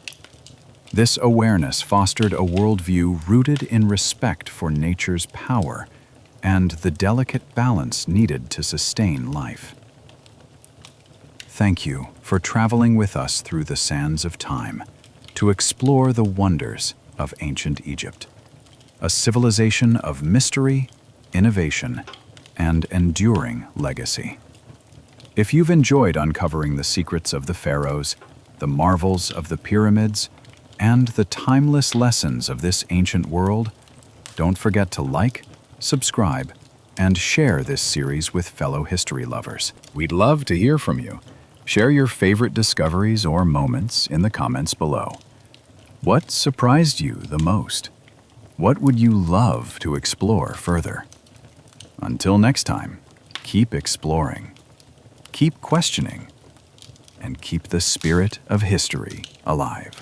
This awareness fostered a worldview rooted in respect for nature's power and the delicate balance needed to sustain life. Thank you for traveling with us through the sands of time to explore the wonders of ancient Egypt, a civilization of mystery, innovation, and enduring legacy. If you've enjoyed uncovering the secrets of the pharaohs, the marvels of the pyramids, and the timeless lessons of this ancient world, don't forget to like, subscribe, and share this series with fellow history lovers. We'd love to hear from you. Share your favorite discoveries or moments in the comments below. What surprised you the most? What would you love to explore further? Until next time, keep exploring, keep questioning, and keep the spirit of history alive.